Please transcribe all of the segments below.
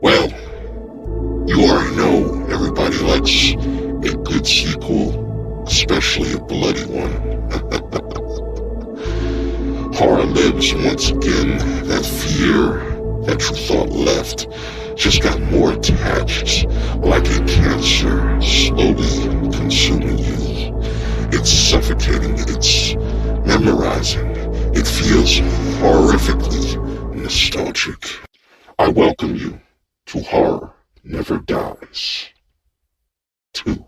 Well, you already know everybody likes a good sequel, especially a bloody one. Horror lives once again. That fear that you thought left just got more attached, like a cancer slowly consuming you. It's suffocating, it's memorizing, it feels horrifically nostalgic. I welcome you to Horror Never Dies 2.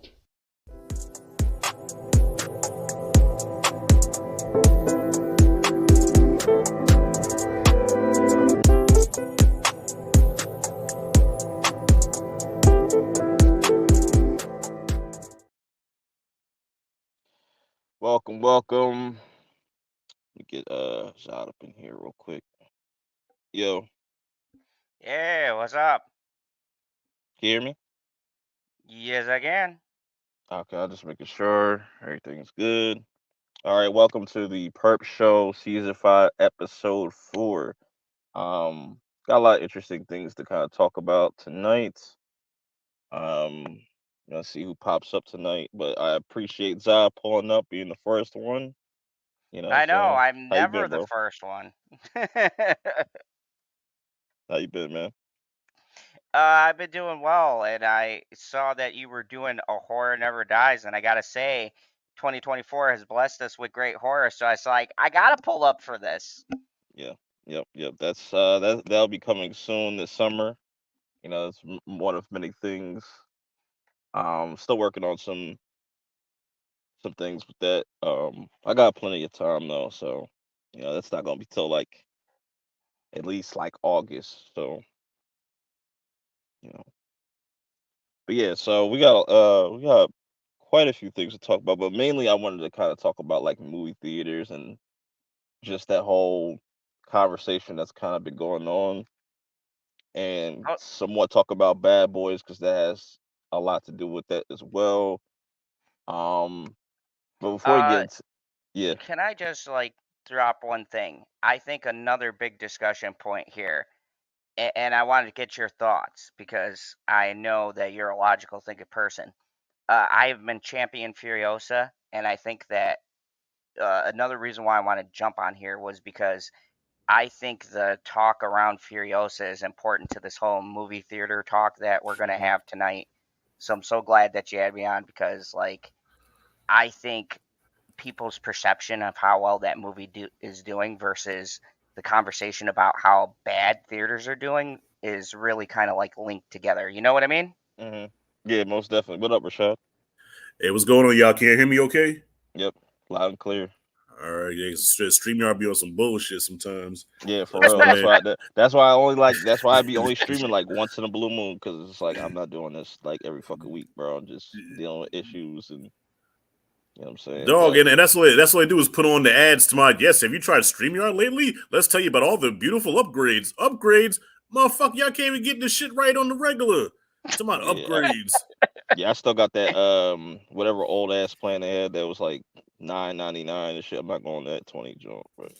Welcome. Let me get Zod up in here real quick. Yo, Yeah, what's up? can you hear me? Yes, I can. Okay, I'll just making sure everything's good. All right, welcome to the Perp Show, Season 5, Episode 4. Got a lot of interesting things to kind of talk about tonight. Um, let's see who pops up tonight, but I appreciate Zod pulling up, being the first one. You know what I'm I know, saying? I'm How you never been, the bro? first one. How you been, man? I've been doing well, and I saw that you were doing a horror never dies, and I gotta say, 2024 has blessed us with great horror, so I was like, I gotta pull up for this. Yeah, yep. That's that'll be coming soon this summer. You know, it's one of many things. Still working on some things with that. I got plenty of time though, so that's not gonna be till like at least like August. So you know, but yeah, so we got quite a few things to talk about, but mainly I wanted to kind of talk about like movie theaters and just that whole conversation that's kind of been going on, and Oh, somewhat talk about Bad Boys because that has a lot to do with that as well. Um, but before we get uh, into, yeah, can I just like drop one thing? I think another big discussion point here, and I wanted to get your thoughts because I know that you're a logical thinking person. I have been champion Furiosa, and I think that another reason why I want to jump on here was because I think the talk around Furiosa is important to this whole movie theater talk that we're going to hmm have tonight. So I'm so glad that you had me on because, like, I think people's perception of how well that movie is doing versus the conversation about how bad theaters are doing is really kind of like linked together. You know what I mean? hmm yeah, most definitely. What up, Rashad? Hey, what's going on, y'all? Can you hear me okay? Yep, loud and clear. All right, yeah, StreamYard be on some bullshit sometimes. Yeah, for That's real. my That's man. why. That's why I only like. That's why I be only streaming like once in a blue moon because it's like I'm not doing this like every fucking week, bro. I'm just dealing with issues and what I'm saying. Dog, But and that's what I do is put on the ads to my yes. Have you tried StreamYard lately? Let's tell you about all the beautiful upgrades. Upgrades, motherfucker, y'all can't even get this shit right on the regular. It's about yeah, upgrades. yeah, I still got that whatever old ass plan they had that was like 9.99 and shit. I'm not going that 20 joint, but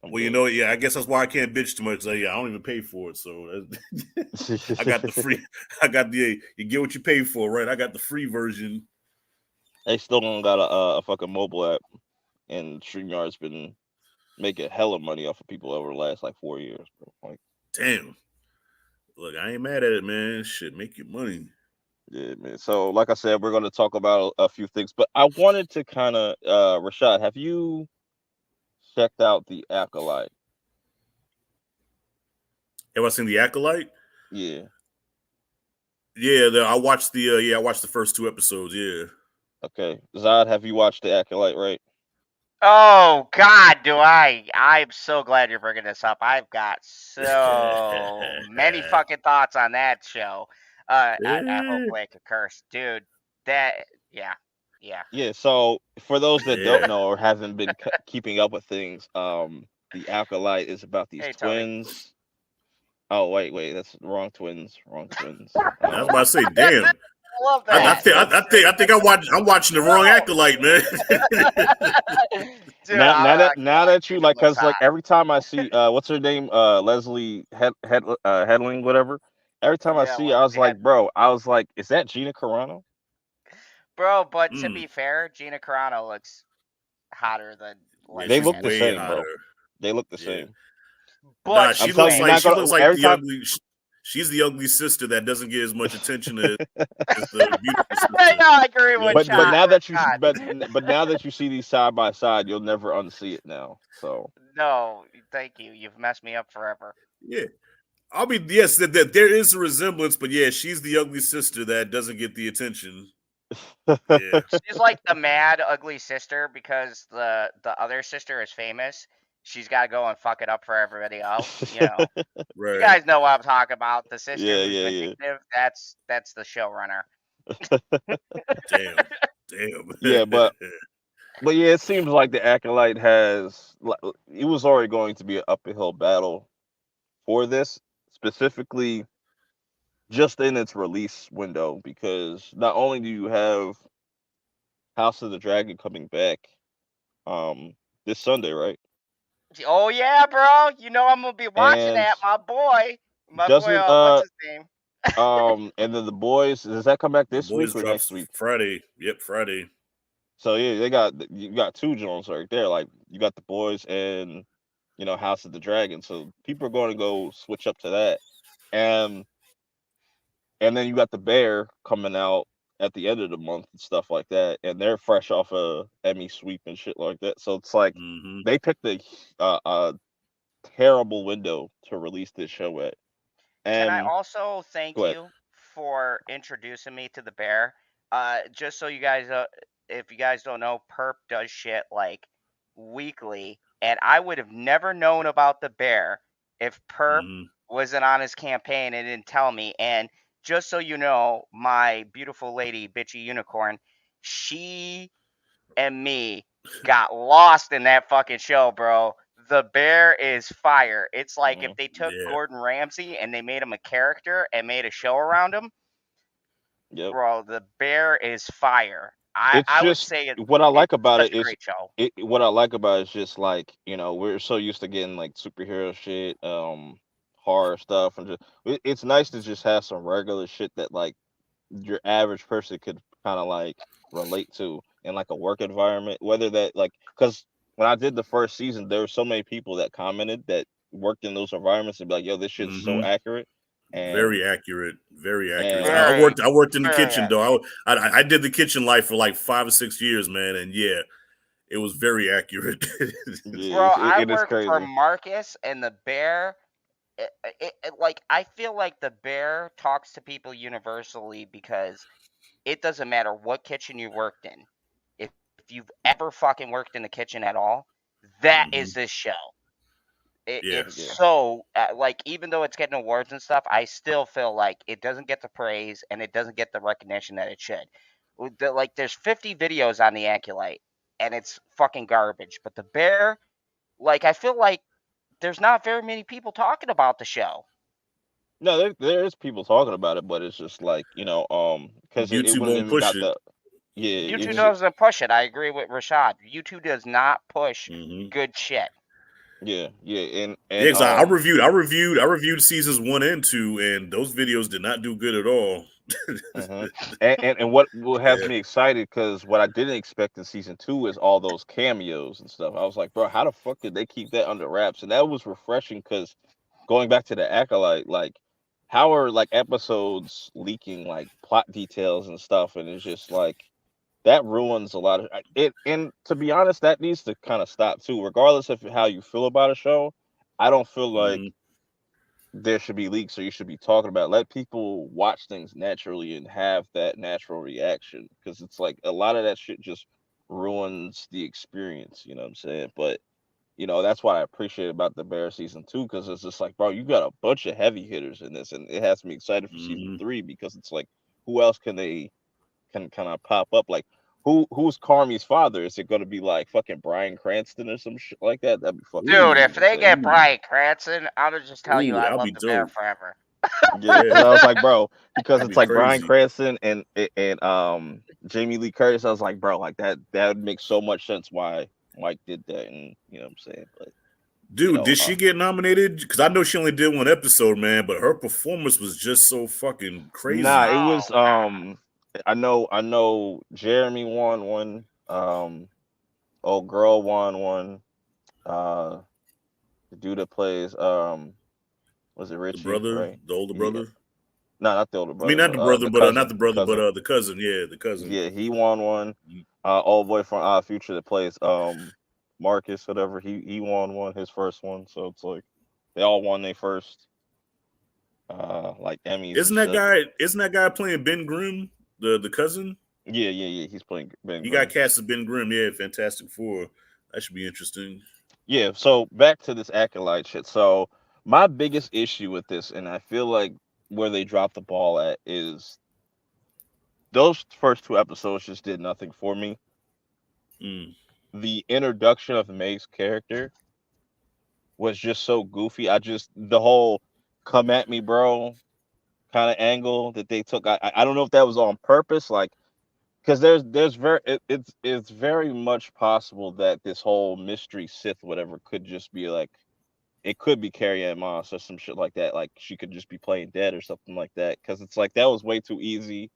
I'm Well, you good. know, yeah, I guess that's why I can't bitch too much. Like, yeah, I don't even pay for it, so I got the free. I got the you get what you pay for, right? I got the free version. They still don't got a fucking mobile app, and StreamYard's been making hella money off of people over the last like 4 years, bro. Like, Damn. Look, I ain't mad at it, man. Shit, make your money. yeah, man. So, like I said, we're going to talk about a few things, but I wanted to kind of, Rashad, have you checked out the Acolyte? Have I seen the Acolyte? Yeah. Yeah, I watched the first two episodes. Yeah, Okay. Zod, have you watched the Acolyte? Right. Oh God, do I? I'm so glad you're bringing this up. I've got so many fucking thoughts on that show. I hopefully I could curse, dude. That yeah, yeah. Yeah. So, for those that don't yeah. know or haven't been keeping up with things, the Acolyte is about these Hey Tony. twins. Oh, wait, that's wrong twins. Wrong twins. I was about to say, damn. I love I that. Wrong think I, twins. I think I think I'm watching the wrong No, Acolyte, man. dude. Now that you Keeping like, this cause like hot. every time I see what's her name, Leslie Headling, whatever. Every time I Yeah, see her, once I was again. like, bro, is that Gina Carano? Bro, but to Mm. be fair, Gina Carano looks hotter than Yeah, They Leslie she's look the Mann. way same, bro. hotter. They look the Yeah. same. Nah, But I'm she telling looks you, you're anyway, like not she gonna looks like every the time. ugly. She's the ugly sister that doesn't get as much attention as the beautiful yeah, sister. I agree You know what with I'm But saying? Shot. now With that you Shot. but now that you see these side by side, you'll never unsee it now. So No, thank you. You've messed me up forever. Yeah. I mean, yes, that there is a resemblance, but yeah, she's the ugly sister that doesn't get the attention. Yeah. She's like the mad, ugly sister because the other sister is famous. She's got to go and fuck it up for everybody else. You know, you Right. guys know what I'm talking about. The sister yeah, who's yeah, vindictive. That's the showrunner. Damn. Damn. yeah. But yeah, it seems like the Acolyte it was already going to be an uphill battle for this, specifically just in its release window, because not only do you have House of the Dragon coming back um this Sunday, right? Oh yeah, bro. You know I'm gonna be watching And that. My boy. My boy. doesn't What's his name? and then the boys, does that come back The this week boys or next drops week? Friday. Yep, Friday. So yeah, you got two Jones right there. Like you got the boys and House of the Dragon. So people are going to go switch up to that, and then you got the Bear coming out at the end of the month and stuff like that, and they're fresh off a Emmy sweep and shit like that. So it's like Mm-hmm. they picked a terrible window to release this show at. Can I And also go thank ahead. you for introducing me to the bear? Just so you guys, if you guys don't know, Perp does shit like weekly, and I would have never known about the bear if Perp Mm-hmm. wasn't on his campaign and didn't tell me. And just so you know, my beautiful lady, bitchy unicorn, she and me got lost in that fucking show, bro. The bear is fire. It's like if Mhm. they took Yeah. Gordon Ramsay and they made him a character and made a show around him, Yep. bro. The bear is fire. I It's I would just say what I like it's about such it a is great show. what I like about it is just like, we're so used to getting like superhero shit, horror stuff, and it's nice to just have some regular shit that like your average person could kind of like relate to in like a work environment, whether that like because when I did the first season, there were so many people that commented that worked in those environments and be like, yo, this shit's so Mm-hmm. accurate. and Very accurate. Very accurate. and I Very, worked. I worked in the very kitchen accurate. though. I did the kitchen life for like 5 or 6 years, man, and yeah, it was very accurate. yeah, Bro, I it is work for crazy. Marcus and the bear. Like I feel like the bear talks to people universally because it doesn't matter what kitchen you worked in. If you've ever fucking worked in the kitchen at all, that Mm-hmm. is this show. Yeah. It's Yeah. so like even though it's getting awards and stuff, I still feel like it doesn't get the praise and it doesn't get the recognition that it should. Like there's 50 videos on the Acolyte and it's fucking garbage. But the bear, like I feel like there's not very many people talking about the show. No, there is people talking about it, but it's just like because it YouTube wouldn't won't even push got it. the yeah YouTube it's doesn't push it. I agree with Rashad. YouTube does not push Mm-hmm. good shit. yeah Yeah, and 'cause I reviewed seasons 1 and 2, and those videos did not do good at all. hmm and what has Yeah. me excited, because what I didn't expect in season 2 is all those cameos and stuff. I was like, bro, how the fuck did they keep that under wraps? And that was refreshing, because going back to the Acolyte, like how are like episodes leaking like plot details and stuff, and it's just like that ruins a lot of it. And to be honest, that needs to kind of stop too, regardless of how you feel about a show. I don't feel like Mm-hmm. there should be leaks, or you should be talking about it. Let people watch things naturally and have that natural reaction, because it's like a lot of that shit just ruins the experience, you know what I'm saying? But that's what I appreciate about the Bear season 2, because it's just like, bro, you got a bunch of heavy hitters in this, and it has me excited for season Mm-hmm. 3, because it's like, who else can kind of pop up? Like, who's Carmi's father? Is it going to be like fucking Bryan Cranston or some shit like that? That'd be fucking Dude, crazy if to they say. get Ooh. Bryan Cranston, I'll just tell you Ooh, I that'll love be the bear dope. forever. Yeah, Yeah, because I was like, bro, because that'd it's be like Bryan crazy. Cranston and Jamie Lee Curtis. I was like, bro, like that would make so much sense why Mike did that, and you know what I'm saying. But You Dude, know, did she get nominated? Because I know she only did one episode, man, but her performance was just so fucking nah, crazy. it Oh was nah. I know Jeremy won one. Old girl won one. Uh, the dude that plays was it The Richie, brother, right? the older Yeah, brother. no, not the older I mean, brother, not but the brother, the but not cousin, the the brother, but cousin. the cousin. Yeah, the cousin. Yeah, he won one. Old boy from Future that plays Marcus, whatever. He won one, his first one. So it's like they all won their first like Emmys and shit. Isn't that guy playing Ben Grimm, the cousin? Yeah, yeah, yeah. He's playing Ben He got Grimm. cast as Ben Grimm. Yeah, Fantastic Four. That should be interesting. Yeah. So back to this acolyte shit. So my biggest issue with this, and I feel like where they dropped the ball at, is those first two episodes just did nothing for me. Mm. The introduction of May's character was just so goofy. The whole "come at me, bro" kind of angle that they took. I don't know if that was on purpose, like because it's very much possible that this whole mystery Sith whatever could just be like it could be Carrie Ann Moss or some shit like that. Like she could just be playing dead or something like that. Because it's like that was way too easy,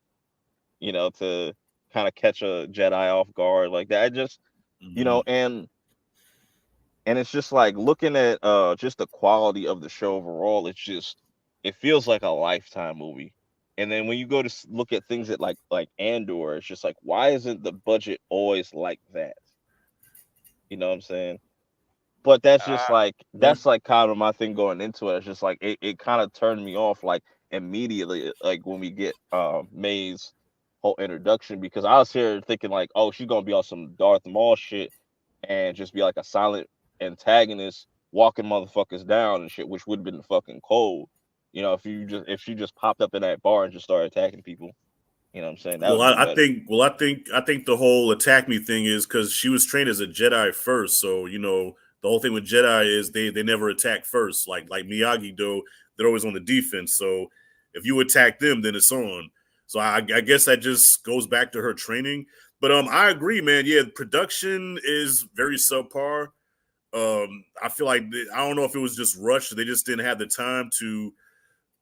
to kind of catch a Jedi off guard like that. I just you Hmm. know and it's just like looking at just the quality of the show overall, it feels like a Lifetime movie. And then when you go to look at things that like Andor, it's just like why isn't the budget always like that? You know what I'm saying? But Uh, that's like kind of my thing going into it. It's just like it kind of turned me off like immediately, like when we get May's whole introduction, because I was here thinking like, oh, she's gonna be on some Darth Maul shit and just be like a silent antagonist walking motherfuckers down and shit, which would have been fucking cold. If she just popped up in that bar and just started attacking people, you know what I'm saying? That would Well, have been better. I think the whole attack me thing is because she was trained as a Jedi first. So the whole thing with Jedi is they never attack first. Like Miyagi Do, they're always on the defense. So if you attack them, then it's on. So I guess that just goes back to her training. But I agree, man. Yeah, production is very subpar. I feel like I don't know if it was just rushed. They just didn't have the time to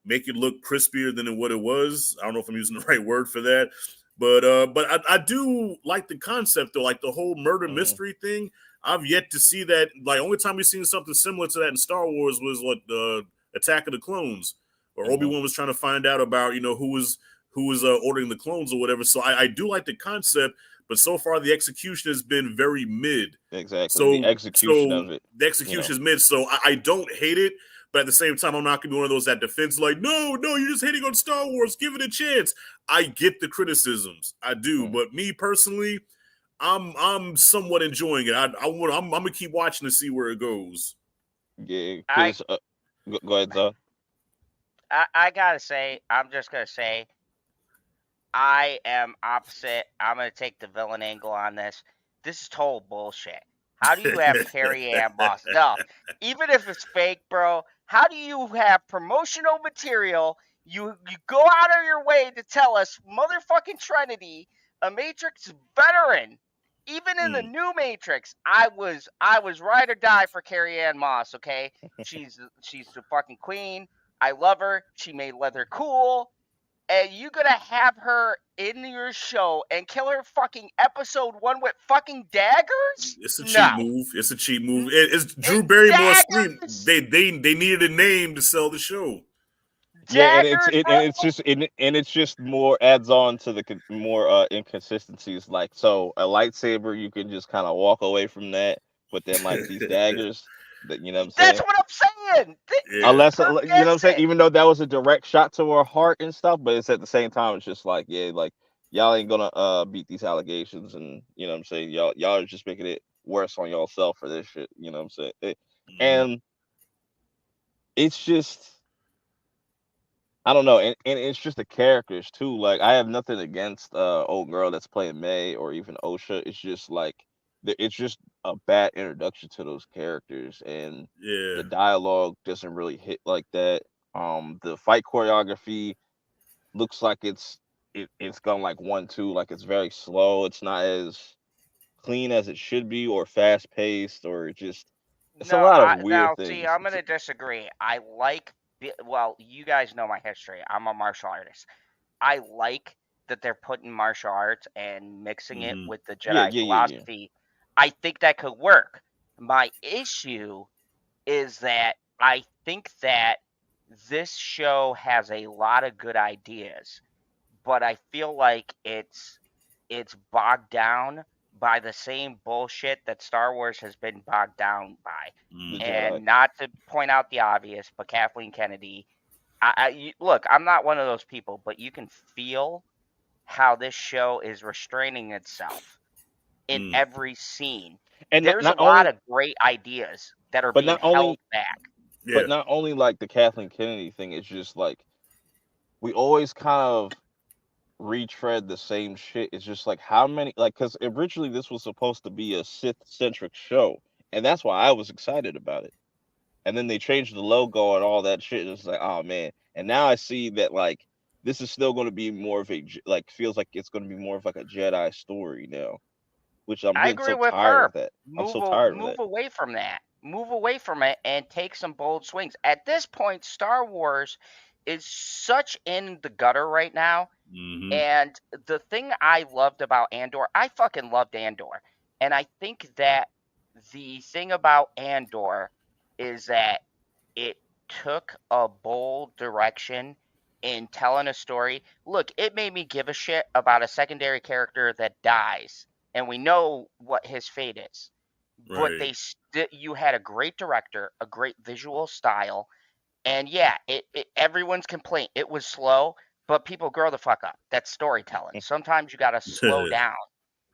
make it look crispier than what it was. I don't know if I'm using the right word for that, but I do like the concept though, like the whole murder Hmm. mystery thing. I've yet to see that. Like only time we've seen something similar to that in Star Wars was what the Attack of the Clones, where Obi Hmm. Wan was trying to find out about who was ordering the clones or whatever. So I do like the concept, but so far the execution has been very mid. Exactly. The execution So of it, the you know. execution is mid. So I don't hate it, but at the same time, I'm not gonna be one of those that defends like, no, you're just hating on Star Wars. Give it a chance. I get the criticisms, I do, Mhm. but me personally, I'm somewhat enjoying it. I'm gonna keep watching to see where it goes. Yeah, I because go ahead, Zah. I gotta say, I'm just gonna say, I am opposite. I'm gonna take the villain angle on this. This is total bullshit. How do you have Carrie Ann Moss? No, even if it's fake, bro. How do you have promotional material? You go out of your way to tell us, motherfucking Trinity, a Matrix veteran. Even in the Mm. new Matrix, I was ride or die for Carrie Ann Moss. Okay, she's the fucking queen. I love her. She made leather cool, and you gonna have her in your show and kill her fucking episode one with fucking daggers? It's a cheap No. move. It's a cheap move. N- It's Drew Barrymore's scream. Daggers? They needed a name to sell the show. Yeah, Daggers, bro? and it's just more adds on to the more inconsistencies. Like, so a lightsaber, you can just kind of walk away from that, but then like these daggers, that you know what I'm That's saying. what I'm saying. Yeah. Purp You know what I'm gets saying. it. Even though that was a direct shot to her heart and stuff, but it's at the same time, it's just like, yeah, like y'all ain't gonna beat these allegations, and you know what I'm saying. Y'all are just making it worse on y'allself for this shit. You know what I'm saying. Mhm. And it's just I don't know, and it's just the characters too. Like I have nothing against old girl that's playing May or even Osha. It's just like it's just a bad introduction to those characters, and Yeah. the dialogue doesn't really hit like that. The fight choreography looks like it's gone like 1-2, like it's very slow. It's not as clean as it should be, or fast paced, or just it's a No, lot of weird now see, things. I'm gonna disagree. Well, you guys know my history. I'm a martial artist. I like that they're putting martial arts and mixing it Hmm. with the Yeah, Jedi yeah, yeah, yeah. philosophy. I think that could work. My issue is that I think that this show has a lot of good ideas, but I feel like it's bogged down by the same bullshit that Star Wars has been bogged down by. The Hmm. Jedi. And not to point out the obvious, but Kathleen Kennedy, look, I'm not one of those people, but you can feel how this show is restraining itself in Mm. every scene. And There's a not lot only, of great ideas that are but being not held only, back. Yeah. like the Kathleen Kennedy thing. It's just like we always kind of retread the same shit. It's just like how many, like, because originally this was supposed to be a Sith centric show, and that's why I was excited about it. And then they changed the logo and all that shit. And it's like, oh man. And now I see that like this is still going to be more of a like feels like it's going to be more of like a Jedi story now, which I'm I getting agree so with tired Purp. of that. I'm so tired of Move that. away from that. Move away from it and take some bold swings. At this point, Star Wars is such in the gutter right now. Hmm. And the thing I loved about Andor, I fucking loved Andor. And I think that the thing about Andor is that it took a bold direction in telling a story. Look, it made me give a shit about a secondary character that dies, and we know what his fate is. But Right. you had a great director, a great visual style, and yeah, everyone's complaint, it was slow, but people grow the fuck up. That's storytelling. Sometimes you got to slow down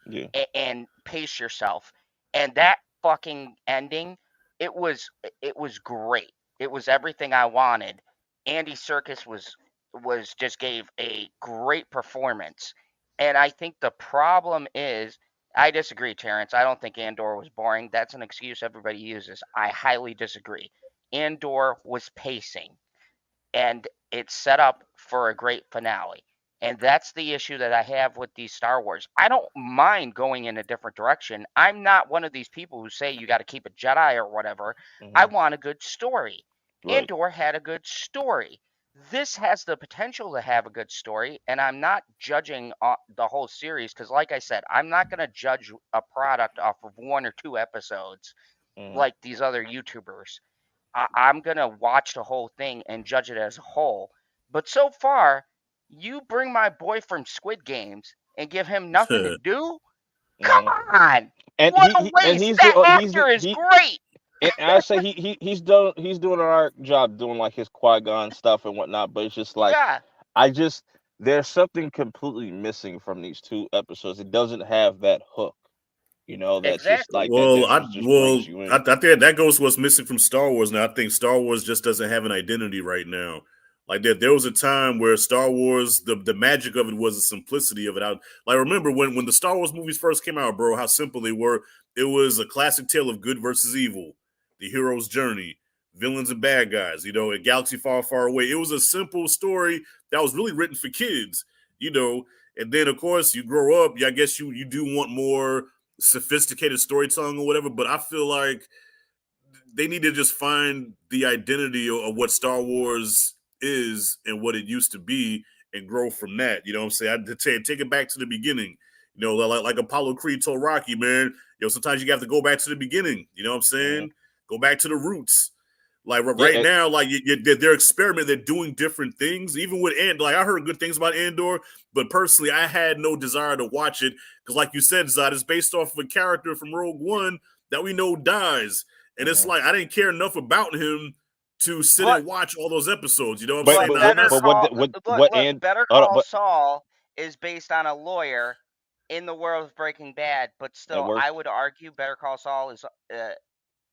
Yeah. and pace yourself. And that fucking ending, it was great. It was everything I wanted. Andy Serkis was just gave a great performance. And I think the problem is I disagree, Terrence. I don't think Andor was boring. That's an excuse everybody uses. I highly disagree. Andor was pacing and it's set up for a great finale. And that's the issue that I have with these Star Wars. I don't mind going in a different direction. I'm not one of these people who say you got to keep a Jedi or whatever. I Hmm. want a good story. Right. Andor had a good story. This has the potential to have a good story, and I'm not judging the whole series because, like I said, I'm not going to judge a product off of 1 or 2 episodes Hmm. like these other YouTubers. I'm gonna watch the whole thing and judge it as a whole. But so far, you bring my boy from Squid Games and give him nothing to do? Come Hmm. on! And What a and waste! That he's the actor is great! and I say he's doing an art job doing like his Qui-Gon stuff and whatnot, but it's just like Yeah, I just there's something completely missing from these 2 episodes. It doesn't have that hook, that just like exactly. that just brings you in. I think that goes to what's missing from Star Wars now. I think Star Wars just doesn't have an identity right now. Like there was a time where Star Wars, the magic of it was the simplicity of it. Like remember when the Star Wars movies first came out, bro, how simple they were. It was a classic tale of good versus evil, the hero's journey, villains and bad guys. A galaxy far, far away. It was a simple story that was really written for kids. You know, and then of course you grow up. I guess you do want more sophisticated storytelling or whatever, but I feel like they need to just find the identity of what Star Wars is and what it used to be and grow from that. You know what I'm saying? Take it back to the beginning. Like Apollo Creed told Rocky, man, sometimes you have to go back to the beginning. You know what I'm Hmm. saying? Go back to the roots. Like Yeah, right now, like they're experimenting, they're doing different things. Even with Andor, like I heard good things about Andor, but personally, I had no desire to watch it because, like you said, Zod, it's based off of a character from Rogue One that we know dies, and it's hmm like I didn't care enough about him to sit But and watch all those episodes. You know what I'm but saying? but but Now, what Better that's but what Call the- what look what look and Better hold on, Call but Saul is based on a lawyer in the world of Breaking Bad, but it still, I worked. would argue Better Call Saul is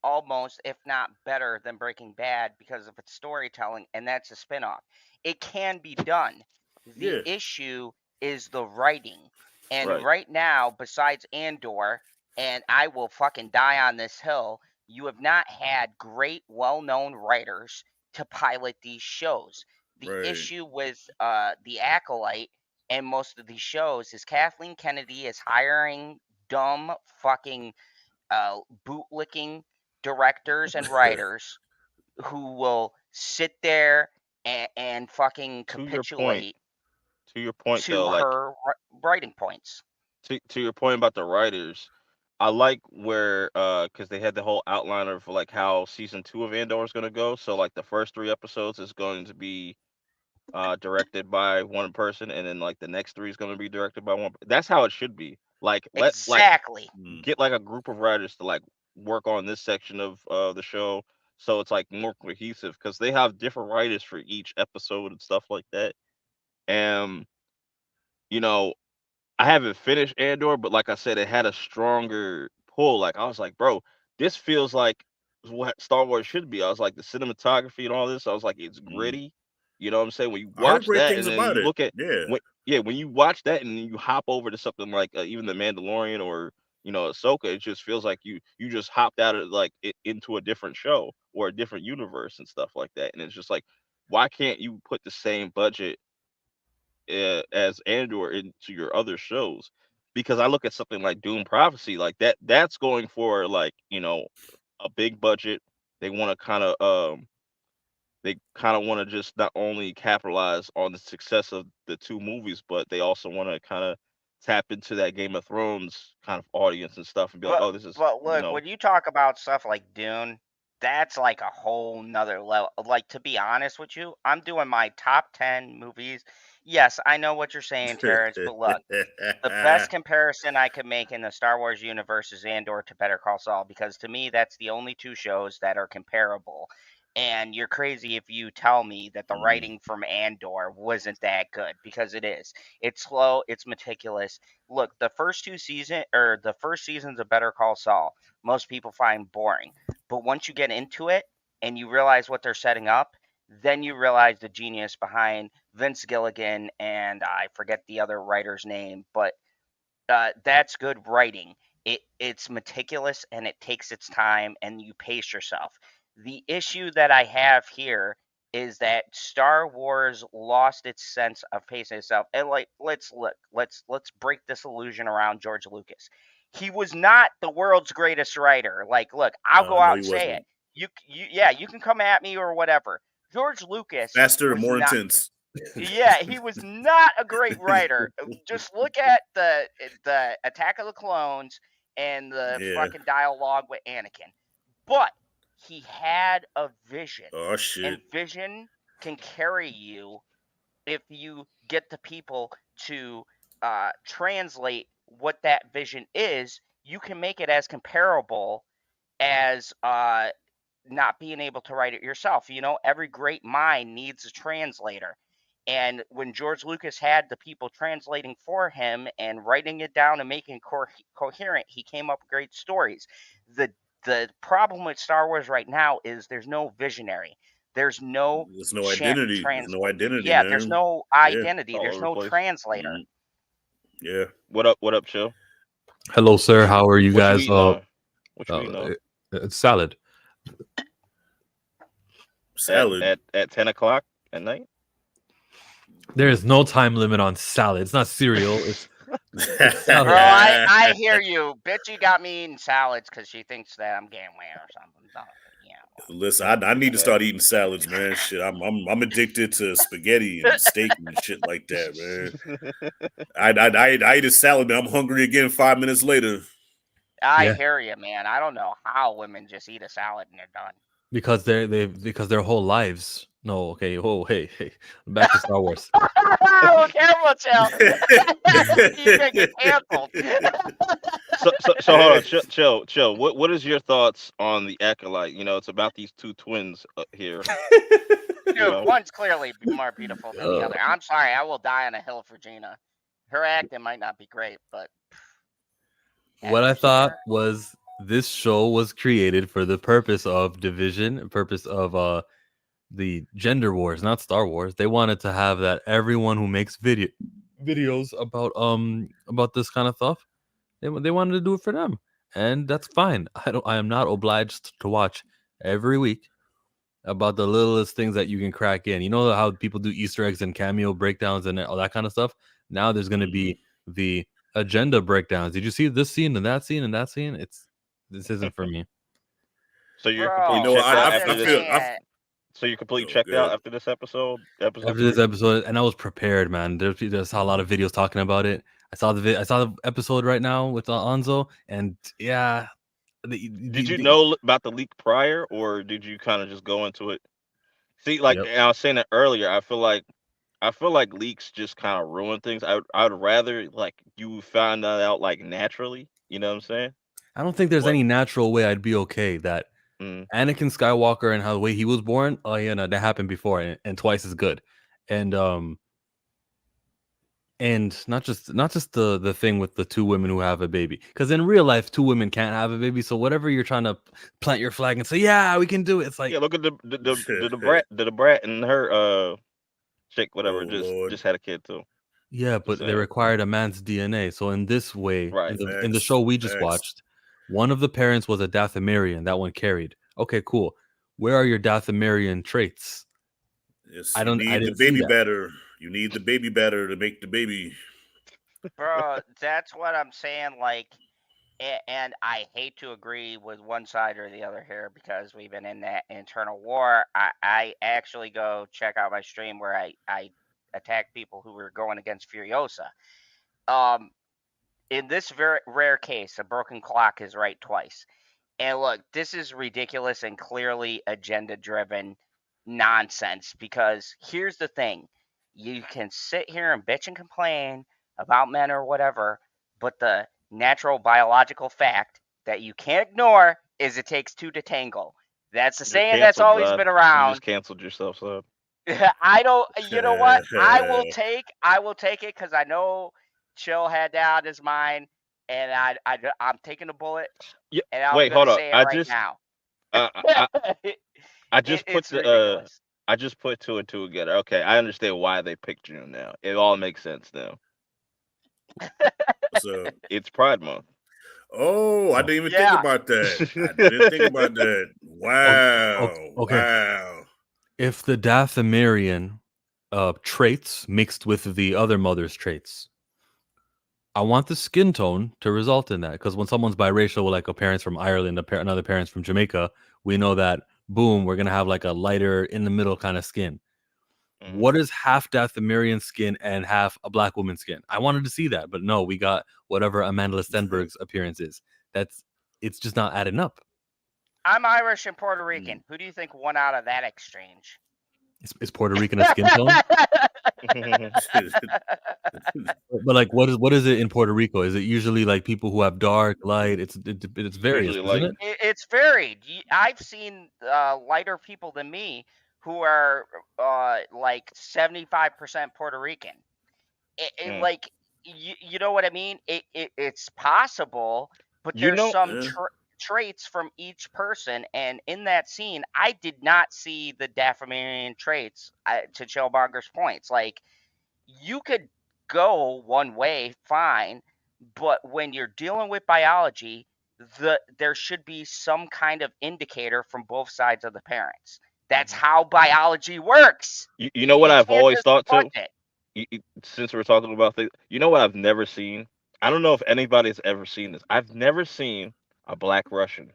almost, if not better than Breaking Bad because of its storytelling, and that's a spinoff. It can be done. The yeah, issue is the writing. And Right. right now, besides Andor, and I will fucking die on this hill, you have not had great, well known writers to pilot these shows. The right, issue with The Acolyte and most of these shows is Kathleen Kennedy is hiring dumb fucking bootlicking directors and writers who will sit there and fucking To your point, capitulate though, to like her writing points. to your point about the writers, I like where because they had the whole outline of like how season 2 of Andor is gonna go. So like the first 3 episodes is going to be directed by one person, and then like the next 3 is going to be directed by one. That's how it should be. Like Exactly. get like a group of writers to like work on this section of the show, so it's like more cohesive because they have different writers for each episode and stuff like that. And you know, I haven't finished Andor, but like I said, it had a stronger pull. Like I was like, bro, this feels like what Star Wars should be. I was like, the cinematography and all this. I was like, it's gritty. You know what I'm saying? When you I heard watch great that, things and then about you it. look at Yeah. when you watch that, and then you hop over to something like even the Mandalorian or Ahsoka, it just feels like you just hopped out of like into a different show or a different universe and stuff like that. And it's just like, why can't you put the same budget as Andor into your other shows? Because I look at something like Doom Prophecy, like that's going for like a big budget. They want to want to just not only capitalize on the success of the 2 movies, but they also want to kind of tap into that Game of Thrones kind of audience and stuff and be like, But oh, this is but look, when you talk about stuff like Dune, that's like a whole nother level. Like, to be honest with you, I'm doing my top 10 movies. Yes, I know what you're saying, Terrence, but look, the best comparison I could make in the Star Wars universe is Andor to Better Call Saul, because to me that's the only 2 shows that are comparable. And you're crazy if you tell me that the writing from Andor wasn't that good, because it is. It's slow, it's meticulous. Look, the first seasons of Better Call Saul, most people find boring. But once you get into it and you realize what they're setting up, then you realize the genius behind Vince Gilligan, and I forget the other writer's name, but that's good writing. It's meticulous and it takes its time and you pace yourself. The issue that I have here is that Star Wars lost its sense of pacing itself. And like, let's break this illusion around George Lucas. He was not the world's greatest writer. Like, look, I'll go No, out he and say it. wasn't. You can come at me or whatever. George Lucas Faster and was more not. intense. Yeah, he was not a great writer. Just look at the Attack of the Clones and the Yeah. fucking dialogue with Anakin. But he had a vision, Oh and shit. vision can carry you if you get the people to translate what that vision is. You can make it as comparable as not being able to write it yourself. Every great mind needs a translator. And when George Lucas had the people translating for him and writing it down and making coherent, he came up with great stories. The problem with Star Wars right now is there's no visionary. There's no There's no identity. There's no identity, yeah, there's man. no Yeah. identity. all There's over the no place. translator. Yeah. What up, Chill? Hello, sir. How are you What guys? you eating on? What you eating on? It's salad. Salad. At 10 o'clock at night? There is no time limit on salad. It's not cereal. It's salad. Bro, I hear you. Bitchy got me eating salads because she thinks that I'm getting weight or something. So, yeah. Listen, I need to start eating salads, man. Shit, I'm addicted to spaghetti and steak and shit like that, man. I eat a salad and I'm hungry again 5 minutes later. I hear you, man. I don't know how women just eat a salad and they're done. Because because their whole lives. No, okay. Oh, hey. Back to Star Wars. Oh, careful, Chill. You're gonna get canceled. So hold on, chill. What is your thoughts on the Acolyte? It's about these 2 twins here. Dude, one's clearly more beautiful than the other. I'm sorry, I will die on a hill for Gina. Her acting might not be great, but what I thought was this show was created for the purpose of division, purpose of the gender wars, not Star Wars. They wanted to have that everyone who makes videos about this kind of stuff, they wanted to do it for them, and that's fine. I am not obliged to watch every week about the littlest things that you can crack in. You know how people do Easter eggs and cameo breakdowns and all that kind of stuff? Now there's going to be the agenda breakdowns. Did you see this scene and that scene and that scene? This isn't for me. So you're Bro, completely You know, checked out I'm after just this. saying. So you're completely Oh, checked out good. after this episode. Episode After this 3. episode, and I was prepared, man. I saw a lot of videos talking about it. I saw the episode right now with Anzo, and yeah, Did you know about the leak prior, or did you kind of just go into it? See, like yep. and I was saying it earlier, I feel like leaks just kind of ruin things. I'd rather like you find that out like naturally. You know what I'm saying? I don't think there's What? any natural way I'd be okay that Mm. Anakin Skywalker and how the way he was born. Oh yeah, no, that happened before, and twice as good, and not just the thing with the two women who have a baby, because in real life two women can't have a baby. So whatever you're trying to plant your flag and say, yeah, we can do it. It's like, Yeah, look at the brat and her chick, whatever, Oh Lord. just had a kid too. yeah, Just but they saying. required a man's DNA. So in this way, Right. in the show we just watched, one of the parents was a Dathomirian. That one carried. Okay, cool. Where are your Dathomirian traits? Yes, I you need the didn't see baby that. batter. You need the baby batter to make the baby. Bro, that's what I'm saying. Like, and I hate to agree with one side or the other here because we've been in that internal war. I actually go check out my stream where I attack people who were going against Furiosa. In this very rare case, a broken clock is right twice. And look, this is ridiculous and clearly agenda driven nonsense because here's the thing. You can sit here and bitch and complain about men or whatever, but the natural biological fact that you can't ignore is it takes two to tangle. That's the You're saying that's canceled, always Zod. been You around. just canceled yourself, Zod. I don't, you know what? I will take it because I know Chill had that on his mind, and I'm taking a bullet, Yeah. and I'm Wait, gonna hold up. say it right now. I just put It's the ridiculous. I just put two and two together. Okay, I understand why they picked you now. It all makes sense now. So, It's Pride Month. oh, I didn't even think Yeah. about that. I didn't think about that. Wow. Okay. Wow. If the Dathomirian traits mixed with the other mother's traits, I want the skin tone to result in that. Because when someone's biracial, like a parent's from Ireland, another parent's from Jamaica, we know that boom, we're gonna have like a lighter in the middle kind of skin. Mhm. What is half Dathomirian skin and half a black woman's skin? I wanted to see that, but no, we got whatever Amanda Stenberg's appearance is. It's just not adding up. I'm Irish and Puerto Rican. Who do you think won out of that exchange? Is Puerto Rican a skin tone? But like, what is it in Puerto Rico? Is it usually like people who have dark, light? It's various, Usually isn't light. it? It's varied. I've seen lighter people than me who are like 75% Puerto Rican. Like, you know what I mean? It's possible, but You there's know, some traits from each person. And in that scene, I did not see the Dathomirian traits, to Chillmonger's points. Like, you could go one way, fine, but when you're dealing with biology, there should be some kind of indicator from both sides of the parents. That's how biology works. you know what You I've can't always just thought too. fudge it. Since we're talking about things, you know what I've never seen? I don't know if anybody's ever seen this. I've never seen a black Russian.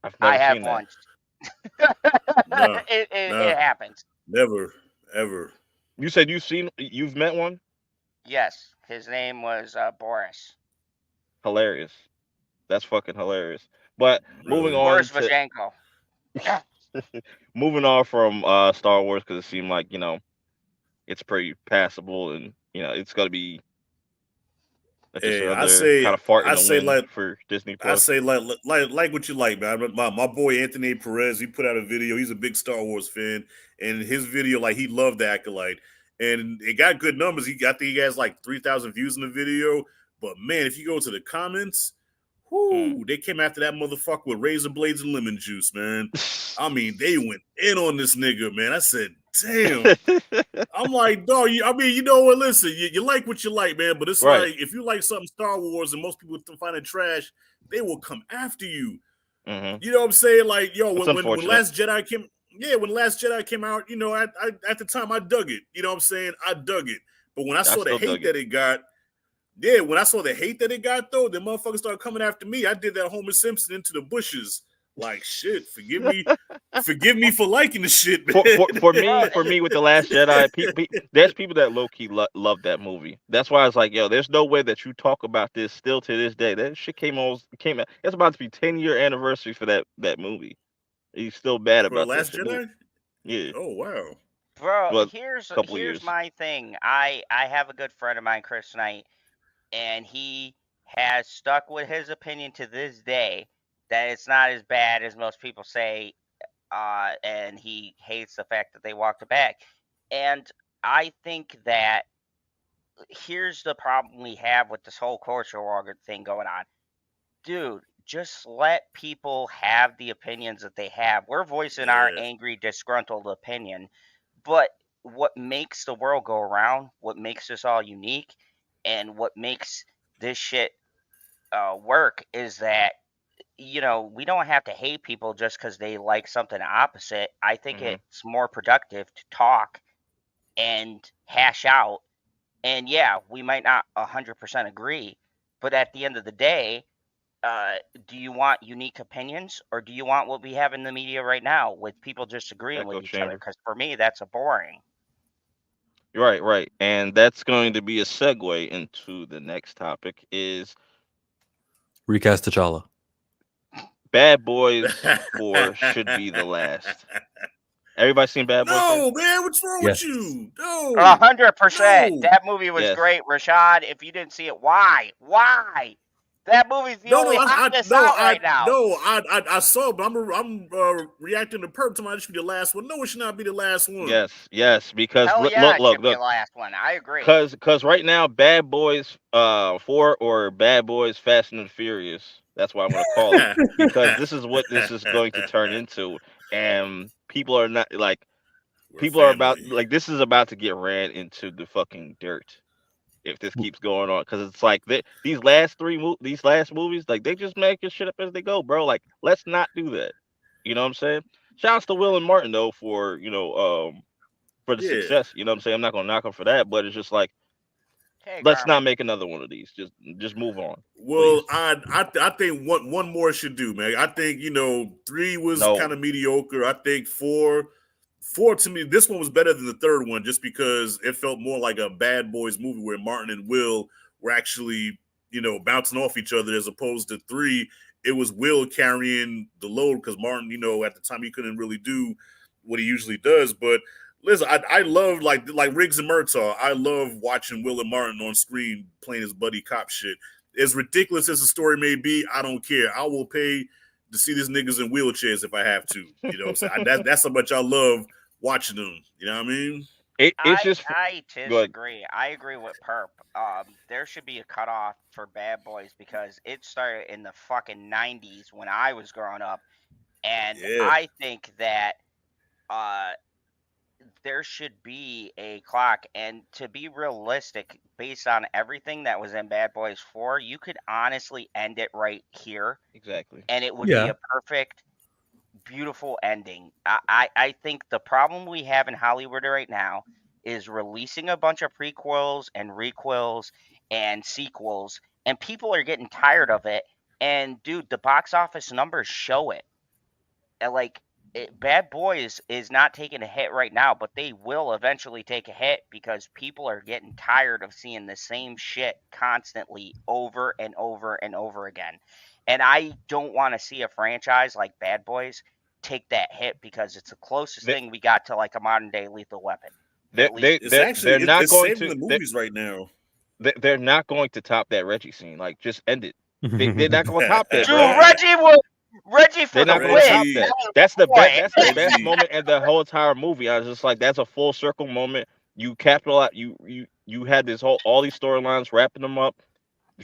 I've I never have seen that. once. No, It happens. never, ever. You said you've met one? Yes, his name was Boris. Hilarious. That's fucking hilarious. But moving Really. on Boris to Vajenko. moving on from Star Wars because it seemed like it's pretty passable and it's gonna be just Hey, another kind of fart in the wind for Disney I Plus. say like what you like, man. My boy Anthony Perez, he put out a video. He's a big Star Wars fan, and his video, like, he loved the Acolyte, and it got good numbers. He has like 3,000 views in the video. But man, if you go to the comments, they came after that motherfucker with razor blades and lemon juice, man. I mean, they went in on this nigga, man. I said, damn. I'm like, dog, you know what? Listen, you like what you like, man. But it's Right. like, if you like something Star Wars and most people find it trash, they will come after you. Mhm. You know what I'm saying? Like, yo, That's when unfortunate. Last Jedi came, when Last Jedi came out, I at the time I dug it. You know what I'm saying? I dug it. But when I saw the still hate dug that it got, when I saw the hate that it got, though, the motherfuckers started coming after me. I did that Homer Simpson into the bushes. Like shit. Forgive me for liking the shit, man. For me with the Last Jedi, there's people that low key love that movie. That's why I was like, yo, there's no way that you talk about this still to this day. That shit came out. It's about to be 10-year anniversary for that movie. He's still mad For about that Last shit. Jedi? Yeah, Oh wow. Bro, well, couple here's years. my thing. I have a good friend of mine, Chris Knight, and he has stuck with his opinion to this day that it's not as bad as most people say, and he hates the fact that they walked it back. And I think that here's the problem we have with this whole culture war thing going on. Dude, just let people have the opinions that they have. We're voicing our Yeah. angry, disgruntled opinion, but what makes the world go around, what makes us all unique, and what makes this shit work is that we don't have to hate people just because they like something opposite. I think Hmm. it's more productive to talk and hash out. And yeah, we might not 100% agree, but at the end of the day, uh, do you want unique opinions or do you want what we have in the media right now with people just agreeing Echo with each other? chamber. Because for me, that's a boring. Right, right, and that's going to be a segue into the next topic. Is Recast T'Challa. Bad Boys 4 should be the last. Everybody seen Bad Boys 4? No, man, what's wrong Yes. with you? No. 100%. No. That movie was Yes. great, Rashad. If you didn't see it, why? Why? That movie's the only hotness out right now. I saw it, but I'm reacting to Purp. Tomorrow should be the last one. No, it should not be the last one. Yes, because Hell yeah, it should be the last one. I agree. Because right now, Bad Boys 4 or Bad Boys Fast and the Furious, that's what I'm going to call it, because this is what this is going to turn into, and people are not like, We're people are about, family. like, this is about to get ran into the fucking dirt if this keeps going on, because it's like these last movies, like, they just making shit up as they go, bro. Like, let's not do that. You know what I'm saying? Shouts to Will and Martin though for for the Yeah. success. You know what I'm saying? I'm not gonna knock him for that, but it's just like, Hey, let's Carmen. not make another one of these. Just move on. Well, Please. I think one more should do, man. I think 3 was No. kind of mediocre. I think four to me, this one was better than the third one, just because it felt more like a Bad Boys movie where Martin and Will were actually bouncing off each other, as opposed to 3. It was Will carrying the load because Martin, at the time he couldn't really do what he usually does, but. Listen, I love like Riggs and Murtaugh. I love watching Will and Martin on screen playing his buddy cop shit. As ridiculous as the story may be, I don't care. I will pay to see these niggas in wheelchairs if I have to. You know what I'm saying? That's how much I love watching them. You know what I mean? It's just I good. disagree. I agree with Perp. There should be a cutoff for Bad Boys because it started in the fucking 90s when I was growing up, and Yeah. I think that there should be a clock. And to be realistic, based on everything that was in Bad Boys 4, you could honestly end it right here, Exactly. and it would be a perfect, beautiful ending. I think the problem we have in Hollywood right now is releasing a bunch of prequels and requels and sequels, and people are getting tired of it. And dude, the box office numbers show it. Like, Bad Boys is not taking a hit right now, but they will eventually take a hit because people are getting tired of seeing the same shit constantly over and over and over again. And I don't want to see a franchise like Bad Boys take that hit because it's the closest They, thing we got to like a modern day Lethal Weapon. they, At least they're not it's going saving to the movies right now. they're not going to top that Reggie scene. Like, just end it. They're not going to top that, dude, bro. Reggie for They're the not going to top win. that. That was That's the boy. That's the best Reggie. moment in the whole entire movie. I was just like, that's a full circle moment. You capitalize. You had all these storylines, wrapping them up,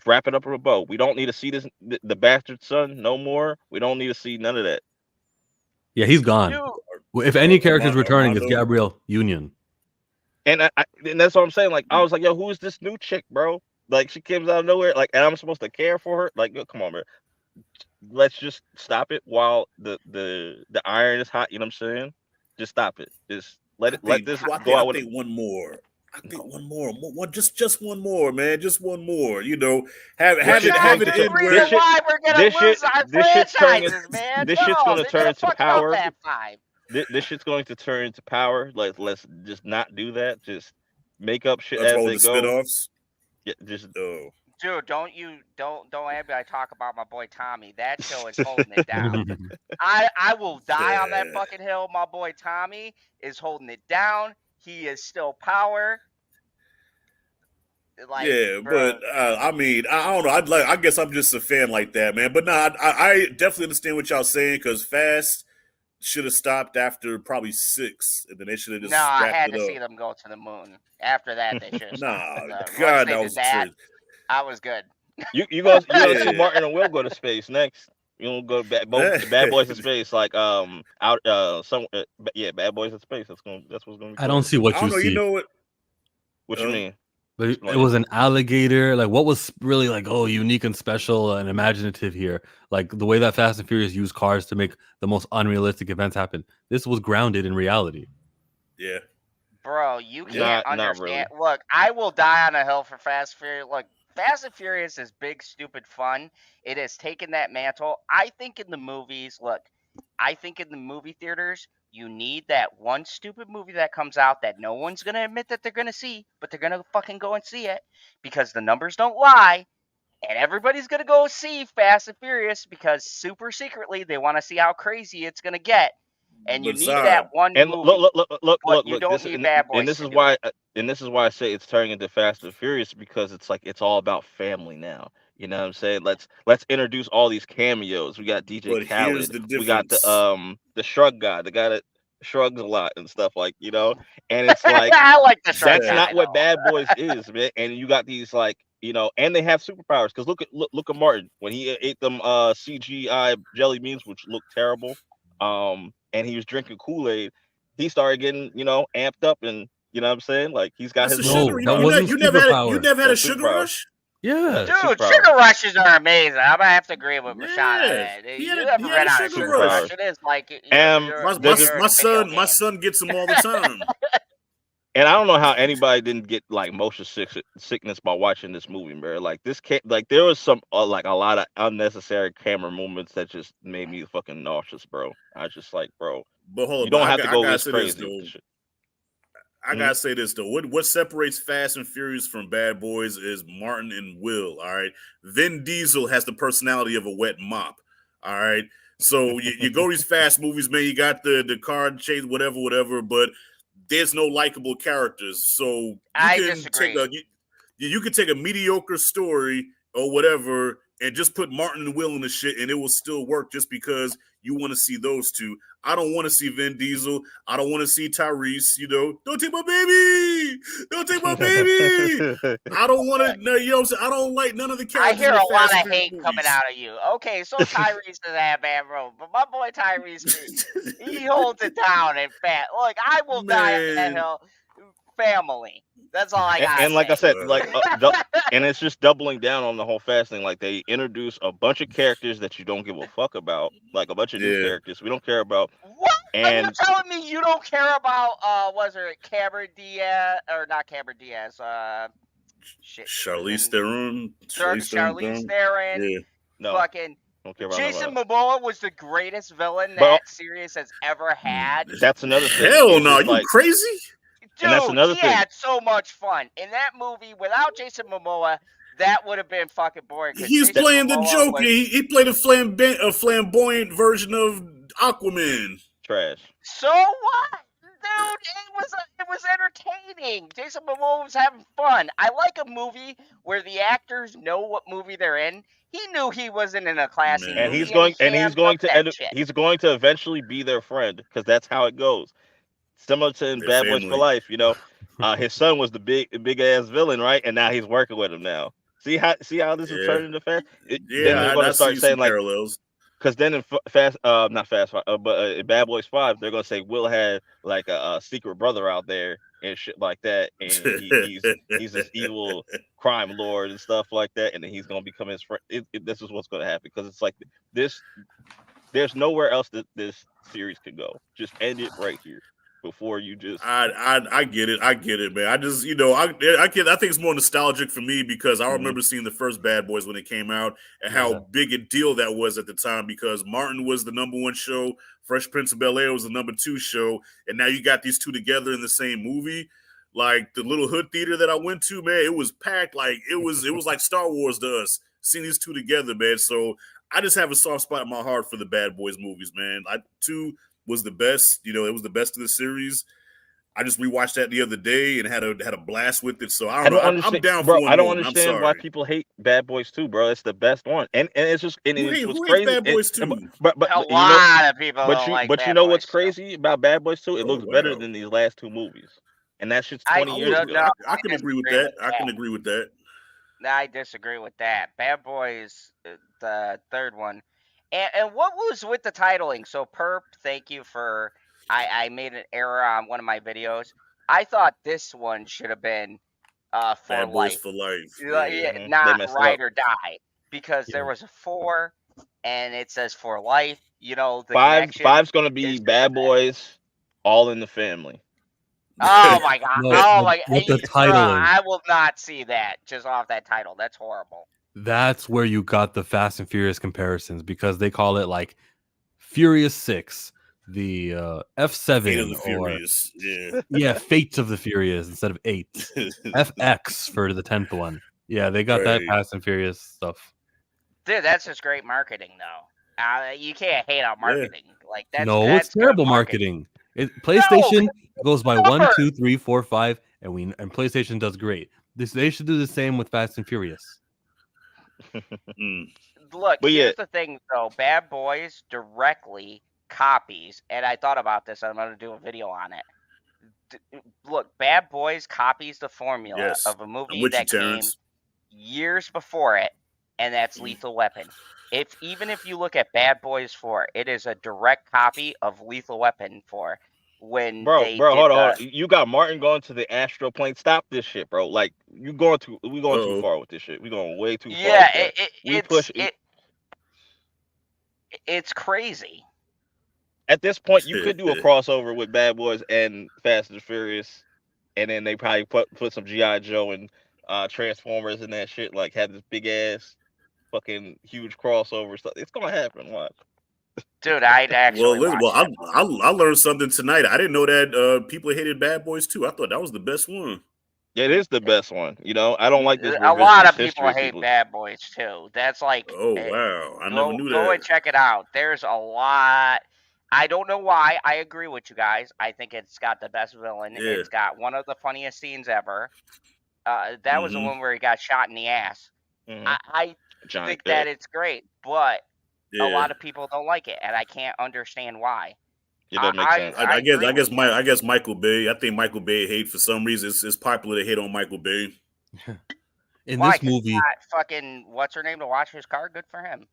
wrap it up with a bow. We don't need to see the bastard son no more. We don't need to see none of that. Yeah, he's gone. Dude, If any character's returning, it's Armando. Gabrielle Union. And and that's what I'm saying. Like, I was like, yo, who is this new chick, bro? Like, she comes out of nowhere. Like, and I'm supposed to care for her. Like, yo, come on, man. Let's just stop it while the iron is hot. You know what I'm saying? Just stop it. Just let this go out with I think one more. I think one just one more, man, just one more. You know, have This Well, it shit's guys, going have to it this is turn. the end This reason where. shit. why we're gonna This shit. lose our This shit's turning. franchises, man. This shit's No, going to they turn gotta into fuck about power. that 5. This shit's going to turn into power. Let's just not do that. Just make up shit That's as all they the go. spinoffs. Yeah, just Oh, Dude, don't anybody talk about my boy Tommy. That show is holding it down. I will die on that yeah, fucking hill. My boy Tommy is holding it down. He is still power. Like, yeah, but bro, I mean, I don't know. I guess I'm just a fan like that, man. But nah, I definitely understand what y'all saying because Fast should have stopped after probably 6, and then they should have no, just I wrapped had it to see up. them go to the moon. After that, they should have stopped. Nah, Once God, they that did was that, true. I was good. you gonna see Yeah, Martin and Will go to space next. You gonna go both Bad Boys in Space like out yeah, Bad Boys in Space. That's what's gonna be I don't called. see what I you don't know. You see. know what? What you mean? But it Explain. was an alligator. Like, what was really like, oh, unique and special and imaginative here? Like the way that Fast and Furious used cars to make the most unrealistic events happen. This was grounded in reality. Yeah, Bro, you yeah. can't Not really. understand. Look, I will die on a hill for Fast and Furious. Look, Fast and Furious is big, stupid fun. It has taken that mantle. I think in the movies, look, I think in the movie theaters, you need that one stupid movie that comes out that no one's going to admit that they're going to see, but they're going to fucking go and see it because the numbers don't lie. And everybody's going to go see Fast and Furious because super secretly they want to see how crazy it's going to get. And you But need that Zod, one And movie, but you look. don't need Bad Boys This to is do it. why I say it's turning into Fast and Furious because it's like it's all about family now. You know what I'm saying? Let's introduce all these cameos. We got DJ but here's Khaled. the We got difference. the shrug guy, the guy that shrugs a lot and stuff like And it's like I like the shark that's Yeah, guy not what though. Bad Boys is, man. And you got these like and they have superpowers because look at Martin when he ate them CGI jelly beans, which looked terrible. And he was drinking Kool-Aid. He started getting amped up, and you know what I'm saying, like he's got that's his a moment. No, sugar. that wasn't You superpower. never had a That's sugar superpower. rush. Yeah. That's Dude, superpower. sugar rushes are amazing. I'm gonna have to agree with Rashawn on Yeah, that. he You he ever had been a on a sugar sugar rush? rush. Superpowers. It is like And there's a you're in a video My game. son gets them all the time. and I don't know how anybody didn't get like motion sickness by watching this movie, bro. Like this can't like there was some like a lot of unnecessary camera movements that just made me fucking nauseous, bro. I was just like, bro, But hold you on, but don't have to I go gotta this say this crazy with though. this shit. I gotta say this though. What separates Fast and Furious from Bad Boys is Martin and Will. All right, Vin Diesel has the personality of a wet mop. All right, so you go these fast movies, man. You got the car chase, whatever, but there's no likable characters. So you I can take disagree. you can take a mediocre story or whatever and just put Martin and Will in the shit, and it will still work just because you want to see those two. I don't want to see Vin Diesel. I don't want to see Tyrese. Don't take my baby. Don't take my baby. I don't want to. No, you know what I'm saying? I don't like none of the I characters hear in the a lot Fast and of Furious hate coming movies. out of you. Okay, so Tyrese doesn't have bad road, but my boy Tyrese, he holds it down and fat. Look, I will die on that Man, hill. Family. That's all I gotta And like I say. said, and it's just doubling down on the whole fast thing. Like they introduce a bunch of characters that you don't give a fuck about, like a bunch of new yeah. characters we don't care about, What? Are you and telling me you don't care about was it Cameron Diaz or not Cameron Diaz? Shit, she was Charlize in Theron. Charlize Theron. Yeah. no, Fucking don't care about none of Jason that. Momoa was the greatest villain But that series has ever had. that's another thing. Hell It's no. just You like, crazy? and that's Dude, another he thing. had so much fun in that movie. Without Jason Momoa, that would have been fucking boring because He's Jason playing the Momoa Joker. was He played a flamboyant version of Aquaman. Trash. so what, dude? It was entertaining. Jason Momoa was having fun. I like a movie where the actors know what movie they're in. He knew he wasn't in a classy Man. And movie, he's going, and and he amped up that shit. he's going to eventually be their friend because that's how it goes. Similar to in Their Bad Boys for family. Life, his son was the big ass villain, right? And now he's working with him now. See how this is Yeah. turning to fast. Then they're Yeah, going I to start see some saying like, parallels. because then in Fast, not Fast, but in Bad Boys 5, they're going to say Will had like a secret brother out there and shit like that, and he's this evil crime lord and stuff like that, and then he's going to become his friend. This is what's going to happen because it's like this. There's nowhere else that this series could go. Just end it right here. before you just. I get it. I get it, man. I just I think it's more nostalgic for me because I remember seeing the first Bad Boys when it came out and how big a deal that was at the time because Martin was the #1 show, Fresh Prince of Bel-Air was the #2 show, and now you got these two together in the same movie. Like the little hood theater that I went to, man, it was packed. Like it was like Star Wars to us seeing these two together, man. So I just have a soft spot in my heart for the Bad Boys movies, man. Two was the best. It was the best of the series. I just rewatched that the other day and had a blast with it. So I I don't don't know. I'm understand, down bro. for I one don't more. I'm understand why sorry. people hate Bad Boys 2, bro. It's the best one, and it's just and it's what's Who hates crazy. Bad Boys 2? A You know, lot of people don't like but you Bad know what's Boys. So crazy about Bad Boys 2? It Oh looks better wow. than these last two movies, and that shit's I 20 years no, ago. no, I can agree with disagree that. with I can that. agree with that. I disagree with that. Bad Boys, the third one, and what was with the titling? So Perp, thank you for. I made an error on one of my videos. I thought this one should have been for Bad Boys life, for life. Yeah. They not messed it up. ride or die, because there was a 4 and it says for life. The connection Five's gonna be is just Bad Boys, All in the Family. oh my god! No, Oh but my, with the bro, titling, I will not see that just off that title. That's horrible. that's where you got the Fast and Furious comparisons because they call it like Furious 6, the Fate of F7, the or Furious. Yeah. yeah, Fates of the Furious instead of 8. FX for the 10th one. Yeah, they got that Right. Fast and Furious stuff. Dude, that's just great marketing, though. You can't hate on Yeah. marketing. Like that's No, it's good terrible marketing. marketing. No, PlayStation goes by 1, number. 2, 3, 4, 5, and PlayStation does great. They should do the same with Fast and Furious. Mm. Look, But yeah, here's the thing, though. Bad Boys directly copies, and I thought about this. I'm going to do a video on it. Look, Bad Boys copies the formula Yes. of a I'm movie with you, that came Terrence. years before it, and that's Lethal Weapon. Even if you look at Bad Boys 4, it is a direct copy of Lethal Weapon 4 when bro, they bro, did hold on, hold the. on. You got Martin going to the astral plane. Stop this shit, bro. Like we going too Uh-oh. far with this shit. We going way too far Yeah, with that. it's crazy. At this point, you could do a crossover with Bad Boys and Fast and Furious, and then they probably put some GI Joe and Transformers and that shit. Like have this big ass fucking huge crossover stuff. It's gonna happen. Watch. Dude, I'd actually Well, watch that movie. I learned something tonight. I didn't know that people hated Bad Boys too. I thought that was the best one. Yeah, it is the best one. I don't like this A lot revisionist of people history. hate Bad Boys too. That's like Oh wow, I never knew go that. and check it out. There's a lot. I don't know why. I agree with you guys. I think it's got the best villain. Yeah. It's got one of the funniest scenes ever. That was the one where he got shot in the ass. I think that it's great, but a lot of people don't like it, and I can't understand why. It doesn't make sense. I guess Michael Bay. I think Michael Bay hate for some reason. It's popular to hate on Michael Bay. In Why? this movie, fucking what's her name to watch his car? Good for him.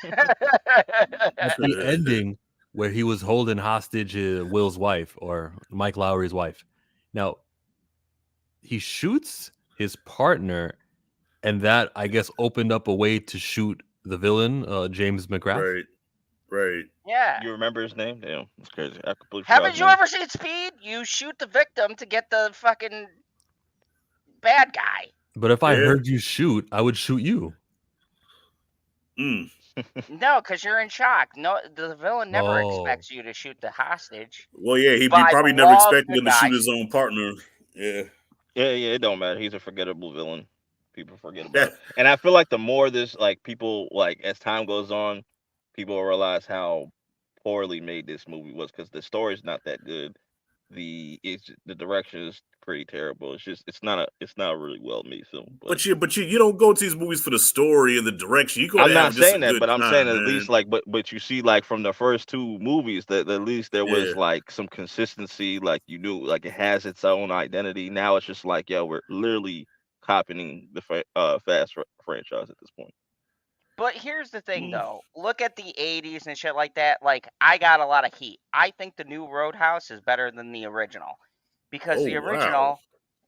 at the ending where he was holding hostage Will's wife or Mike Lowry's wife. Now, he shoots his partner, and that, I guess, opened up a way to shoot the villain, James McGrath. Right. Yeah. You remember his name? Damn, that's crazy. I completely Haven't you ever seen Speed? You shoot the victim to get the fucking bad guy. But if I heard you shoot, I would shoot you. No, because you're in shock. No, the villain never expects you to shoot the hostage. Well, yeah, he probably never expected him to shoot his own partner. Yeah. Yeah, it don't matter. He's a forgettable villain. People forget about it. And I feel like the more this, like, people, like, as time goes on, people will realize how poorly made this movie was because the story's not that good. The direction is pretty terrible. It's not a really well made film. But you don't go to these movies for the story and the direction. You go. I'm not saying that, but I'm saying at least like, but you see, like from the first two movies, that at least there was like some consistency. Like you knew, like it has its own identity. Now it's just like, yo, we're literally copying the Fast franchise at this point. But here's the thing, though. Look at the 80s and shit like that. Like, I got a lot of heat. I think the new Roadhouse is better than the original. Because the original,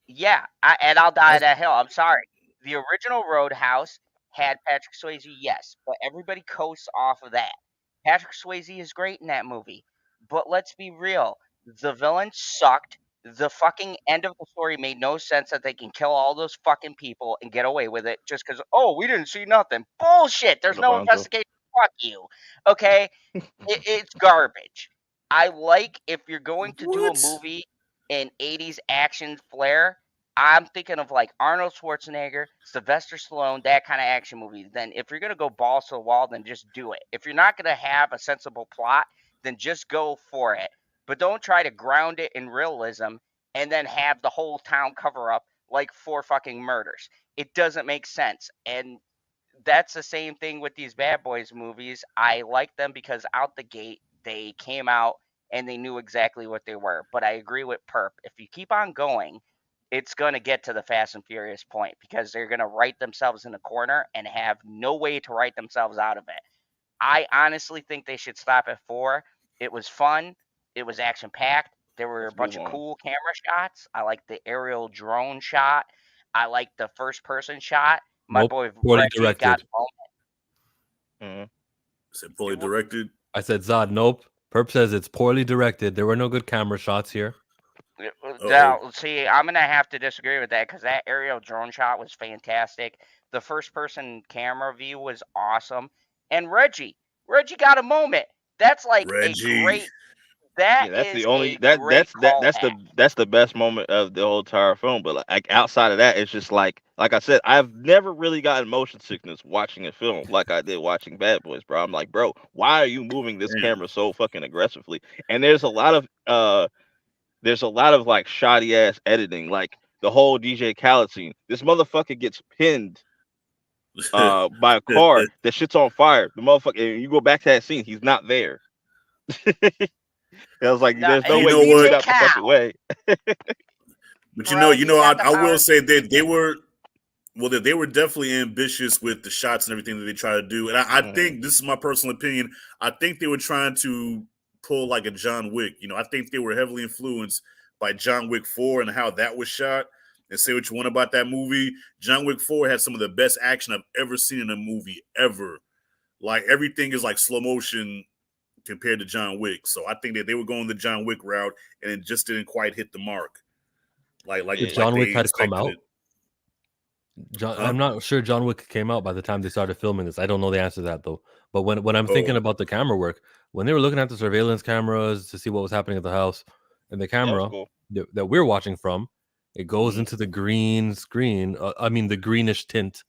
and I'll die on that hill. I'm sorry. The original Roadhouse had Patrick Swayze, yes. But everybody coasts off of that. Patrick Swayze is great in that movie. But let's be real. The villain sucked. The fucking end of the story made no sense that they can kill all those fucking people and get away with it just because, oh, we didn't see nothing. Bullshit. There's no Alfonso. investigation. Fuck you. Okay? It's garbage. I like if you're going to do a What? movie in 80s action flair, I'm thinking of like Arnold Schwarzenegger, Sylvester Stallone, that kind of action movie. Then if you're going to go balls to the wall, then just do it. If you're not going to have a sensible plot, then just go for it. But don't try to ground it in realism and then have the whole town cover up like 4 fucking murders. It doesn't make sense. And that's the same thing with these Bad Boys movies. I like them because out the gate they came out and they knew exactly what they were. But I agree with Perp. If you keep on going, it's going to get to the Fast and Furious point because they're going to write themselves in a corner and have no way to write themselves out of it. I honestly think they should stop at 4. It was fun. It was action packed. There were a Let's bunch move of on. cool camera shots. I like the aerial drone shot. I like the first person shot. My Nope. boy Poorly Reggie got directed. hmm Is it poorly directed? I said Zod. Nope. Perp says it's poorly directed. There were no good camera shots here. Now, see, I'm gonna have to disagree with that because that aerial drone shot was fantastic. The first person camera view was awesome, and Reggie got a moment. That's like a Reggie. great. That Yeah, that's is the only a great callback. that's the best moment of the whole entire film. But like outside of that, it's just like I said, I've never really gotten motion sickness watching a film like I did watching Bad Boys, bro. I'm like, bro, why are you moving this Damn. camera so fucking aggressively? And there's a lot of like shoddy ass editing, like the whole DJ Khaled scene. This motherfucker gets pinned by a car that shit's on fire. The motherfucker, and you go back to that scene, he's not there. I was like, No, there's no You way know you can what? get out the fucking way. But Bro, he's got the I will power. say that they were they were definitely ambitious with the shots and everything that they try to do. And I think this is my personal opinion. I think they were trying to pull like a John Wick. You know, I think they were heavily influenced by John Wick 4 and how that was shot. And say what you want about that movie. John Wick 4 had some of the best action I've ever seen in a movie ever. Like everything is like slow motion compared to John Wick. So I think that they were going the John Wick route and it just didn't quite hit the mark. Like Yeah. John Wick they had come expected out. it. John, Huh? I'm not sure John Wick came out by the time they started filming this. I don't know the answer to that though. But when I'm thinking Oh, about the camera work, when they were looking at the surveillance cameras to see what was happening at the house, and the That was camera cool. that we're watching from, it goes Mhm. into the green screen. The greenish tint,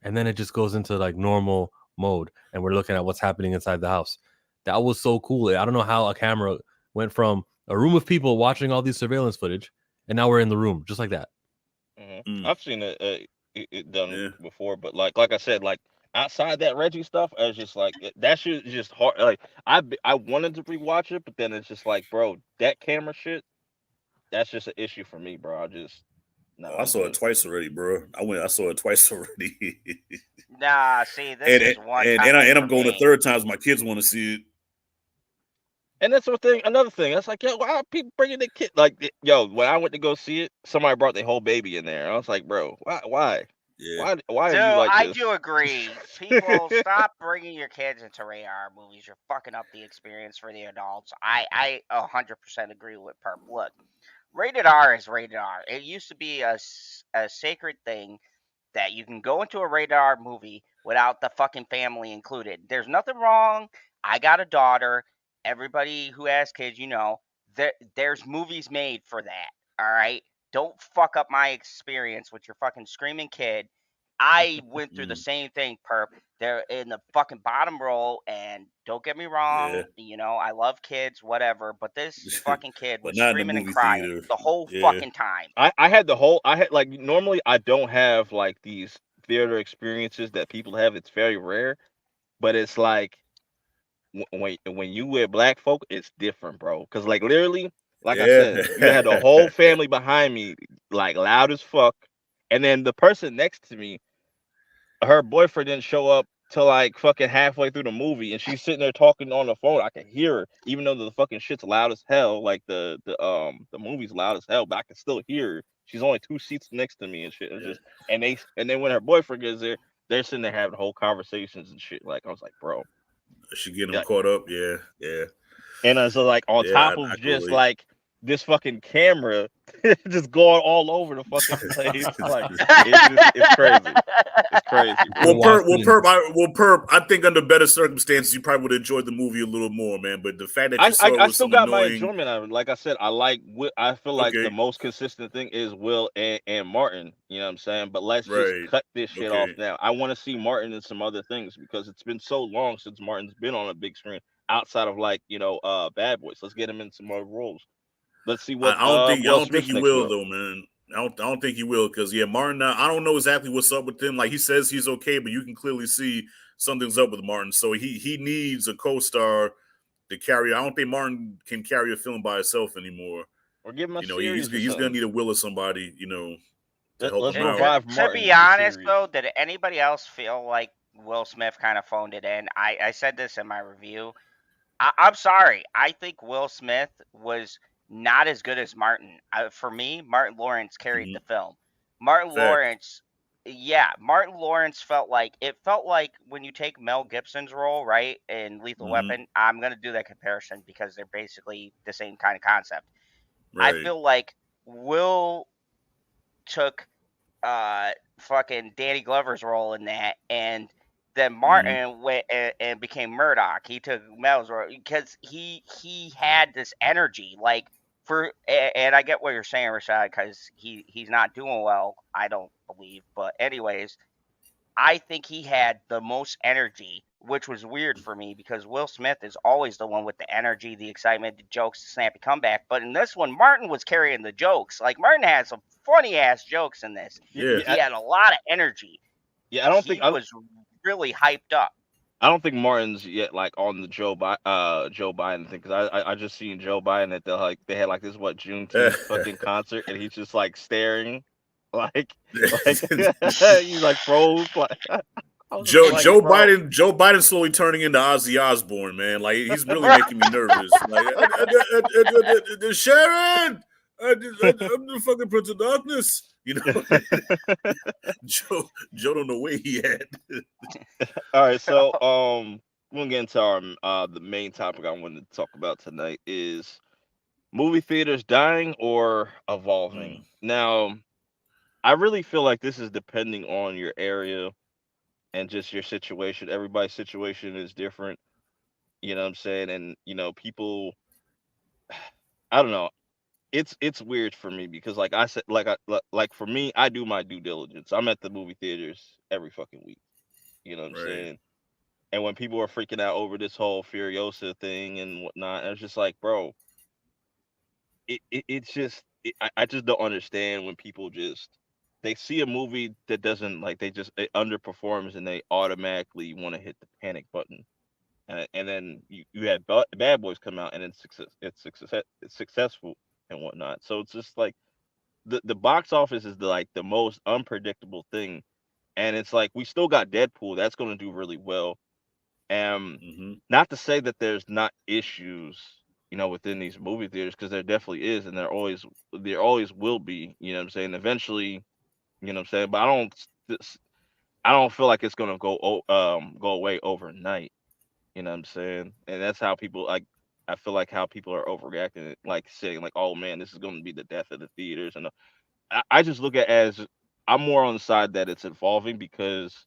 and then it just goes into like normal mode, and we're looking at what's happening inside the house. That was so cool. I don't know how a camera went from a room of people watching all these surveillance footage, and now we're in the room just like that. I've seen it done Yeah. before, but like I said, like outside that Reggie stuff, I was just like that shit is just hard. Like I wanted to rewatch it, but then it's just like, bro, that camera shit, that's just an issue for me, bro. I just Oh, no, I I'm saw it good. twice already, bro. I saw it twice already. Nah, see, this is one time and for I'm going me. a third time because my kids want to see it. And that's another thing. That's like, yo, why are people bringing the kid? Like, yo, when I went to go see it, somebody brought their whole baby in there. I was like, bro, why? Yeah. Why are Dude, you like I this? do agree. People, stop bringing your kids into rated R movies. You're fucking up the experience for the adults. I 100% agree with Perp. Look, rated R is rated R. It used to be a sacred thing that you can go into a rated R movie without the fucking family included. There's nothing wrong. I got a daughter. Everybody who has kids, there's movies made for that. All right? Don't fuck up my experience with your fucking screaming kid. I went through the same thing, Perp. They're in the fucking bottom row, and don't get me wrong, Yeah. I love kids, whatever, but this fucking kid But was not in the screaming and movie crying theater. the whole Yeah. fucking time. I had like normally I don't have like these theater experiences that people have. It's very rare, but it's like when you with black folk, it's different, bro. Cause like literally, like I Yeah. said, you had the whole family behind me, like loud as fuck, and then the person next to me, her boyfriend didn't show up till like fucking halfway through the movie, and she's sitting there talking on the phone. I can hear her, even though the fucking shit's loud as hell. Like the movie's loud as hell, but I can still hear her. She's only 2 seats next to me and shit. It's just and then when her boyfriend gets there, they're sitting there having whole conversations and shit. Like I was like, bro, She getting them yeah. caught up. Yeah. Yeah. And so like on Yeah. top I of can just relate. like this fucking camera just going all over the fucking place. Like it's crazy. It's crazy. Well, Perp. I think under better circumstances, you probably would have enjoyed the movie a little more, man. But the fact that you saw it I was still some got my annoying. enjoyment out of it. Like I said, I feel like the most consistent thing is Will and Martin. You know what I'm saying? But let's just cut this shit off now. I want to see Martin in some other things because it's been so long since Martin's been on a big screen outside of like Bad Boys. Let's get him in some more roles. Let's see what I don't think Smith's you will though, man. I don't think you will because Martin. I don't know exactly what's up with him. Like he says he's okay, but you can clearly see something's up with Martin. So he needs a co-star to carry. I don't think Martin can carry a film by himself anymore. Or give him a series. He's gonna need a will of somebody, to help him out. To be honest, though, did anybody else feel like Will Smith kind of phoned it in? I said this in my review. I'm sorry. I think Will Smith was not as good as Martin. For me, Martin Lawrence carried the film. Martin Lawrence felt like when you take Mel Gibson's role, right, in Lethal Weapon, I'm going to do that comparison because they're basically the same kind of concept. Right. I feel like Will took fucking Danny Glover's role in that, and then Martin went and became Murdoch. He took Mel's role because he had this energy, like and I get what you're saying, Rashad, because he's not doing well, I don't believe. But anyways, I think he had the most energy, which was weird for me because Will Smith is always the one with the energy, the excitement, the jokes, the snappy comeback. But in this one, Martin was carrying the jokes. Like Martin had some funny ass jokes in this. Yeah. He had a lot of energy. Yeah, I was really hyped up. I don't think Martin's yet like on the Joe Biden thing because I just seen Joe Biden that they had like this Juneteenth fucking concert and he's just like staring like he's like froze like Joe Biden slowly turning into Ozzy Osbourne, man. Like he's really making me nervous. Like Sharon, I'm the fucking Prince of Darkness. Joe don't know where he at. All right, so we'll get into our the main topic I wanted to talk about tonight is movie theaters dying or evolving. Now, I really feel like this is depending on your area and just your situation. Everybody's situation is different. You know what I'm saying? And people, I don't know. It's weird for me because like I said, like for me, I do my due diligence. I'm at the movie theaters every fucking week. You know what I'm saying? And when people are freaking out over this whole Furiosa thing and whatnot, it's just like, bro, it's just I just don't understand when people they see a movie that doesn't like it underperforms and they automatically want to hit the panic button. And then you had Bad Boys come out and it's successful and whatnot. So it's just like the box office is the most unpredictable thing, and it's like we still got Deadpool that's going to do really well. Not to say that there's not issues within these movie theaters because there definitely is, and there always will be. You know what I'm saying? Eventually, you know what I'm saying. But I don't feel like it's going to go away overnight. You know what I'm saying? And that's how people I feel like how people are overreacting, like saying like, "Oh man, this is going to be the death of the theaters." And I just look at it as I'm more on the side that it's evolving because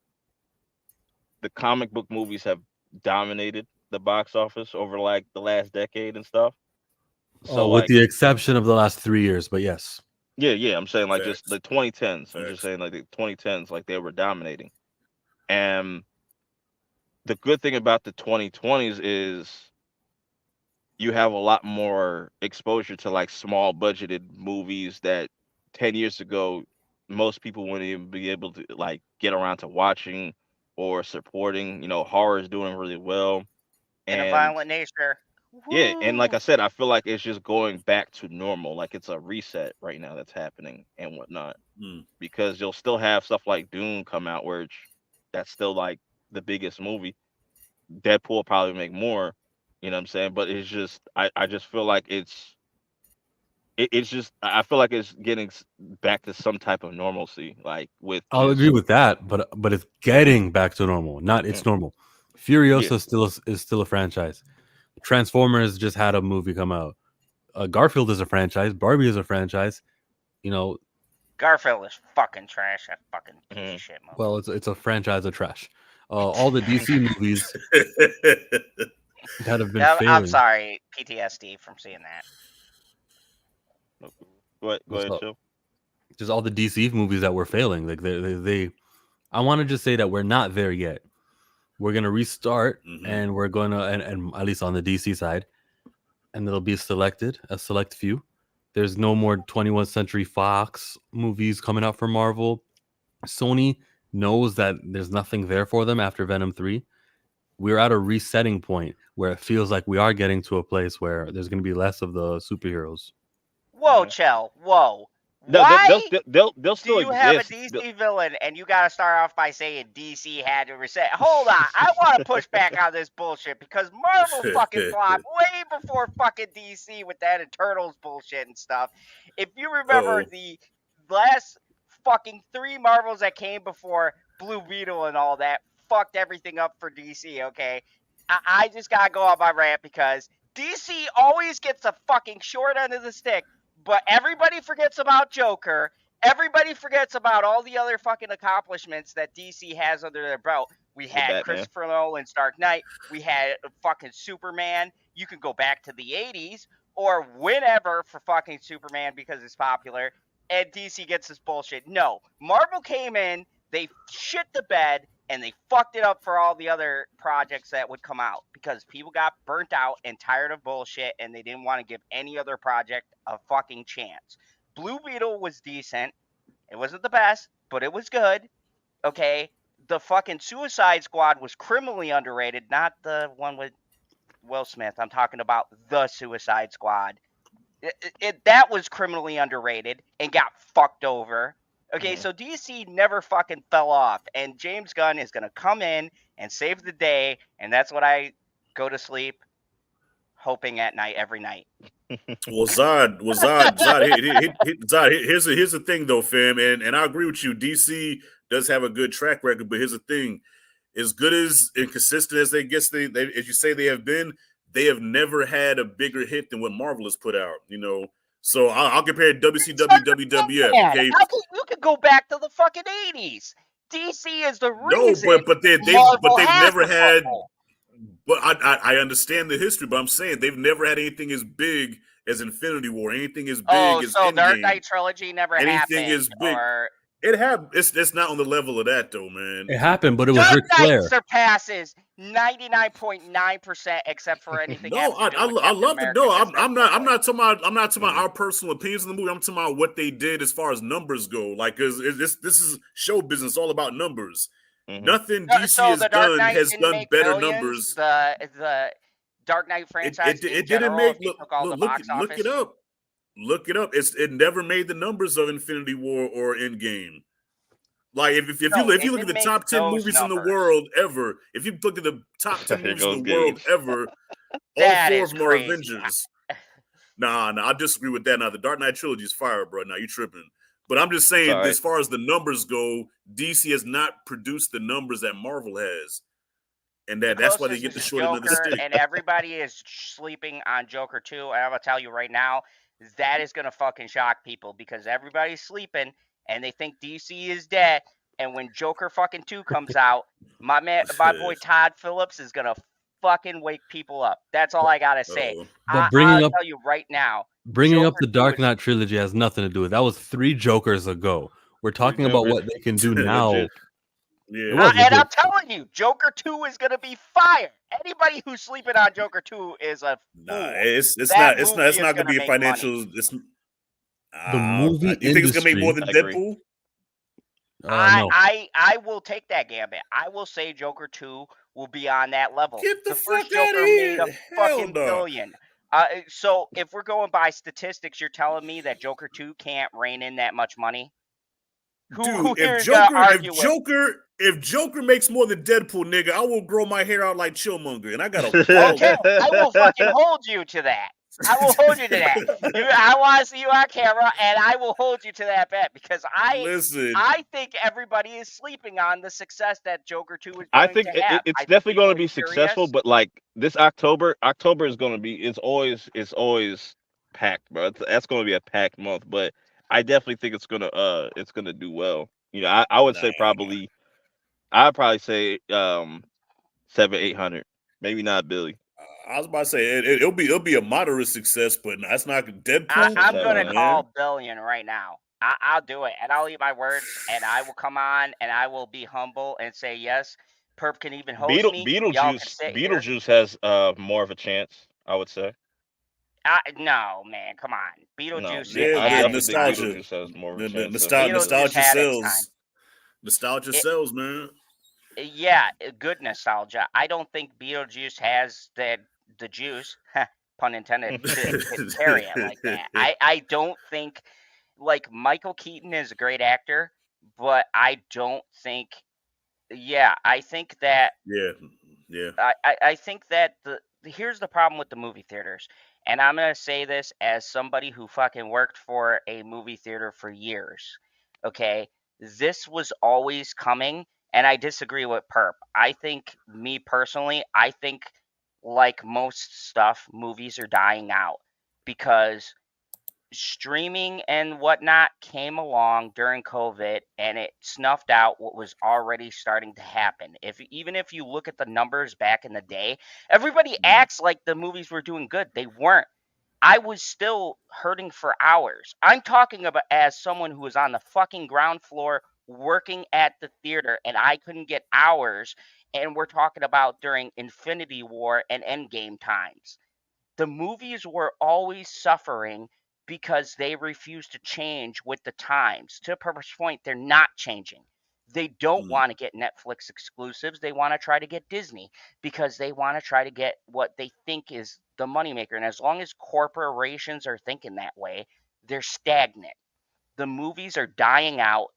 the comic book movies have dominated the box office over like the last decade and stuff. So with the exception of the last 3 years, but yes. Yeah, I'm saying like just the 2010s. I'm just saying like the 2010s, like they were dominating. And the good thing about the 2020s is you have a lot more exposure to like small budgeted movies that 10 years ago most people wouldn't even be able to like get around to watching or supporting. Horror is doing really well. In a violent nature. Yeah, and like I said, I feel like it's just going back to normal. Like it's a reset right now that's happening and whatnot. Because you'll still have stuff like Dune come out where that's still like the biggest movie. Deadpool will probably make more, you know what I'm saying? But it's just I just feel like it's just I feel like it's getting back to some type of normalcy. Like I'll agree with that, but it's getting back to normal. Not it's normal. Furiosa is still a franchise. Transformers just had a movie come out. Garfield is a franchise. Barbie is a franchise. You know, Garfield is fucking trash. That fucking piece of shit movie. well, it's a franchise of trash. All the DC movies that have been I'm failing. sorry, PTSD from seeing that. Go ahead, Joe. Just all the DC movies that were failing. Like they I want to just say that we're not there yet. We're gonna restart, and we're gonna and at least on the DC side, and it'll be a select few. There's no more 21st Century Fox movies coming out for Marvel. Sony knows that there's nothing there for them after Venom 3. We're at a resetting point where it feels like we are getting to a place where there's going to be less of the superheroes. Whoa, Chell. Whoa. No, Why they'll do still you have a exist. DC villain and you got to start off by saying DC had to reset? Hold on. I want to push back on this bullshit because Marvel fucking flopped way before fucking DC with that Eternals bullshit and stuff. If you remember the last fucking 3 Marvels that came before Blue Beetle and all that fucked everything up for DC, okay? I just got to go on my rant because DC always gets the fucking short end of the stick. But everybody forgets about Joker. Everybody forgets about all the other fucking accomplishments that DC has under their belt. We had Christopher Nolan's Dark Knight. We had fucking Superman. You can go back to the 80s or whenever for fucking Superman because it's popular. And DC gets this bullshit. No. Marvel came in, they shit the bed, and they fucked it up for all the other projects that would come out because people got burnt out and tired of bullshit and they didn't want to give any other project a fucking chance. Blue Beetle was decent. It wasn't the best, but it was good. Okay? The fucking Suicide Squad was criminally underrated, not the one with Will Smith. I'm talking about the Suicide Squad. That was criminally underrated and got fucked over. Okay, so DC never fucking fell off, and James Gunn is going to come in and save the day, and that's what I go to sleep hoping at night every night. Well, Zod, here's the thing though, fam, and I agree with you. DC does have a good track record, but here's the thing: as good as and consistent as they as you say they have been, they have never had a bigger hit than what Marvel has put out. You know. So I'll compare WCW, WWF. Okay, you could go back to the fucking 80s. DC is the reason. No, but they've never had. But I understand the history, but I'm saying they've never had anything as big as Infinity War, anything as big as Endgame. Dark Knight trilogy never happened. Anything as big. It happened. It's not on the level of that though, man. It happened, but it was Ric Flair. Surpasses 99.9% except for anything. No, I love it. No, I'm not talking about our personal opinions in the movie. I'm talking about what they did as far as numbers go. Like, cause this is show business, all about numbers. Nothing DC has done better numbers. The Dark Knight franchise. It didn't make look it up. Look it up. It never made the numbers of Infinity War or Endgame. Like if you look at the top 10 movies in the world ever, if you look at the top 10 movies in the world ever, all 4 of them are Avengers. Nah, I disagree with that. Now the Dark Knight trilogy is fire, bro. Now you tripping. But I'm just saying, as far as the numbers go, DC has not produced the numbers that Marvel has. And that's why they get the short end of the stick. And everybody is sleeping on Joker 2. And I'm going to tell you right now, that is going to fucking shock people because everybody's sleeping and they think DC is dead. And when Joker fucking 2 comes out, my boy Todd Phillips is going to fucking wake people up. That's all I got to say. But I'll tell you right now. Bringing up the Dark Knight trilogy has nothing to do with it. That was 3 Jokers ago. We're talking about what they can do now. Yeah. And I'm telling you, Joker 2 is going to be fire. Anybody who's sleeping on Joker 2 is a fool. Nah, it's not going to be a financial. The movie you think it's going to make more than Deadpool? No. I will take that gambit. I will say Joker 2 will be on that level. Get the first fuck Joker out of here. made a fucking billion. So if we're going by statistics, you're telling me that Joker 2 can't rein in that much money? If Joker makes more than Deadpool, nigga, I will grow my hair out like Chillmonger, and I got a okay, I will fucking hold you to that. I will hold you to that. I want to see you on camera, and I will hold you to that bet because I think everybody is sleeping on the success that Joker 2 is going I think to have. It's definitely going to be successful, but like this October is going to be. It's always packed, bro. That's going to be a packed month, but I definitely think it's gonna do well. You know, I would say Nah, probably I'd probably say 700, 800, maybe not Billy. I was about to say it'll be a moderate success, but that's not Deadpool. So I'm Come gonna on, 700. man. call billion right now. I'll do it, and I'll eat my words, and I will come on, and I will be humble and say yes. Perp can even host me. Y'all can sit here. Beetlejuice has more of a chance, I would say. No, man, come on. No, Beetlejuice Yeah, I had the its definitely think time. nostalgia, Beetlejuice has more of a the chance than Beetlejuice nostalgia had its time. sells. Nostalgia It, sells, man. yeah, good nostalgia. I don't think Beetlejuice has the juice, pun intended, to carry it like that. I don't think like Michael Keaton is a great actor, but I don't think. Yeah, I think that yeah, yeah. I think that here's the problem with the movie theaters, and I'm gonna say this as somebody who fucking worked for a movie theater for years. Okay, this was always coming, and I disagree with Perp. I think me personally, I think like most stuff, movies are dying out because streaming and whatnot came along during COVID and it snuffed out what was already starting to happen. If even if you look at the numbers back in the day, everybody Mm, acts like the movies were doing good. They weren't. I was still hurting for hours. I'm talking about as someone who was on the fucking ground floor working at the theater and I couldn't get hours. And we're talking about during Infinity War and Endgame times. The movies were always suffering because they refused to change with the times. To Purpose point, they're not changing. They don't mm, want to get Netflix exclusives. They want to try to get Disney because they want to try to get what they think is the moneymaker. And as long as corporations are thinking that way, they're stagnant. The movies are dying out.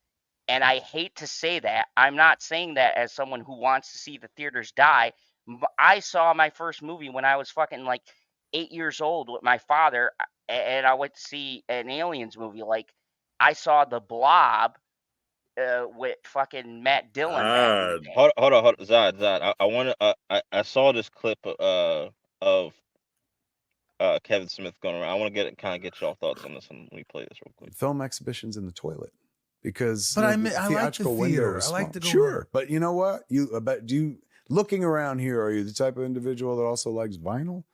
And I hate to say that. I'm not saying that as someone who wants to see the theaters die. I saw my first movie when I was fucking like 8 years old with my father, and I went to see an Aliens movie. Like, I saw The Blob with fucking Matt Dillon back in the ah, day. Hold on, Zod. I want to. I saw this clip of Kevin Smith going around. I want to get y'all thoughts on this, and let me play this real quick. Film exhibitions in the toilet because But you know, I the like the theatrical window theater. is I small. like to go Sure, but you know what? Do you looking around here? Are you the type of individual that also likes vinyl?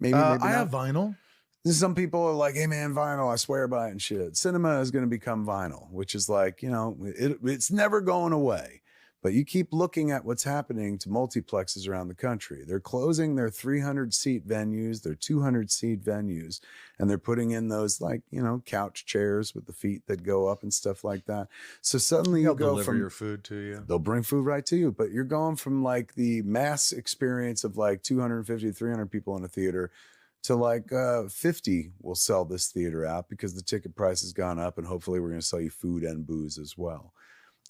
Maybe I not. have vinyl. Some people are like, "Hey man, vinyl, I swear by it and shit." Cinema is going to become vinyl, which is like, you know, it's never going away. But you keep looking at what's happening to multiplexes around the country. They're closing their 300-seat venues, their 200-seat venues, and they're putting in those like, you know, couch chairs with the feet that go up and stuff like that. So suddenly They'll you go deliver from your food to you. they'll bring food right to you, but you're going from like the mass experience of like 250, 300 people in a theater to like 50 will sell this theater out because the ticket price has gone up and hopefully we're going to sell you food and booze as well.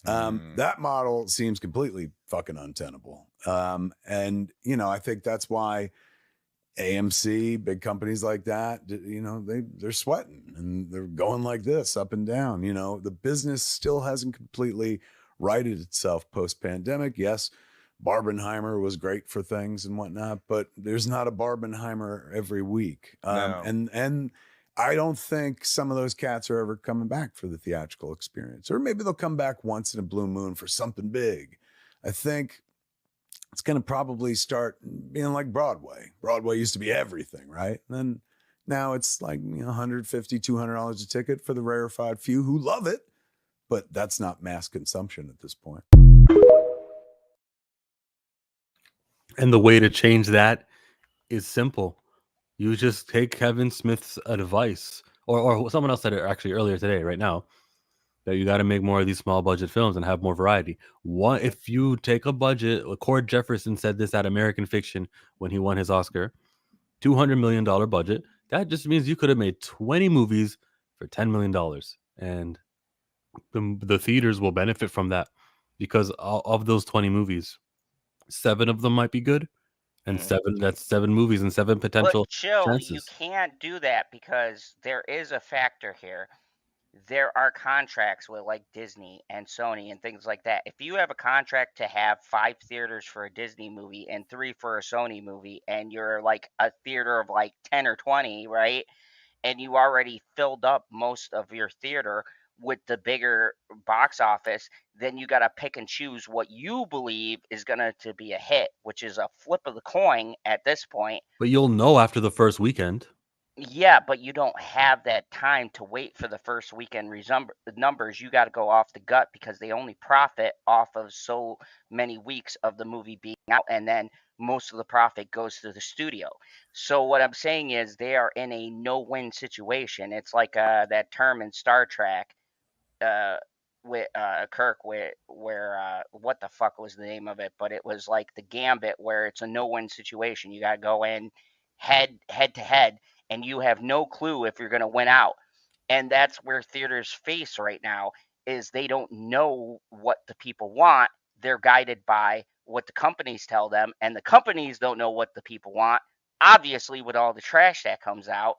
That model seems completely fucking untenable. And, you know, I think that's why AMC, big companies like that, you know, they're sweating and they're going like this up and down. You know, the business still hasn't completely righted itself post pandemic. Yes, Barbenheimer was great for things and whatnot, but there's not a Barbenheimer every week. No. And I don't think some of those cats are ever coming back for the theatrical experience, or maybe they'll come back once in a blue moon for something big. I think it's going to probably start being like Broadway. Broadway used to be everything, right? And then now it's like, you know, $150, $200 a ticket for the rarefied few who love it, but that's not mass consumption at this point. And the way to change that is simple. You just take Kevin Smith's advice, or someone else said it actually earlier today, right now, that you got to make more of these small budget films and have more variety. One, if you take a budget, Cord Jefferson said this at American Fiction when he won his Oscar, $200 million budget. That just means you could have made 20 movies for $10 million, and the theaters will benefit from that because of those 20 movies, 7 of them might be good, and Mhm. that's 7 movies and 7 But potential chill, you chances. can't do that because there is a factor here. There are contracts with like Disney and Sony and things like that. If you have a contract to have 5 theaters for a Disney movie and 3 for a Sony movie, and you're like a theater of like 10 or 20, right? and you already filled up most of your theater with the bigger box office, then you got to pick and choose what you believe is going to be a hit, which is a flip of the coin at this point. But you'll know after the first weekend. Yeah, but you don't have that time to wait for the first weekend numbers. You got to go off the gut because they only profit off of so many weeks of the movie being out, and then most of the profit goes to the studio. So what I'm saying is they are in a no-win situation. It's like that term in Star Trek, uh, with Kirk, where what the fuck was the name of it? But it was like the gambit, where it's a no-win situation. You got to go in head to head, and you have no clue if you're going to win out. And that's where theaters face right now is they don't know what the people want. They're guided by what the companies tell them, and the companies don't know what the people want. Obviously, with all the trash that comes out,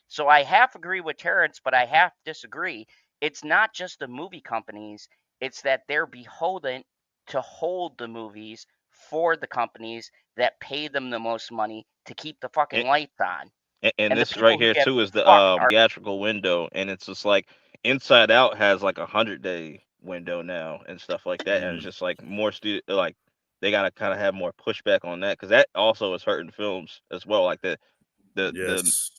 so I half agree with Terrence, but I half disagree. It's not just the movie companies, it's that they're beholden to hold the movies for the companies that pay them the most money to keep the fucking And, lights on. and And the this right people who here get too is the fucked are theatrical window, and it's just like Inside Out has like 100-day window now and stuff like that, and it's Mm, just like more like they gotta kind of have more pushback on that because that also is hurting films as well. Like the yes.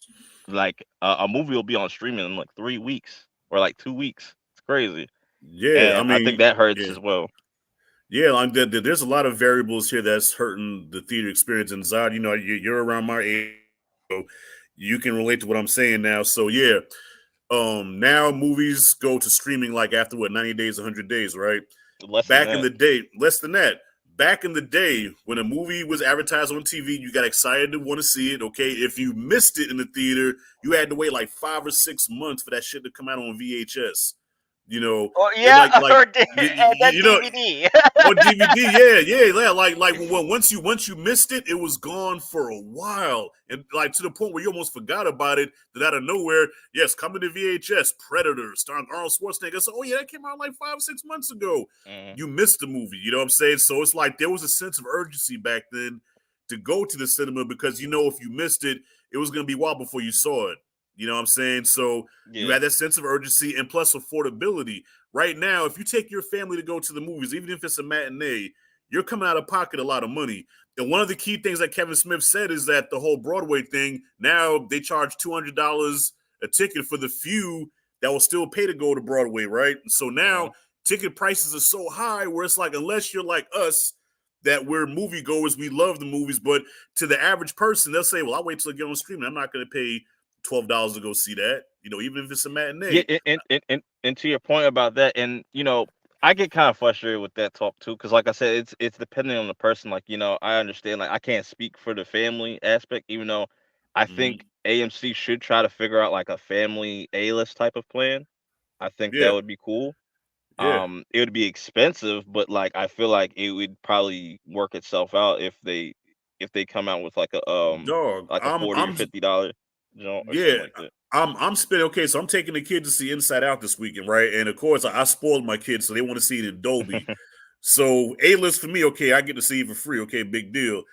like a movie will be on streaming in like 3 weeks or like 2 weeks. It's crazy, Yeah, I and I think mean, that hurts yeah. as well. Yeah, like there's a lot of variables here that's hurting the theater experience. And Zod, you're around my age, so you can relate to what I'm saying now. So yeah, now movies go to streaming like after what 90 days, 100 days, right? Less than Back in that. the day, less than that. Back in the day, when a movie was advertised on TV, you got excited to want to see it. Okay, if you missed it in the theater, you had to wait like 5 or 6 months for that shit to come out on VHS. You know, oh it yeah, or and then you know DVD. on DVD, yeah. Like when once you missed it, it was gone for a while, and like to the point where you almost forgot about it. That out of nowhere, yes, coming to VHS, Predator, starring Arnold Schwarzenegger. So, oh yeah, that came out like 5 or 6 months ago. Hmm. You missed the movie. You know what I'm saying? So it's like there was a sense of urgency back then to go to the cinema because if you missed it, it was gonna be a while before you saw it. You know what I'm saying? So you Yeah, had that sense of urgency and plus affordability. Right now, if you take your family to go to the movies, even if it's a matinee, you're coming out of pocket a lot of money. And one of the key things that Kevin Smith said is that the whole Broadway thing, now they charge $200 a ticket for the few that will still pay to go to Broadway, right? So hmm, now ticket prices are so high where it's like, unless you're like us, that we're moviegoers, we love the movies, but to the average person, they'll say, well, I'll wait till I get on streaming. I'm not going to pay $12 to go see that, even if it's a yeah, matinee. and to your point about that, and I get kind of frustrated with that talk too, because like I said, it's depending on the person. Like I understand, like I can't speak for the family aspect, even though I think Mhm. AMC should try to figure out like a family A-list type of plan. I think that Yeah, would be cool. yeah. It would be expensive, but like I feel like it would probably work itself out if they come out with Dog, like a $40 or $50 joint or yeah, something like that. I'm spending. Okay, so I'm taking the kids to see Inside Out this weekend, right? And of course, I spoiled my kids, so they want to see it in Dolby. So A list for me, okay, I get to see it for free. Okay, big deal.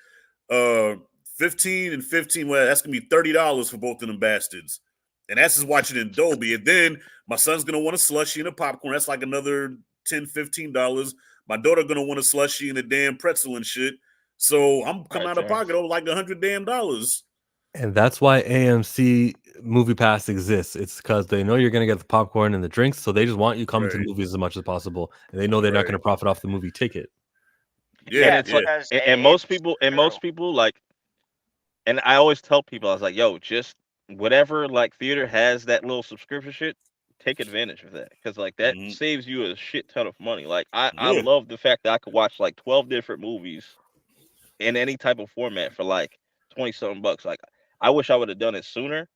Uh, 15 and 15. Well, that's gonna be $30 for both of them bastards, and that's just watching it in Dolby. And then my son's gonna want a slushy and a popcorn. That's like another $10, $15. My daughter gonna want a slushy and a damn pretzel and shit. So I'm All coming right, out of pocket Terrence. over like $100 damn. And that's why AMC Movie Pass exists. It's because they know you're going to get the popcorn and the drinks, so they just want you coming to the Right, movies as much as possible, and they know they're not going right. to profit off the movie ticket. And Yeah, Yeah, it's like, yeah. because and most it's people, and true. most people like, and I always tell people, I was like, yo, just whatever like theater has that little subscription shit, take advantage of that because like that Mhm. saves you a shit ton of money. Like I Yeah. love the fact that I could watch like 12 different movies in any type of format for like 20 something bucks. Like I wish I would have done it sooner.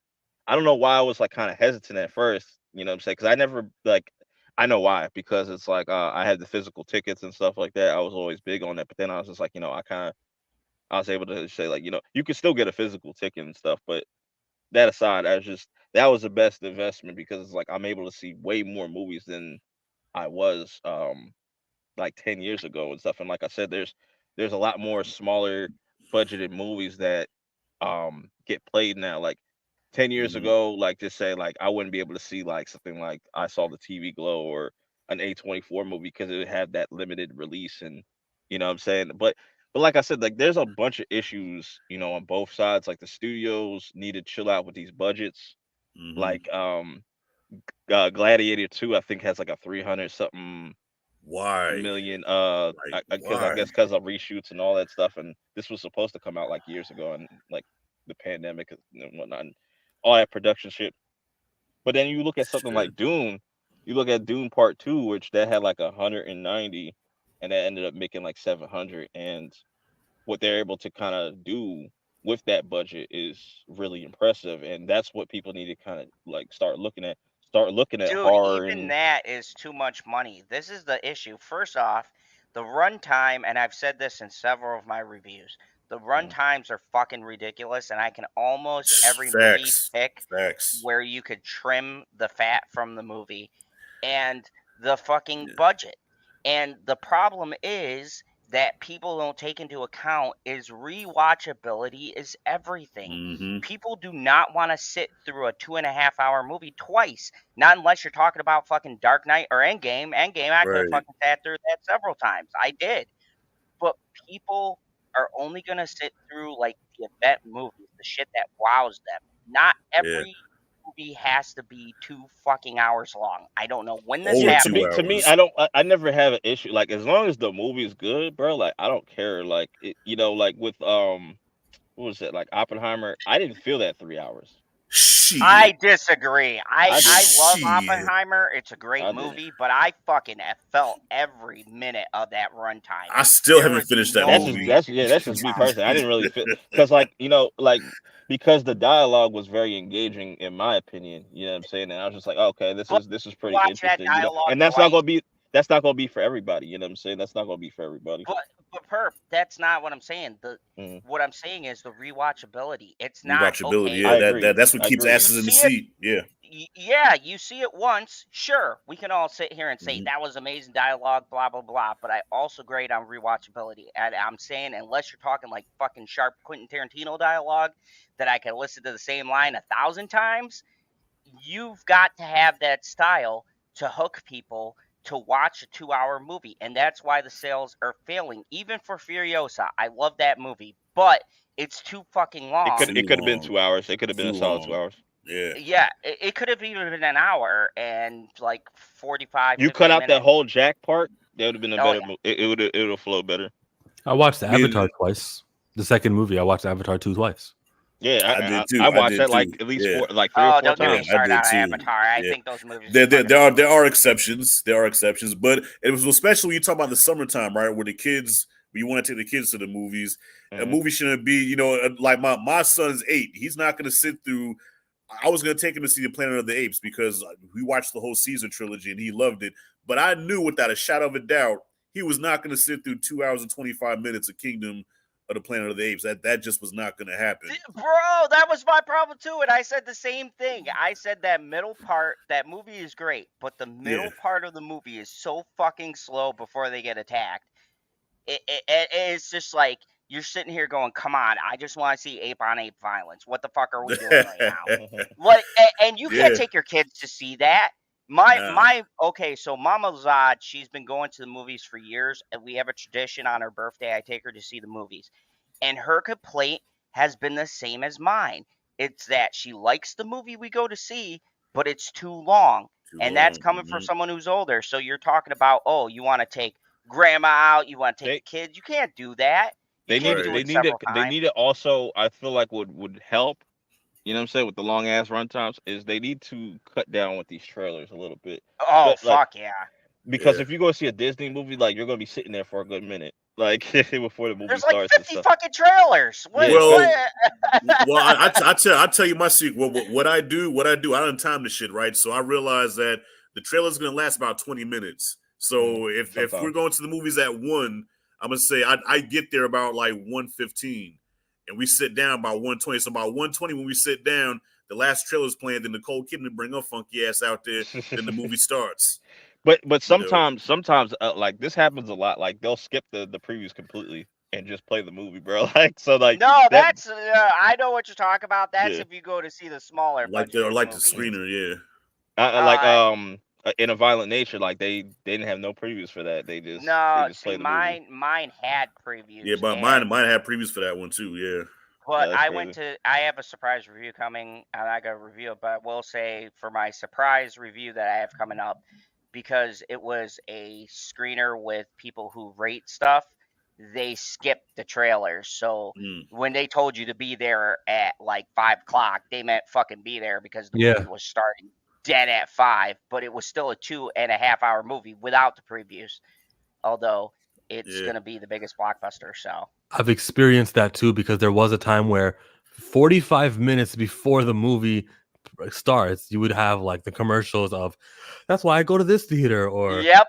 I don't know why I was like kind of hesitant at first, you know what I'm saying? Because I never like I know why, because it's like I had the physical tickets and stuff like that. I was always big on that, but then I was just like, I was able to say like, you can still get a physical ticket and stuff, but that aside, that was the best investment because it's like I'm able to see way more movies than I was like 10 years ago and stuff. And like I said, there's a lot more smaller budgeted movies that get played now. Like 10 years Mhm. ago, like just say like I wouldn't be able to see like something like I saw the TV Glow or an A24 movie because it would have that limited release and you know what I'm saying. But like I said, like there's a bunch of issues, on both sides. Like the studios need to chill out with these budgets. Mhm. Like Gladiator 2, I think has like a 300 something Why? million Like because I why? guess because of reshoots and all that stuff, and this was supposed to come out like years ago, and like the pandemic and whatnot, and all that production shit. But then you look at something Shit. like Dune, you look at Dune Part 2, which that had like 190, and that ended up making like 700, and what they're able to kind of do with that budget is really impressive, and that's what people need to kind of like start looking at Dude, horror even and that is too much money. This is the issue. First off, the runtime, and I've said this in several of my reviews, the run mm, times are fucking ridiculous, and I can almost every movie Facts. pick Facts. where you could trim the fat from the movie and the fucking Yeah. budget. And the problem is that people don't take into account is rewatchability is everything. Mm-hmm. People do not want to sit through a 2.5 hour movie twice. Not unless you're talking about fucking Dark Knight or Endgame. Endgame, I could have Right. fucking sat through that several times. I did. But people are only gonna sit through like the event movies, the shit that wows them. Not Yeah. every movie has to be 2 fucking hours long. I don't know when this Over yeah, to two me, happened. to me, hours. I never have an issue. Like as long as the movie is good, bro. Like I don't care. Like like with what was it like Oppenheimer? I didn't feel that 3 hours. I Shit. disagree. I I I didn't. love Shit. Oppenheimer. It's a great I didn't. movie, but I fucking felt every minute of that runtime. I still There haven't was finished that no movie. That's reason just me why. personally. I didn't really feel because like because the dialogue was very engaging in my opinion. You know what I'm saying? And I was just like, okay, this But is you pretty watch that interesting. dialogue And that's not twice. gonna be for everybody. You know what I'm saying? That's not gonna be for everybody. But Perp, that's not what I'm saying. Mhm. What I'm saying is the rewatchability. It's not Rewatchability. okay. Yeah. I That agree. that that's what I keeps agree. You asses in the see it, seat. Yeah. yeah, you see it once. Sure, we can all sit here and say Mm-hmm. that was amazing dialogue, blah blah blah. But I also grade on rewatchability, and I'm saying unless you're talking like fucking sharp Quentin Tarantino dialogue that I can listen to the same line 1,000 times, you've got to have that style to hook people to watch a 2 hour movie. And that's why the sales are failing. Even for Furiosa, I love that movie, but it's too fucking long. It Too could have been long. 2 hours. It could have been Too a solid two long. hours. Yeah. Yeah, it could have even been an hour and like 45, You cut 50 out that minutes. whole Jack part, that would have been a Oh, better. yeah. It would have flowed better. I watched I mean, Avatar twice. The second movie, I watched Avatar 2 twice. Yeah, I did I too. I watched did that like too. at least Yeah. like three or Oh, four don't get Yeah, me times. I started did on too. Avatar. I Yeah. think those movies are There, there, fucking there are there are ridiculous. exceptions. There are exceptions, but it was especially when you talk about the summertime, right? Where the kids, when you want to take the kids to the movies, a Mhm. movie shouldn't be, like my son's 8. He's not going to sit through. I was going to take him to see the Planet of the Apes because we watched the whole Caesar trilogy and he loved it. But I knew without a shadow of a doubt he was not going to sit through 2 hours and 25 minutes of Kingdom of the Planet of the Apes. That just was not going to happen. Bro, that was my problem too, and I said the same thing. I said that middle part, that movie is great, but the Yeah. middle part of the movie is so fucking slow before they get attacked. It's just like you're sitting here going, "Come on, I just want to see ape on ape violence. What the fuck are we doing right now?" Mhm. What? And you can't Yeah. take your kids to see that. My Nah. my okay, so Mama Zod, she's been going to the movies for years, and we have a tradition on her birthday. I take her to see the movies, and her complaint has been the same as mine. It's that she likes the movie we go to see, but it's too long. Too And that's long. coming from someone who's older. So you're talking about, oh, you want to take grandma out, you want to take They the kids. You can't do that. You can't Right. do it several they times. need to also I feel like would help. You know what I'm saying with the long ass run times is they need to cut down with these trailers a little bit. Oh, Like fuck yeah. because Yeah. if you go see a Disney movie, like you're gonna be sitting there for a good minute, like before the movie There's like starts and 50 stuff. fucking trailers. What? Yeah, so Well, I tell you my secret. What I do, I don't time the shit, right? So I realize that the trailer's gonna last about 20 minutes. So if we're sometimes. going to the movies at 1, I'm gonna say I get there about like 1:15, and we sit down about 1:20. So about 1:20 when we sit down, the last trailer's playing. Then Nicole Kidman bring her funky ass out there. Then the movie starts. But You know. sometimes like this happens a lot. Like they'll skip the previews completely. and just play the movie, bro. Like so, like No, that. that's I know what you're talking about. That's Yeah. if you go to see the smaller like budget the movies. screener, yeah. In a Violent Nature, like they didn't have no previews for that. They No, just see, play the movie. mine had Yeah, previews, but and mine had previews for that one too. Yeah. but That's I crazy. have a surprise review coming, and I got to review it. But I will say for my surprise review that I have coming up, because it was a screener with people who rate stuff, they skipped the trailers. So Mm. when they told you to be there at like 5 o'clock, they meant fucking be there because the Yeah. movie was starting dead at 5, but it was still a 2.5 hour movie without the previews. Although it's Yeah. gonna be the biggest blockbuster, so. I've experienced that too because there was a time where 45 minutes before the movie starts, you would have like the commercials of that's why I go to this theater, or Yep.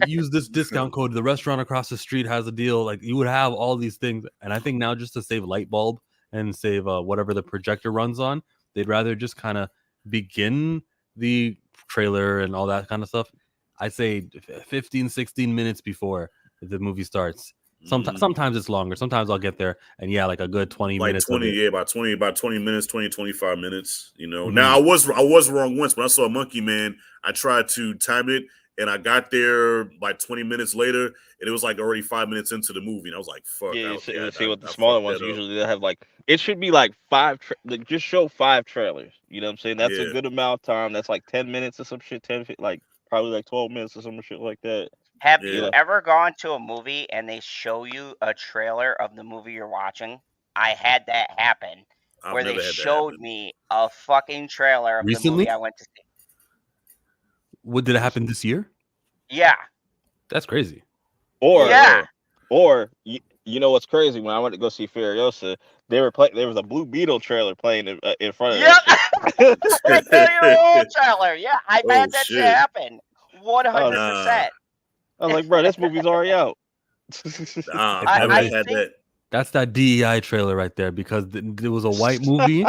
use this discount code. The restaurant across the street has a deal. Like you would have all these things. And I think now just to save light bulb and save whatever the projector runs on, they'd rather just kind of begin the trailer and all that kind of stuff. I'd say 15, 16 minutes before the movie starts. Sometimes it's longer. Sometimes I'll get there and yeah, like a good 20 like minutes. 20, yeah, about 20 minutes, 25 minutes, you know. Mhm. Now I was wrong once when I saw Monkey Man. I tried to time it and I got there like 20 minutes later and it was like already 5 minutes into the movie and I was like, fuck. Yeah, I see what the fucked smaller ones that up. usually they have like it should be like like just show 5 trailers. You know what I'm saying? That's a Yeah. good amount of time. That's like 10 minutes or some shit. 10 like probably like 12 minutes or some shit like that. Have Yeah. you ever gone to a movie and they show you a trailer of the movie you're watching? I had that happen I've where they never had that showed happen. me a fucking trailer of the Recently? movie I went to see. What did it happen this year? Yeah. That's crazy. Or Yeah. or you know what's crazy? When I went to go see Furiosa, there was a Blue Beetle trailer playing in front of Yep. that shit. Your whole trailer. Yeah, I've Oh, had that shit shit. happen. 100%. Nah. I was like, bro, this movie's already out. Nah, I- I've never I had think- that. That's that DEI trailer right there because it was a white movie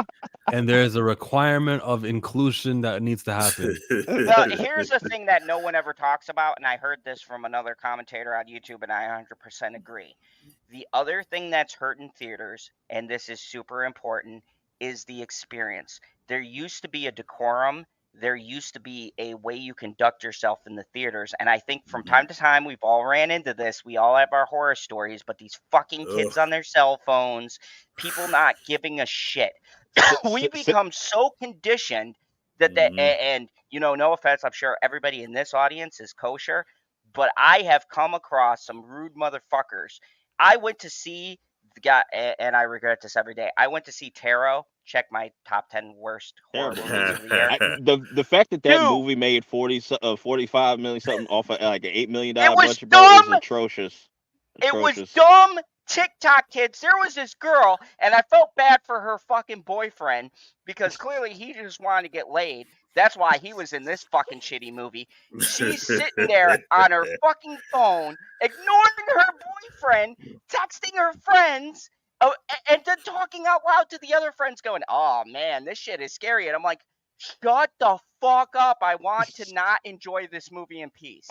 and there's a requirement of inclusion that needs to happen. Here's the thing that no one ever talks about, and I heard this from another commentator on YouTube, and I 100% agree. The other thing that's hurting theaters, and this is super important, is the experience. There used to be a decorum. There used to be a way you conduct yourself in the theaters. And I think from time to time, we've all ran into this. We all have our horror stories, but these fucking kids on their cell phones, people not giving a shit. We become so conditioned that and no offense, I'm sure everybody in this audience is kosher, but I have come across some rude motherfuckers. I went to see the guy, and I regret this every day. I went to see Tarot. Check my top 10 worst horror movies of the year. The fact that Dude. movie made 45 million something off of like an $8 million It was budget, bro, is dumb. atrocious. It was dumb. TikTok kids. There was this girl, and I felt bad for her fucking boyfriend because clearly he just wanted to get laid. That's why he was in this fucking shitty movie. She's sitting there on her fucking phone, ignoring her boyfriend, texting her friends, and then talking out loud to the other friends going, "Oh man, this shit is scary." And I'm like, shut the fuck up. I want to not enjoy this movie in peace.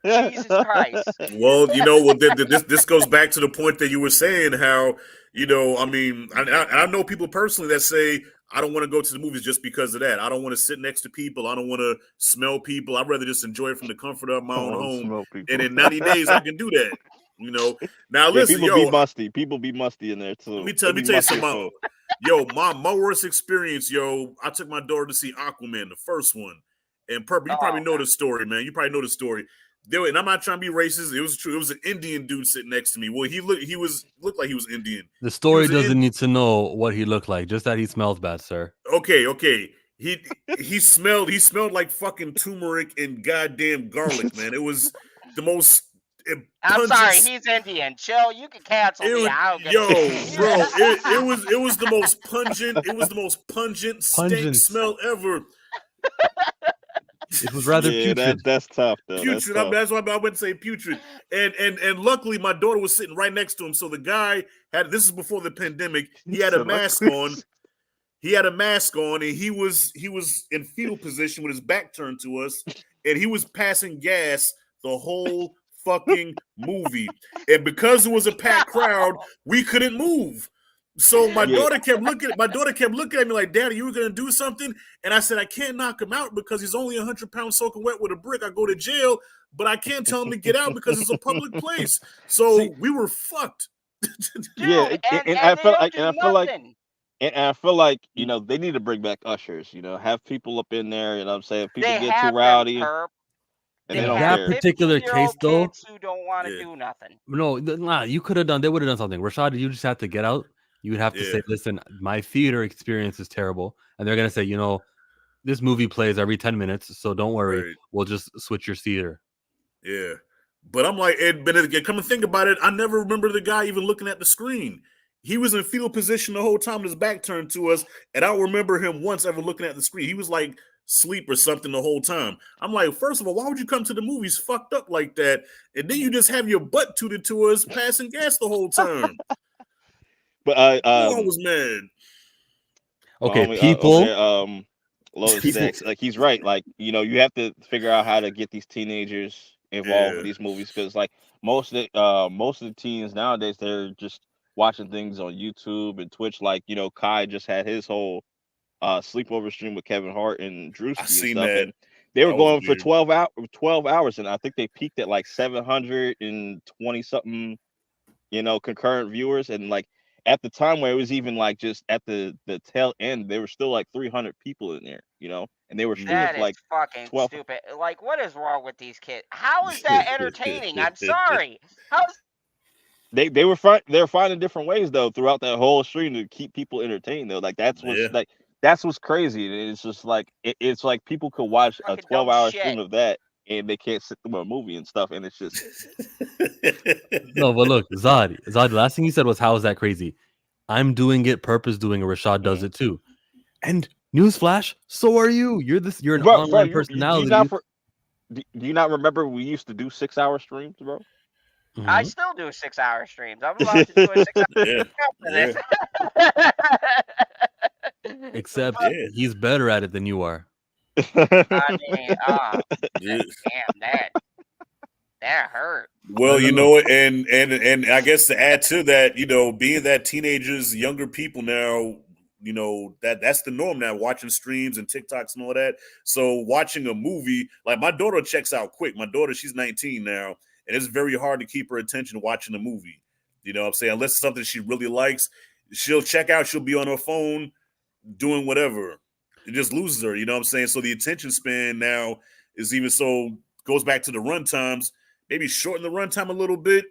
Jesus Christ. Well, this goes back to the point that you were saying how, I mean, I know people personally that say, I don't want to go to the movies just because of that. I don't want to sit next to people. I don't want to smell people. I'd rather just enjoy it from the comfort of my own home. And in 90 days, I can do that. Now listen, people be musty in there too. Let me tell you something. My worst experience, I took my daughter to see Aquaman, the first one. And Purp, you probably know the story, man. You probably know the story. And I'm not trying to be racist. It was true. It was an Indian dude sitting next to me. Well, he looked like he was Indian. The story doesn't need to know what he looked like, just that he smells bad, sir. Okay. He smelled like fucking turmeric and goddamn garlic, man. It was the most I'm sorry, he's Indian. Chill, you can cancel me. It was the most pungent. It was the most pungent stink smell ever. It was rather putrid. That's tough, though. Putrid. That's why I wouldn't say putrid. And luckily, my daughter was sitting right next to him. So the guy this is before the pandemic. He had a mask on. He had a mask on, and he was in fetal position with his back turned to us, and he was passing gas the whole fucking movie. And because it was a packed crowd, we couldn't move. So my Yeah. daughter kept looking at me like, Daddy, you were gonna do something? And I said, I can't knock him out because he's only 100 pounds soaking wet with a brick. I go to jail, but I can't tell him to get out because it's a public place. So See, we were fucked. yeah, Dude, and, and and they don't do nothing. I feel like they need to bring back ushers. Have people up in there. You know what I'm saying? If people They get too have them, rowdy Perp. and they They don't have that care. particular case, 15-year-old though, kids who don't want to Yeah. do nothing. no, nah, you could have done. They would have done something. Rashad, you just have to get out. You would have to Yeah. say, "Listen, my theater experience is terrible," and they're gonna say, this movie plays every 10 minutes, so don't worry, Right. we'll just switch your theater. Yeah. But I'm like, but come and think about it, I never remember the guy even looking at the screen. He was in fetal position the whole time, his back turned to us, and I don't remember him once ever looking at the screen. He was like sleep or something the whole time. I'm like, first of all, why would you come to the movies fucked up like that? And then you just have your butt tooted to us passing gas the whole time. But I was mad. my Okay, homie, people. over there, Lotus People- Stacks, like he's right. Like you have to figure out how to get these teenagers involved Yeah. with these movies because like most of the teens nowadays they're just watching things on YouTube and Twitch. Like Kai just had his whole sleepover stream with Kevin Hart and I Drewski and seen stuff, that. and they were That was going for weird. 12 hours, and I think they peaked at like 720 something, concurrent viewers, and like at the time where it was even like just at the tail end, there were still like 300 people in there, and they were streaming That for is like fucking 12. stupid. Like, what is wrong with these kids? How is that entertaining? I'm sorry. How's They were finding different ways though throughout that whole stream to keep people entertained though. Like Yeah. that's what's crazy. And it's just like it's like people could watch a fucking dumb 12-hour shit? stream of that and they can't sit through a movie and stuff. And it's just No, but look, Zod, the last thing you said was, "How is that crazy?" I'm doing it. Purp is doing it. Rashad does it too. And newsflash, so are you. You're an bro, online do personality. you not remember we used to do 6-hour streams, bro? I Mhm. still do 6-hour streams. I'm about to do a 6-hour Yeah. stream after this. Except Yeah. he's better at it than you are. I mean, Yeah. damn, that hurt. Well, and I guess to add to that, being that teenagers, younger people now, that's the norm now, watching streams and TikToks and all that. So watching a movie, like my daughter checks out quick. My daughter, she's 19 now, and it's very hard to keep her attention watching a movie. You know what I'm saying? Unless it's something she really likes, she'll check out, she'll be on her phone doing whatever. It just loses her, you know what I'm saying? So the attention span now is even so goes back to the run times. Maybe shorten the runtime a little bit,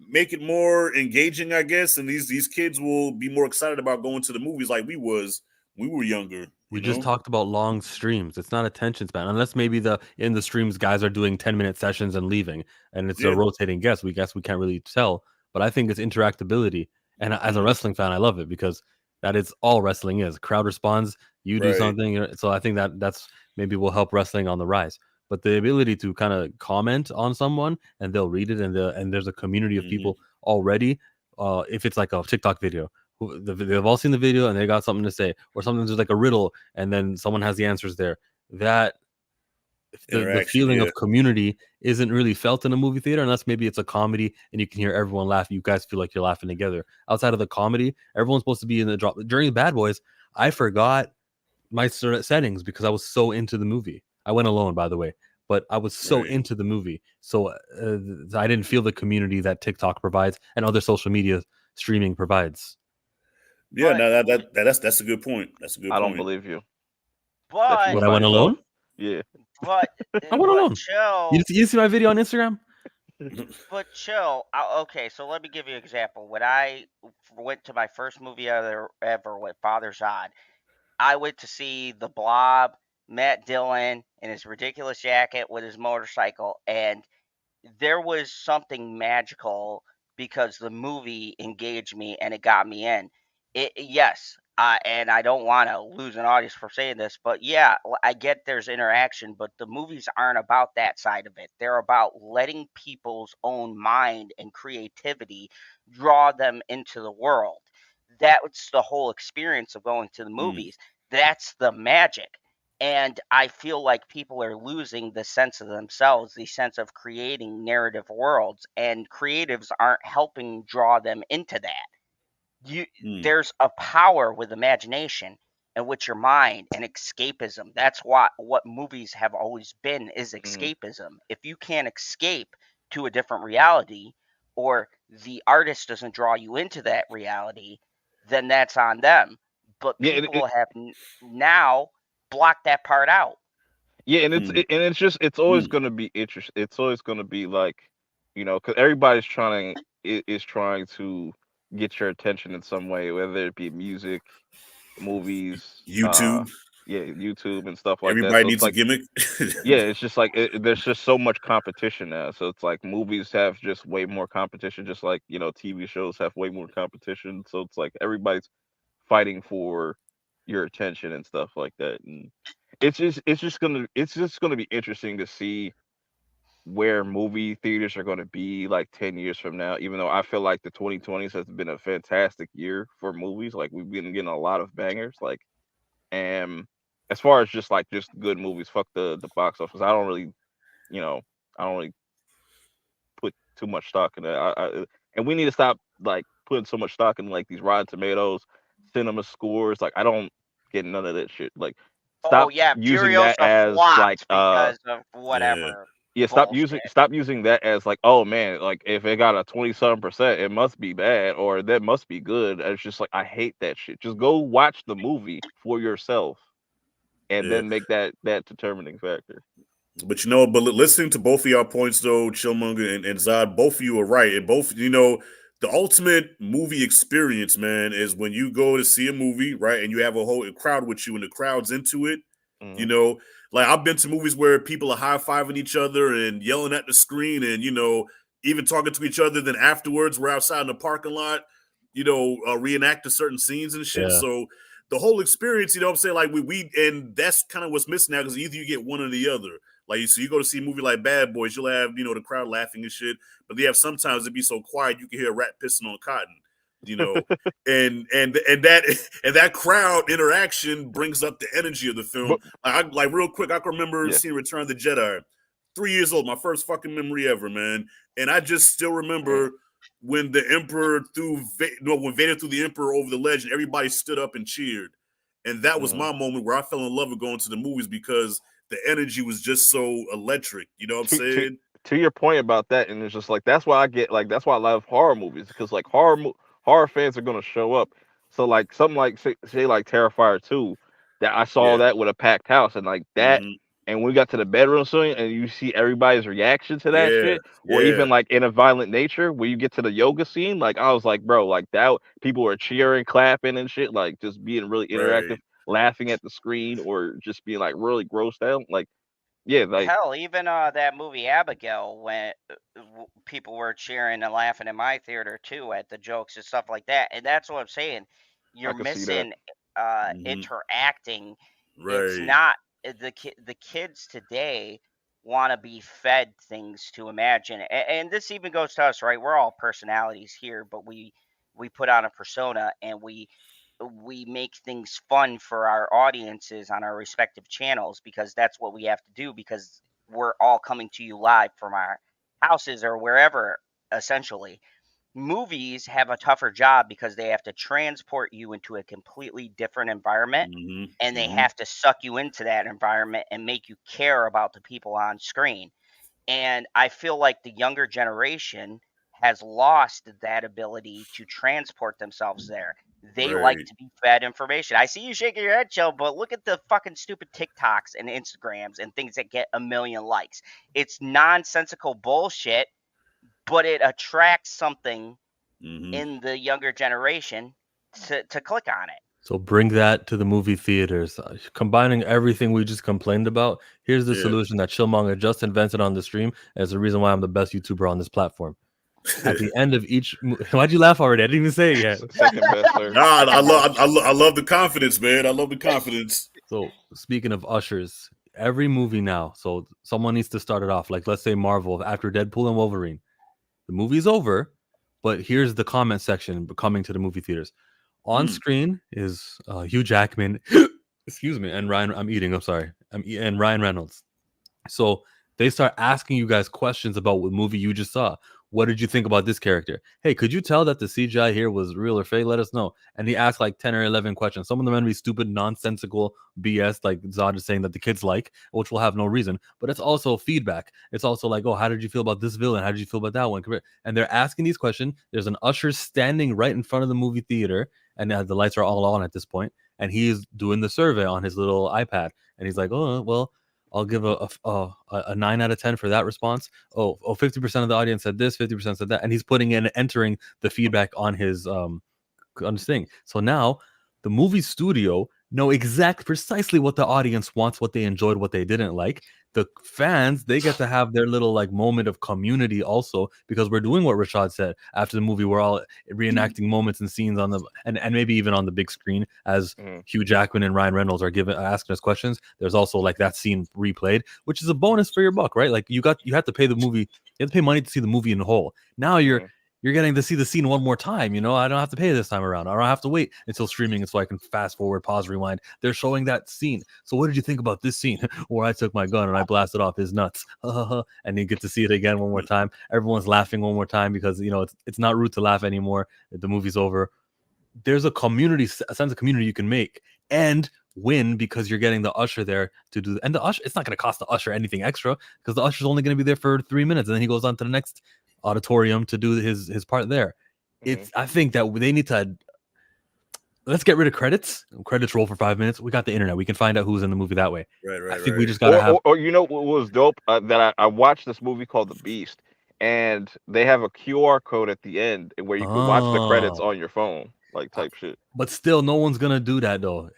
make it more engaging, I guess, and these kids will be more excited about going to the movies like we was when we were younger. We just talked about long streams. It's not attention span, unless maybe in the streams guys are doing 10-minute sessions and leaving, and it's a rotating guest. We can't really tell, but I think it's interactability. And as a wrestling fan, I love it because that is all wrestling is. Crowd responds, you do something. So I think that's maybe will help wrestling on the rise. But the ability to kind of comment on someone and they'll read it, and there's a community of people already. If it's like a TikTok video, they've all seen the video and they got something to say, or sometimes there's like a riddle and then someone has the answers there. That the feeling of community isn't really felt in a movie theater unless maybe it's a comedy and you can hear everyone laugh. You guys feel like you're laughing together. Outside of the comedy, everyone's supposed to be in the drop. During the Bad Boys, I forgot my settings because I was so into the movie. I went alone, by the way, but I was so into the movie. So I didn't feel the community that TikTok provides and other social media streaming provides. Yeah, no, that's a good point. That's a good point. I don't believe you. But I went alone? Yeah. But I went alone. Chill. You see my video on Instagram? But chill. Okay, so let me give you an example. When I went to my first movie ever with Father Zod, I went to see The Blob, Matt Dillon in his ridiculous jacket with his motorcycle, and there was something magical because the movie engaged me and it got me in. Yes, and I don't want to lose an audience for saying this, but yeah, I get there's interaction, but the movies aren't about that side of it. They're about letting people's own mind and creativity draw them into the world. That's the whole experience of going to the movies. That's the magic. And I feel like people are losing the sense of themselves, the sense of creating narrative worlds, and creatives aren't helping draw them into that. There's a power with imagination and with your mind and escapism. That's what movies have always been, is escapism. If you can't escape to a different reality, or the artist doesn't draw you into that reality, then that's on them. But Yeah, people have now blocked that part out. yeah, and it's just it's always going to be interesting. It's always going to be like, because everybody's is trying to get your attention in some way, whether it be music, movies, YouTube. yeah, YouTube and stuff like that. Everybody So it's needs a like, gimmick. yeah, it's just like there's just so much competition now. So it's like movies have just way more competition, just like TV shows have way more competition. So it's like everybody's fighting for your attention and stuff like that. And it's just gonna be interesting to see where movie theaters are gonna be like 10 years from now. Even though I feel like the 2020s has been a fantastic year for movies, like we've been getting a lot of bangers, like, and as far as just good movies, fuck the box office. You know, I don't really put too much stock in that. And we need to stop like putting so much stock in like these Rotten Tomatoes, cinema scores. Like I don't get none of that shit. Like Oh stop yeah, using that Furiosa as like flopped because of Yeah. whatever yeah, bullshit. stop using that as like, oh man, like if it got a 27%, it must be bad or that must be good. It's just like I hate that shit. Just go watch the movie for yourself and Yeah. then make that determining factor. But but listening to both of y'all points though, Chillmonger and Zod, both of you are right. And both, the ultimate movie experience, man, is when you go to see a movie, right? And you have a whole crowd with you and the crowd's into it. Mhm. Like I've been to movies where people are high-fiving each other and yelling at the screen and, even talking to each other. Then afterwards, we're outside in the parking lot, reenacting certain scenes and shit. Yeah. So the whole experience, what I'm saying? Like and that's kind of what's missing now, because either you get one or the other. Like, so you go to see a movie like Bad Boys, you'll have, the crowd laughing and shit. But they have sometimes it'd be so quiet you can hear a rat pissing on cotton, and that crowd interaction brings up the energy of the film. Like real quick, I can remember Yeah. seeing Return of the Jedi. 3 years old, my first fucking memory ever, man. And I just still remember when the Emperor when Vader threw the Emperor over the ledge and everybody stood up and cheered. And that was my moment where I fell in love with going to the movies, because the energy was just so electric. You know what I'm saying? To your point about that, and it's just like that's why that's why I love horror movies, because like horror fans are gonna show up. So like something like say like Terrifier 2, that I saw that with a packed house, and like that, and when we got to the bedroom scene and you see everybody's reaction to that shit, or even like in A Violent Nature where you get to the yoga scene, like I was like, bro, like that people were cheering, clapping and shit, like just being really interactive, laughing at the screen, or just being like really grossed out, like. Yeah, like Hell, even that movie Abigail, when people were cheering and laughing in my theater too at the jokes and stuff like that. And that's what I'm saying. You're can see that. missing interacting. It's Right. not the kids today want to be fed things to imagine. And this even goes to us, right? We're all personalities here, but we put on a persona, and we make things fun for our audiences on our respective channels, because that's what we have to do, because we're all coming to you live from our houses or wherever. Essentially, movies have a tougher job because they have to transport you into a completely different environment, and they have to suck you into that environment and make you care about the people on screen. And I feel like the younger generation has lost that ability to transport themselves there. They like to be fed information. I see you shaking your head, Joe, but look at the fucking stupid TikToks and Instagrams and things that get a million likes. It's nonsensical bullshit, but it attracts something in the younger generation to click on it. So bring that to the movie theaters. Combining everything we just complained about, here's the solution that Chillmonger just invented on the stream, and it's the reason why I'm the best YouTuber on this platform. At the end of each, why'd you laugh already? I didn't even say it yet. Second best, sir. Nah, I love the confidence, man. I love the confidence. So speaking of ushers, every movie now, so someone needs to start it off. Like let's say Marvel after Deadpool and Wolverine, the movie's over, but here's the comment section coming to the movie theaters. On screen is Hugh Jackman Excuse me. And Ryan, I'm eating. I'm sorry. And Ryan Reynolds. So they start asking you guys questions about what movie you just saw. What did you think about this character? Hey, could you tell that the CGI here was real or fake? Let us know. And he asked like 10 or 11 questions. Some of them are going to be stupid, nonsensical BS, like Zod is saying that the kids like, which will have no reason. But it's also feedback. It's also like, oh, how did you feel about this villain? How did you feel about that one? And they're asking these questions. There's an usher standing right in front of the movie theater, and the lights are all on at this point. And he's doing the survey on his little iPad. And he's like, oh, well, I'll give a 9 out of 10 for that response. 50% of the audience said this, 50% said that. And he's putting in, entering the feedback on his thing. So now the movie studio know precisely what the audience wants, what they enjoyed, what they didn't like. The fans, they get to have their little like moment of community also, because we're doing what Rashad said. After the movie, we're all reenacting moments and scenes on the and maybe even on the big screen as Hugh Jackman and Ryan Reynolds are asking us questions. There's also like that scene replayed, which is a bonus for your buck, right? Like you have to pay the movie, you have to pay money to see the movie in whole. Now you're getting to see the scene one more time. I don't have to pay this time around. I don't have to wait until streaming so I can fast forward, pause, rewind. They're showing that scene. So what did you think about this scene where I took my gun and I blasted off his nuts? And you get to see it again one more time. Everyone's laughing one more time because it's not rude to laugh anymore. The movie's over. There's a sense of community you can make and win because you're getting the usher there to do. And the usher, it's not going to cost the usher anything extra because the usher's only going to be there for 3 minutes and then he goes on to the next auditorium to do his part there. I think that they need to let's get rid of credits. Credits roll for 5 minutes. We got the internet. We can find out who's in the movie that way. Right. I think we just gotta have. Or what was dope that I watched this movie called The Beast, and they have a QR code at the end where you can watch the credits on your phone, like type shit. But still, no one's gonna do that though.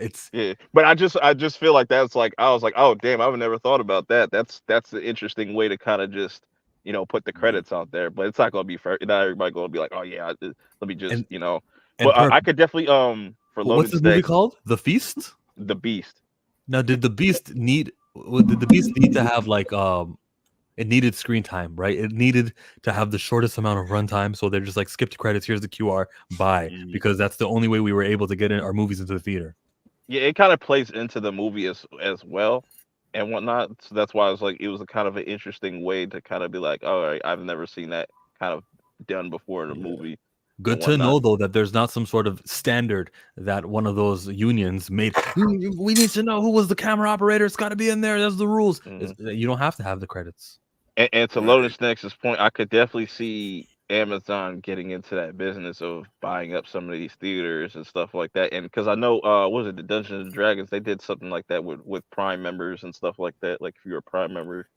But I just feel like that's like I was like, oh damn, I've never thought about that. That's an interesting way to kind of just put the credits out there. But it's not gonna be fair. Not everybody gonna be like, oh yeah, let me just But I could definitely for what's this movie called? The Feast? The Beast. Now, did the Beast need to have like it needed screen time, right? It needed to have the shortest amount of runtime, so they're just like skip the credits. Here's the QR, bye, because that's the only way we were able to get our movies into the theater. Yeah, it kind of plays into the movie as well and whatnot. So that's why it was a kind of an interesting way to kind of be like, all right, I've never seen that kind of done before in a movie. Good to know, though, that there's not some sort of standard that one of those unions made. We need to know who was the camera operator. It's got to be in there. That's the rules. You don't have to have the credits. And to Lotus Nexus' point, I could definitely see Amazon getting into that business of buying up some of these theaters and stuff like that. And because I know, was it the Dungeons and Dragons? They did something like that with Prime members and stuff like that. Like if you're a Prime member,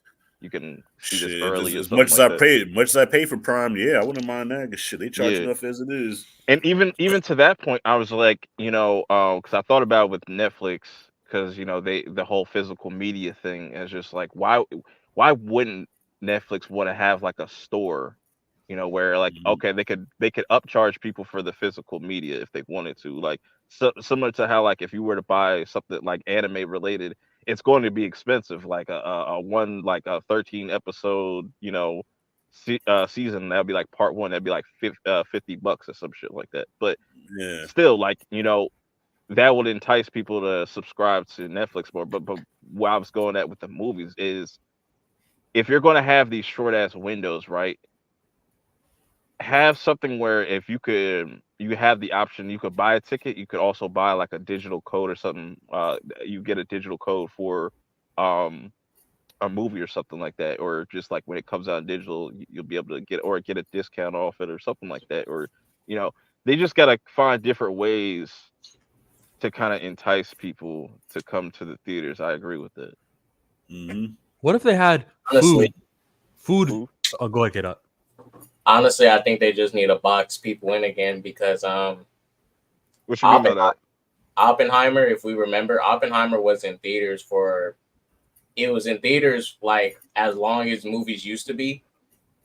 you can see this early. As much as I pay for Prime, I wouldn't mind that. Cause shit, they charge enough as it is. And even to that point, I was like, because I thought about it with Netflix, because the whole physical media thing is just like, why wouldn't Netflix want to have like a store, where like okay, they could upcharge people for the physical media if they wanted to, like similar to how like if you were to buy something like anime related, it's going to be expensive, like a 13 episode, season. That'd be like part one. That'd be like $50 or some shit like that. But still, like that would entice people to subscribe to Netflix more. But where I was going at with the movies is, if you're going to have these short ass windows, right? Have something where if you have the option, you could buy a ticket. You could also buy like a digital code or something. You get a digital code for a movie or something like that, or just like when it comes out in digital, you'll be able to get a discount off it or something like that. Or they just gotta find different ways to kind of entice people to come to the theaters. I agree with that. What if they had food? Oh, go ahead, get up. Honestly, I think they just need to box people in again because what you mean by that? Oppenheimer, if we remember, Oppenheimer was in theaters like as long as movies used to be,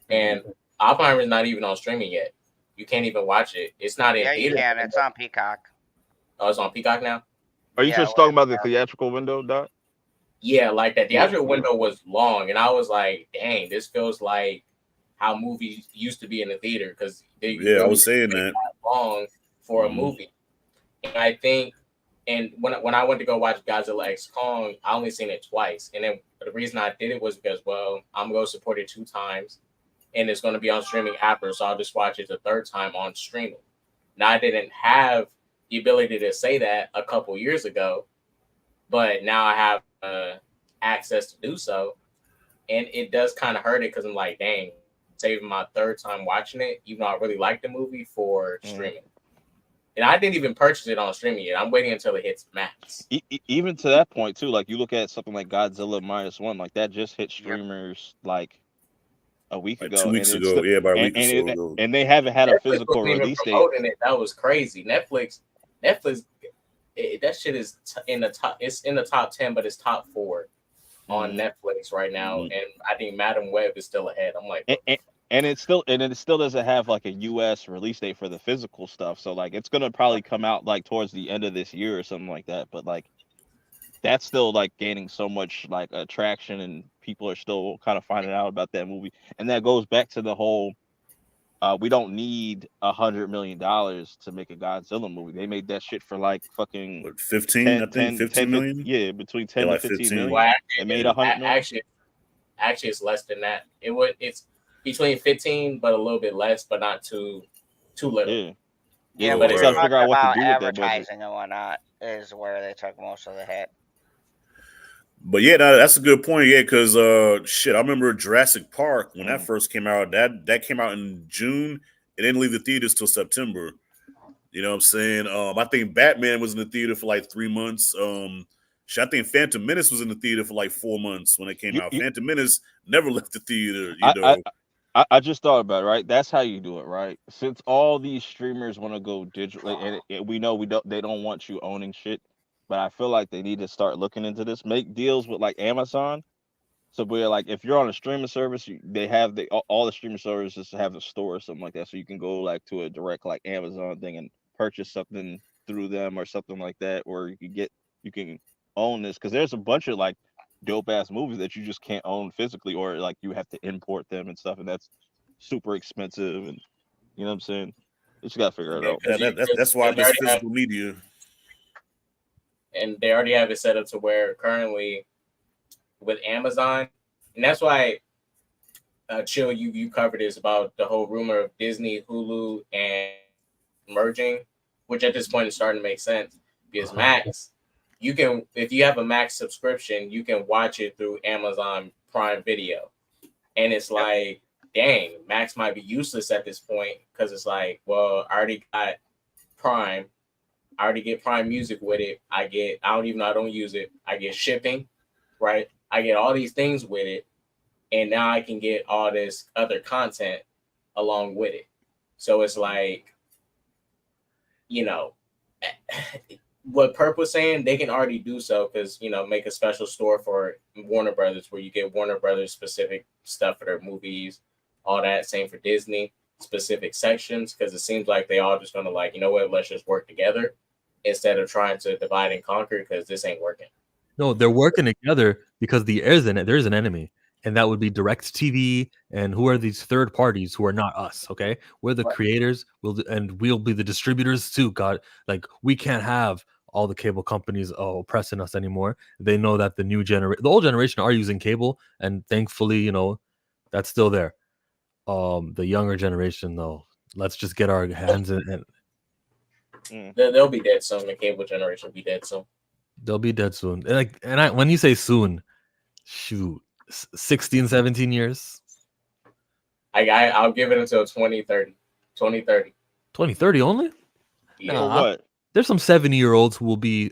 and Oppenheimer's not even on streaming yet. You can't even watch it. It's not in theaters. Yeah, you can. It's on Peacock. Oh, it's on Peacock now? Are you just talking about the theatrical window, Doc? Yeah, like that theatrical window was long, and I was like, dang, this feels like how movies used to be in the theater, because I was saying that long for a movie. And I think And when I went to go watch Godzilla X Kong, I only seen it twice. And then the reason I did it was because, well, I'm going to support it 2 times, and it's going to be on streaming after, so I'll just watch it the 3rd time on streaming. Now, I didn't have the ability to say that a couple years ago, but now I have access to do so. And it does kind of hurt it because I'm like, dang, saving my 3rd time watching it, even though I really like the movie, for streaming. And I didn't even purchase it on streaming yet. I'm waiting until it hits Max. Even to that point too, like you look at something like Godzilla -1, like that just hit streamers like a week ago, 2 weeks and ago, about a week or and, so ago. and they haven't had a Netflix physical wasn't even release date. promoting it. That was crazy. Netflix, that shit is in the top. It's in the top 10, but it's top 4 on Netflix right now, and I think Madam Web is still ahead. I'm like, and it still doesn't have like a US release date for the physical stuff. So like it's gonna probably come out like towards the end of this year or something like that. But like that's still like gaining so much like attraction, and people are still kind of finding out about that movie. And that goes back to the whole we don't need $100 million to make a Godzilla movie. They made that shit for like fucking 15, I think 15 million. Yeah, between 10 like to 15 15. million. well, They made 100 million. Actually, it's less than that. It's between 15, but a little bit less, but not too little. Yeah, but but it's talking figure out what to about do with that budget. advertising and whatnot is where they took most of the hit. But yeah, that's a good point. Yeah, because shit, I remember Jurassic Park when that first came out. That came out in June. It didn't leave the theaters till September. You know what I'm saying? I think Batman was in the theater for like 3 months. I think Phantom Menace was in the theater for like 4 months when it came out. Phantom Menace never left the theater. You know. I just thought about it, right? That's how you do it, right? Since all these streamers want to go digital, and we know they don't want you owning shit, but I feel like they need to start looking into this. Make deals with like Amazon, so where like if you're on a streaming service, they have all the streaming services have a store or something like that, so you can go like to a direct like Amazon thing and purchase something through them or something like that, or you can own this, because there's a bunch of like dope ass movies that you just can't own physically, or like you have to import them and stuff, and that's super expensive, and you know what I'm saying? You just gotta figure it out. That's why I miss physical media. And they already have it set up to where currently with Amazon, and that's why Chill, you covered this about the whole rumor of Disney, Hulu, and merging, which at this point is starting to make sense, because Max, you can, if you have a Max subscription, you can watch it through Amazon Prime Video. And it's like, dang, Max might be useless at this point, because it's like, well, I already got Prime. I already get Prime Music with it. I don't use it. I get shipping, right? I get all these things with it. And now I can get all this other content along with it. So it's like, you know, what Purp was saying, they can already do so, because, you know, make a special store for Warner Brothers where you get Warner Brothers specific stuff for their movies, all that. Same for Disney, specific sections, because it seems like they all just going to like, you know what, let's just work together instead of trying to divide and conquer, because this ain't working. No, they're working together because there's an enemy, and that would be DirecTV, and who are these third parties who are not us? Okay, we're the creators, and we'll be the distributors too. God, like we can't have all the cable companies oppressing us anymore. They know that the old generation are using cable, and thankfully, you know, that's still there. The younger generation, though, let's just get our hands in. They'll be dead soon. The cable generation will be dead soon. They'll be dead soon. When you say soon, shoot, 16, 17 years. I'll give it until 2030. 2030. 2030 only? Yeah. Nah, what? There's some 70-year-olds who will be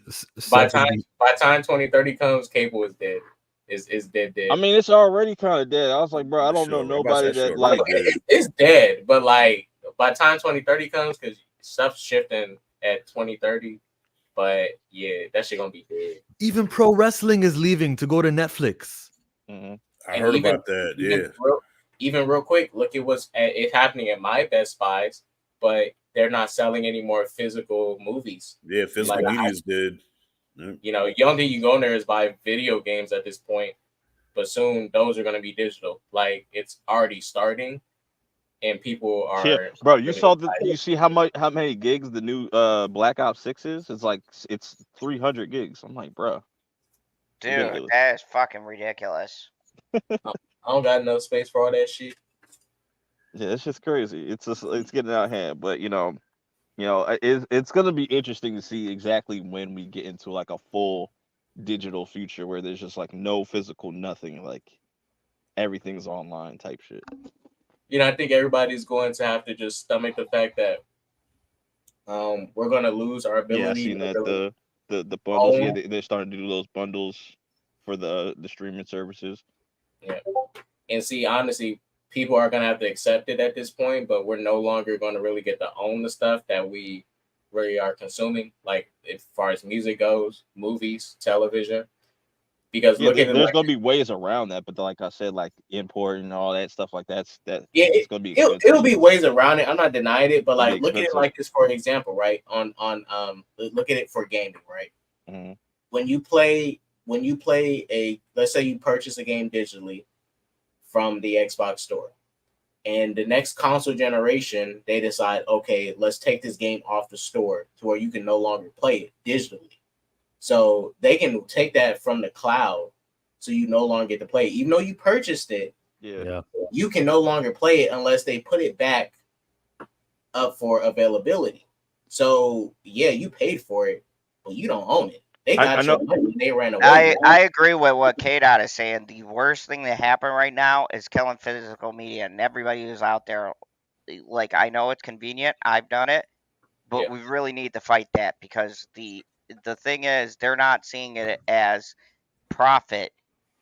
by time 2030 comes, cable is dead. Is dead. I mean, it's already kind of dead. I was like, bro, I don't know nobody that like it's dead, but like by the time 2030 comes, because stuff's shifting at 2030. But yeah, that shit gonna be dead. Even pro wrestling is leaving to go to Netflix. Mm-hmm. I heard about that. Even real quick, look at what's it's happening at my Best Buys, but they're not selling any more physical movies. Yeah, physical media is dead. Yeah. You know, the only thing you go in there is buy video games at this point, but soon those are going to be digital. Like, it's already starting, and people Yeah, are bro, you really saw the excited. you see how many gigs the new Black Ops 6 is? It's like it's 300 gigs. I'm like, bro, Dude, ridiculous. that is fucking ridiculous. I don't got enough space for all that shit. Yeah, it's just crazy. It's getting out of hand, but it's gonna be interesting to see exactly when we get into like a full digital future where there's just like no physical nothing, like everything's online type shit. I think everybody's going to have to just stomach the fact that we're going to lose our Yeah, I ability seen to that really the bundles. Yeah, own. they're starting to do those bundles for the streaming services. Yeah. And see, honestly, people are going to have to accept it at this point, but we're no longer going to really get to own the stuff that we really are consuming, like as far as music goes, movies, television. Because Yeah, look at it there's like, gonna be ways around that, but like I said, like import and all that stuff like that yeah, it's gonna be it'll expensive. be ways around it. I'm not denying it, but It's gonna be like look at it expensive. like this for example, right? On look at it for gaming, right? Mm-hmm. When you play a, let's say you purchase a game digitally from the Xbox store, and the next console generation they decide, okay, let's take this game off the store to where you can no longer play it digitally. So they can take that from the cloud, so you no longer get to play it. Even though you purchased it, Yeah. you can no longer play it unless they put it back up for availability. So yeah, you paid for it, but you don't own it. They I got know. your money. They ran away. I agree with what K-Dot is saying. The worst thing that happened right now is killing physical media, and everybody who's out there, like, I know it's convenient. I've done it, but Yeah. we really need to fight that because the thing is they're not seeing it as profit.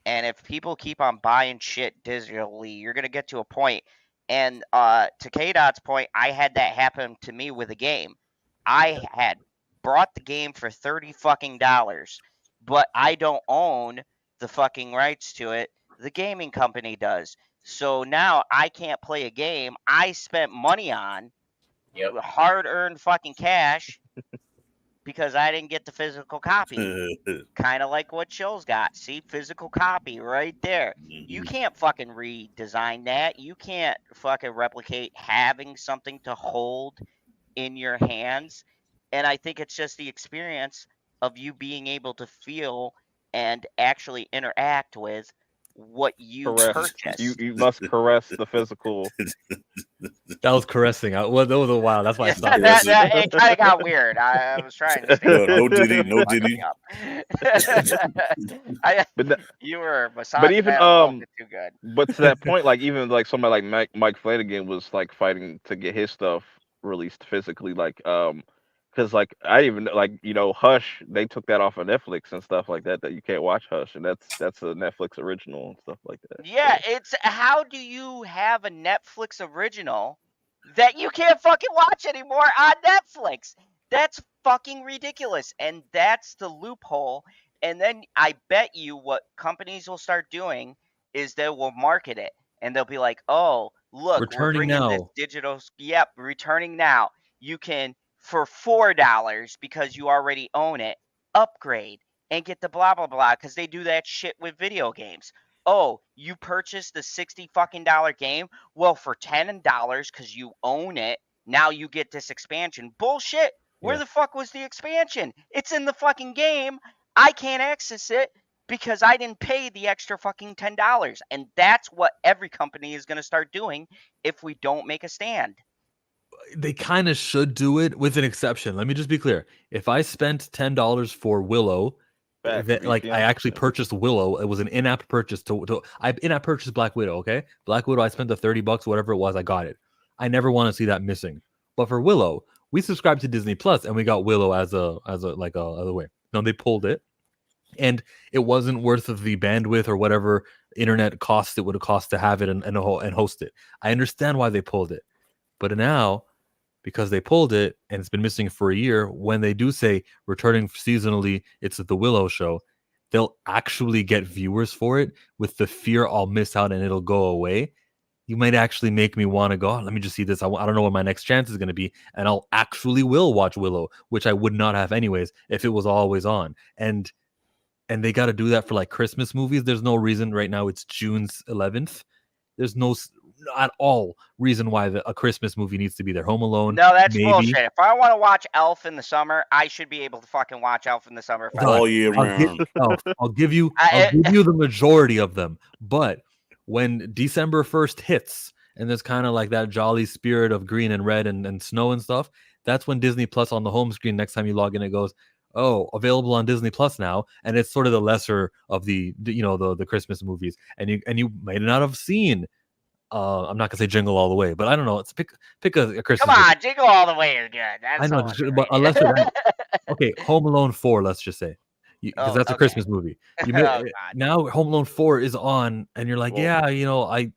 And if people keep on buying shit digitally, you're gonna get to a point. And to K-Dot's point, I had that happen to me with a game. I had bought the game for $30 fucking dollars, but I don't own the fucking rights to it. The gaming company does. So now I can't play a game I spent money on, Yep. hard-earned fucking cash, because I didn't get the physical copy. Kind of like what Chill's got. See, physical copy right there. You can't fucking redesign that. You can't fucking replicate having something to hold in your hands. And I think it's just the experience of you being able to feel and actually interact with what you Caress. purchase. You must caress the physical. That was caressing. Well, that was a while. That's why I Yeah, stopped. it kind of got weird. I was trying to stay. No Diddy, no Fucking Diddy. me up. But You were but massaging even that a little bit too good. but to that point, like even like somebody like Mike Flanagan was like fighting to get his stuff released physically, like because like I even like Hush, they took that off of Netflix and stuff like that you can't watch Hush, and that's a Netflix original and stuff like that. Yeah, So it's how do you have a Netflix original that you can't fucking watch anymore on Netflix? That's fucking ridiculous. And that's the loophole. And then I bet you what companies will start doing is they will market it and they'll be like, "Oh, look, we're Returning bringing this now. digital, yep, returning now. You can for $4 because you already own it, upgrade and get the blah blah blah because they do that shit with video games. Oh, you purchased the 60 fucking dollar game? Well, for $10 because you own it, now you get this expansion. Bullshit. Where Yeah. the fuck was the expansion? It's in the fucking game. I can't access it because I didn't pay the extra fucking $10. And that's what every company is going to start doing if we don't make a stand. They kind of should do it with an exception. Let me just be clear. If I spent $10 for Willow, facts, like I VPN. actually purchased Willow, it was an in-app purchase. I in-app purchased Black Widow. Okay, Black Widow. I spent the $30, whatever it was. I got it. I never want to see that missing. But for Willow, we subscribed to Disney Plus, and we got Willow as a like a other way. No, they pulled it, and it wasn't worth the bandwidth or whatever internet cost it would have cost to have it and host it. I understand why they pulled it, but now, because they pulled it and it's been missing for a year, when they do say returning seasonally, it's the Willow show, they'll actually get viewers for it with the fear I'll miss out and it'll go away. You might actually make me want to go, let me just see this. I don't know what my next chance is going to be. And I'll actually will watch Willow, which I would not have anyways if it was always on. And they got to do that for like Christmas movies. There's no reason right now. It's June 11th. There's no at all reason why a Christmas movie needs to be there. Home Alone, No, that's maybe. bullshit. If I want to watch Elf in the summer, I should be able to fucking watch Elf in the summer. If I Done. all year I'll give, round. I'll give you the majority of them. But when December 1st hits and there's kind of like that jolly spirit of green and red and snow and stuff, that's when Disney Plus on the home screen, next time you log in, it goes, oh, available on Disney Plus now, and it's sort of the lesser of the Christmas movies, and you may not have seen. I'm not gonna say Jingle All the Way, but I don't know. It's pick a Christmas. Come on, movie. Jingle All the Way is good. That's I know, but unless okay, Home Alone 4, let's just say, because that's a Christmas movie. You may, now Home Alone 4 is on, and you're like, yeah, I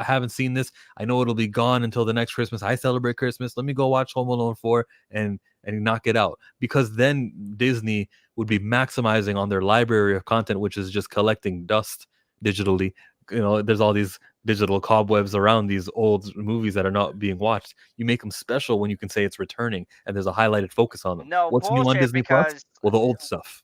haven't seen this. I know it'll be gone until the next Christmas. I celebrate Christmas. Let me go watch Home Alone 4 and knock it out, because then Disney would be maximizing on their library of content, which is just collecting dust digitally. There's all these digital cobwebs around these old movies that are not being watched. You make them special when you can say it's returning and there's a highlighted focus on them. No, what's new on Disney Plus? Well, the old stuff.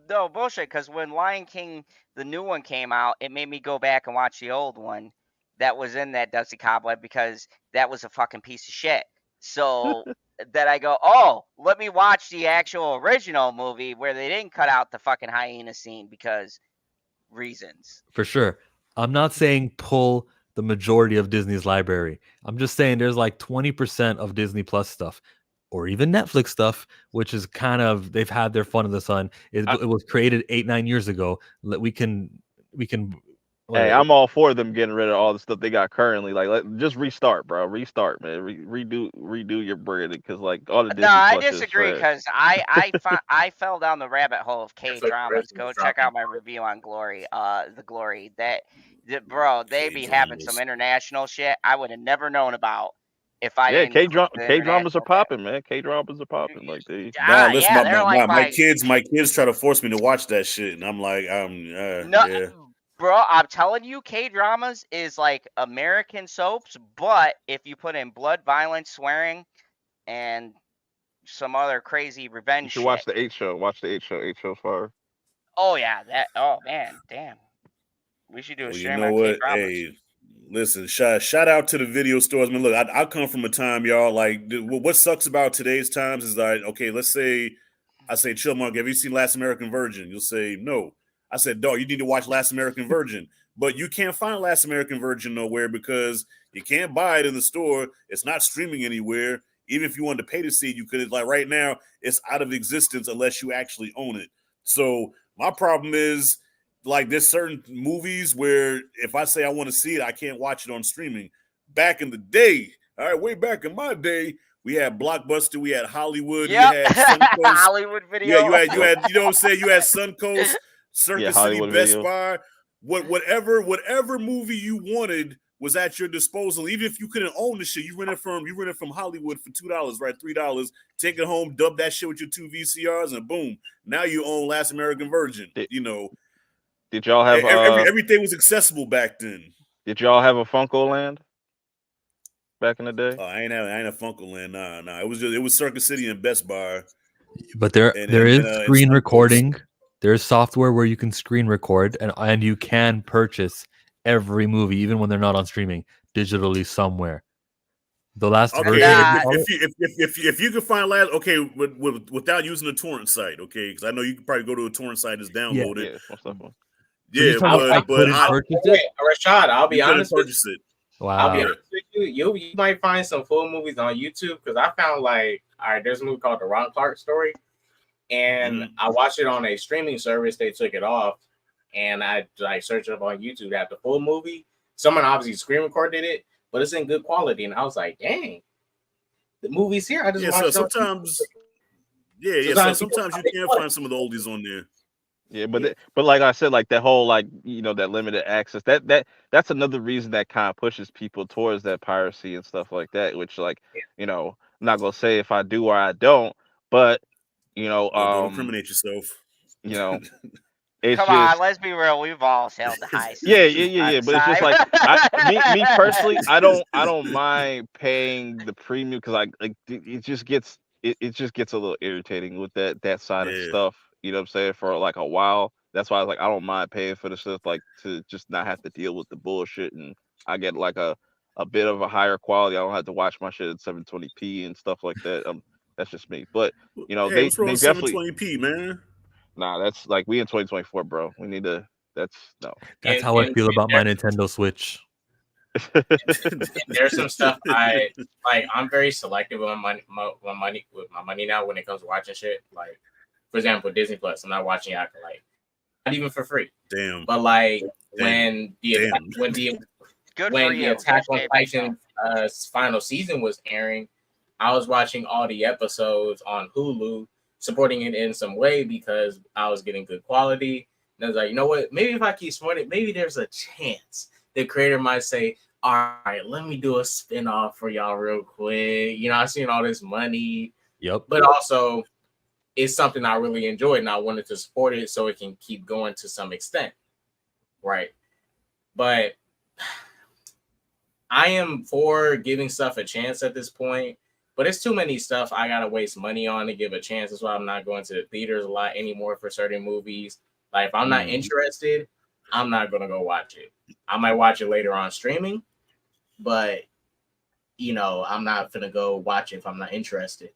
No, bullshit, because when Lion King, the new one, came out, it made me go back and watch the old one that was in that dusty cobweb, because that was a fucking piece of shit. So that I go, oh, let me watch the actual original movie where they didn't cut out the fucking hyena scene because reasons. For sure. I'm not saying pull the majority of Disney's library. I'm just saying there's like 20% of Disney Plus stuff, or even Netflix stuff, which is kind of, they've had their fun in the sun. It was created 8-9 years ago. We can. Hey, I'm all for them getting rid of all the stuff they got currently. Like, just restart, bro. Restart, man. Redo your brand, because like all the Disney I Plus disagree, because I fell down the rabbit hole of K-dramas. Go check out my review on Glory. The Glory bro, they be having some international shit I would have never known about if I didn't. K-dramas are popping, man. K-dramas are popping. Like they. My kids try to force me to watch that shit, and I'm like, yeah. Bro, I'm telling you, K-dramas is like American soaps, but if you put in blood, violence, swearing, and some other crazy revenge you should watch the 8 Show. Watch the 8 Show. 8 Show's fire. Oh, yeah. Oh, man. Damn. We should do a stream on K-dramas. Hey, listen, shout out to the video stores. I mean, look, I come from a time, y'all, like, what sucks about today's times is like, okay, let's say, I say, Chillmark, have you seen Last American Virgin? You'll say, no. I said, dog, you need to watch Last American Virgin. But you can't find Last American Virgin nowhere because you can't buy it in the store. It's not streaming anywhere. Even if you wanted to pay to see it, you could. Like right now, it's out of existence unless you actually own it. So my problem is, like, there's certain movies where if I say I want to see it, I can't watch it on streaming. Back in the day, all right, way back in my day, we had Blockbuster, we had Hollywood, you had Suncoast. Hollywood Video. Yeah, you had, you know what I'm saying? You had Suncoast, Circus City, Best Buy, whatever movie you wanted was at your disposal. Even if you couldn't own the shit, you rent it from Hollywood for $2, right? $3. Take it home, dub that shit with your 2 VCRs, and boom, now you own Last American Virgin. Did y'all have everything was accessible back then? Did y'all have a Funko Land back in the day? I ain't a Funko Land. Nah. It was Circus City and Best Buy. But there is screen recording. There's software where you can screen record, and you can purchase every movie, even when they're not on streaming, digitally somewhere. The last version. If you can find without using a torrent site, okay, because I know you can probably go to a torrent site and just download it. Yeah, but Rashad, I'll be honest with you. Wow. I'll be honest with you. You might find some full movies on YouTube, because I found there's a movie called The Ron Clark Story, and I watched it on a streaming service. They took it off, and I searched it up on YouTube. They have the full movie. Someone obviously screen recorded it, but it's in good quality, and I was like, dang, the movie's here. I just watched sometimes. Sometimes you can find some of the oldies on there. Yeah, but like I said, like that whole that limited access, that's another reason that kind of pushes people towards that piracy and stuff like that. Which I'm not gonna say if I do or I don't, but don't incriminate yourself. Come on, let's be real. We've all sailed the high seas. Yeah. But it's just like me personally, I don't mind paying the premium, because it just gets a little irritating with that side of stuff. You know what I'm saying? For like a while. That's why I don't mind paying for the stuff, like, to just not have to deal with the bullshit, and I get like a a bit of a higher quality. I don't have to watch my shit at 720p and stuff like that. That's just me. But Hey, what's wrong they with definitely 720p, man? nah. That's like we in 2024, bro. We need to. That's no. That's And, how I and feel about my there, Nintendo Switch. and there's some stuff I like. I'm very selective with with my money now when it comes to watching shit. Like, for example, Disney Plus. I'm not watching it like not even for free. Damn. But like Damn. when the Good when for the you. Attack Good on payback, Titan final season was airing, I was watching all the episodes on Hulu, supporting it in some way because I was getting good quality. And I was like, you know what? Maybe if I keep supporting it, maybe there's a chance the creator might say, all right, let me do a spinoff for y'all real quick. I've seen all this money. Yep. But also, it's something I really enjoyed and I wanted to support it so it can keep going to some extent. Right. But I am for giving stuff a chance at this point, but it's too many stuff I gotta waste money on to give a chance. That's why I'm not going to the theaters a lot anymore for certain movies. Like if I'm not interested, I'm not gonna go watch it. I might watch it later on streaming, but I'm not gonna go watch it if I'm not interested.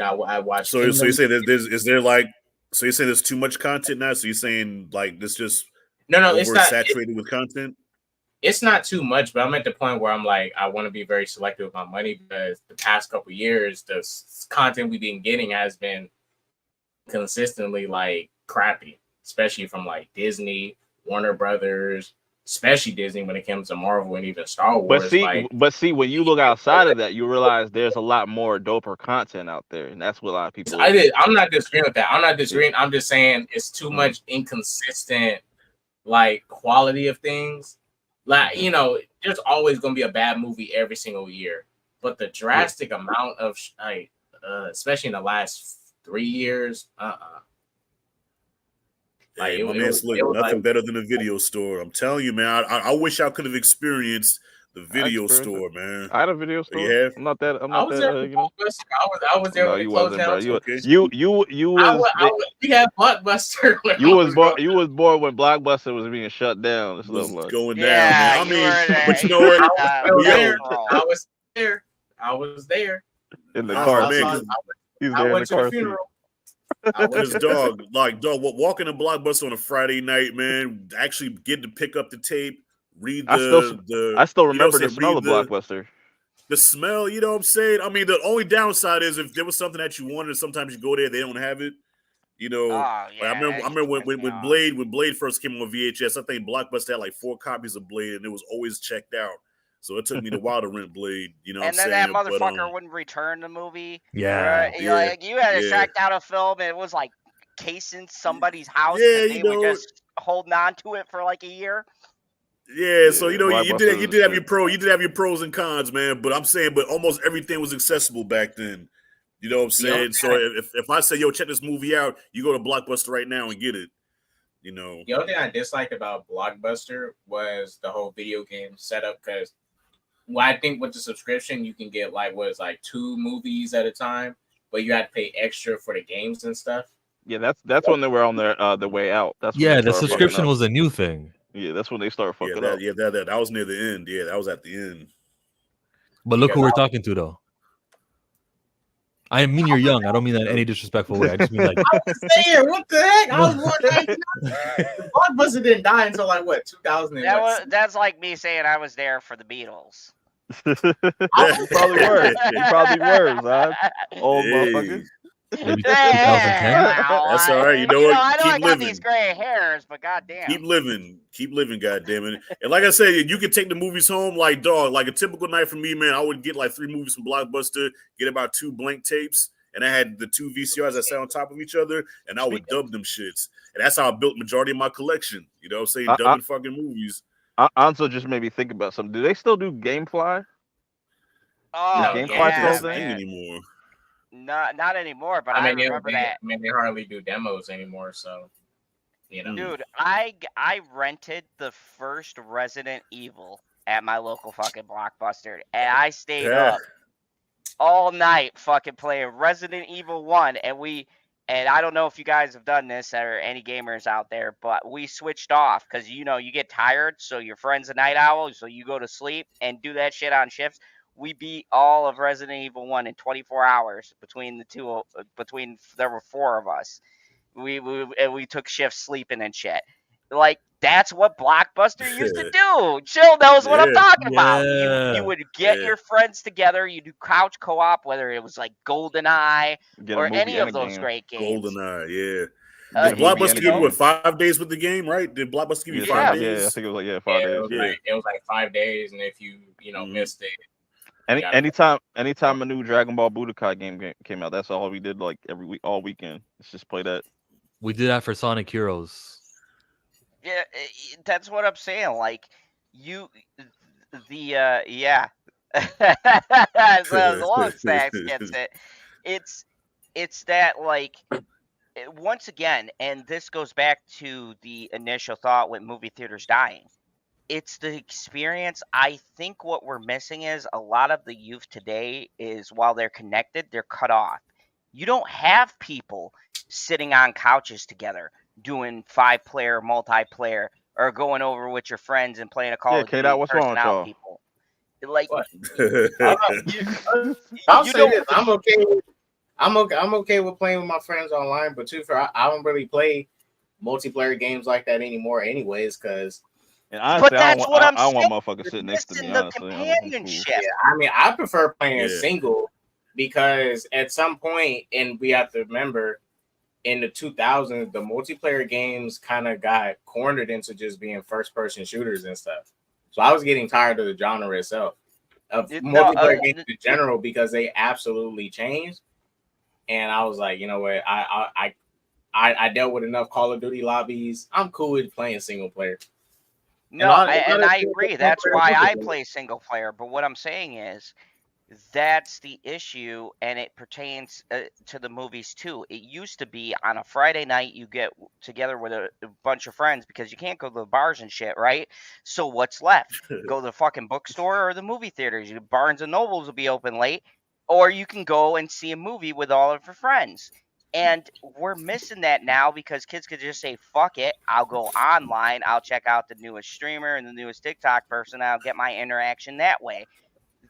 I watch. So you say so you say there's too much content now? So you're saying like this just no, it's not oversaturated with content? It's not too much, but I'm at the point where I'm like, I want to be very selective with my money because the past couple years, the content we've been getting has been consistently like crappy, especially from like Disney, Warner Brothers, especially Disney when it comes to Marvel and even Star Wars. But see, when you look outside of that, you realize there's a lot more doper content out there, and that's what a lot of people. I'm not disagreeing with that. I'm not disagreeing. I'm just saying it's too much inconsistent, like quality of things. Like there's always gonna be a bad movie every single year, but the drastic amount of especially in the last 3 years, Hey, my man's nothing better than a video store. I'm telling you, man. I wish I could have experienced the video store, man. I had a video store. You have? I'm not that. I was there. I was there no, when you it closed wasn't, bro. down. You was. We had Blockbuster. You was born when Blockbuster was being shut down. It was going Yeah, down, man. I mean, but you know what? I was there. I was there. In the car. He's there in the car seat. This dog, walking to Blockbuster on a Friday night, man. Actually get to pick up the tape, read I still remember the smell of Blockbuster. The smell, you know what I'm saying? I mean, the only downside is if there was something that you wanted, sometimes you go there, they don't have it. I remember when Blade first came on VHS, I think Blockbuster had like 4 copies of Blade, and it was always checked out. So it took me a while to rent Blade. And then that motherfucker wouldn't return the movie. Yeah. Right? You had to track down a film, and it was like casing somebody's house. Yeah, they were just holding on to it for like a year. Yeah, so you did have your pros and cons, man. But I'm saying, almost everything was accessible back then. You know what I'm saying? So if I say, yo, check this movie out, you go to Blockbuster right now and get it. The only thing I disliked about Blockbuster was the whole video game setup because I think with the subscription you can get like 2 movies at a time, but you had to pay extra for the games and stuff. Yeah, that's when they were on their way out. The subscription was a new thing. Yeah, that's when they started fucking up. Yeah, that was near the end. Yeah, that was at the end. But look who we're talking to, though. I mean, you're young. I don't mean that in any disrespectful way. I just mean like. I was there. What the heck? I was born. Blockbuster didn't die until 2000. That's like me saying I was there for the Beatles. You probably were. You probably were, son. Old motherfucker. Maybe 2010. That's all right. You know what? I know keep I got living. these gray hairs, but goddamn. Keep living, goddamn it. And like I said, you can take the movies home like a typical night for me, man. I would get like 3 movies from Blockbuster, get about 2 blank tapes, and I had the 2 VCRs that sat on top of each other, and I would dub them shits. And that's how I built majority of my collection. You know what I'm saying? Dubbing fucking movies. Anso just made me think about something. Do they still do GameFly? Oh, GameFly yeah. still thing anymore? Not anymore, but I remember that. I mean, they hardly do demos anymore, so Dude, I rented the first Resident Evil at my local fucking Blockbuster, and I stayed up all night fucking playing Resident Evil 1, and we and I don't know if you guys have done this or any gamers out there, but we switched off because you get tired, so your friend's a night owl, so you go to sleep and do that shit on shifts. We beat all of Resident Evil 1 in 24 hours between the two. There were 4 of us. We took shifts sleeping and shit. Like, that's what Blockbuster used to do. Chill knows what I'm talking about. You would get your friends together. You do couch co-op, whether it was like GoldenEye or any of those great games. GoldenEye, yeah. Did Blockbuster give you 5 days with the game, right? Did Blockbuster give you 5 days? Yeah, I think it was like 5 days. It was like 5 days, and if you missed it. Anytime a new Dragon Ball Budokai game came out, that's all we did like every week, all weekend. Let's just play that. We did that for Sonic Heroes. Yeah, that's what I'm saying. Like, so the long stacks gets it. It's that, like, once again, and this goes back to the initial thought with movie theaters dying. It's the experience. I think what we're missing is a lot of the youth today is, while they're connected, they're cut off. You don't have people sitting on couches together doing 5-player multiplayer or going over with your friends and playing a Call of Duty. What's wrong with y'all? People. Like, I'll say this: I'm okay with playing with my friends online, but I don't really play multiplayer games like that anymore, anyways, because. And honestly, but that's what I'm saying. I want motherfuckers sitting next to me. Honestly, companionship. Yeah, I mean, I prefer playing single because at some point, and we have to remember, in the 2000s, the multiplayer games kind of got cornered into just being first-person shooters and stuff. So I was getting tired of the genre itself, of multiplayer games in general, because they absolutely changed. And I was like, you know what? I dealt with enough Call of Duty lobbies. I'm cool with playing single player. No, and I agree. That's why I play single player. But what I'm saying is, that's the issue, and it pertains to the movies too. It used to be on a Friday night, you get together with a bunch of friends because you can't go to the bars and shit, right? So what's left? Go to the fucking bookstore or the movie theaters. Barnes and Nobles will be open late, or you can go and see a movie with all of your friends. And we're missing that now because kids could just say, fuck it, I'll go online, I'll check out the newest streamer and the newest TikTok person, I'll get my interaction that way.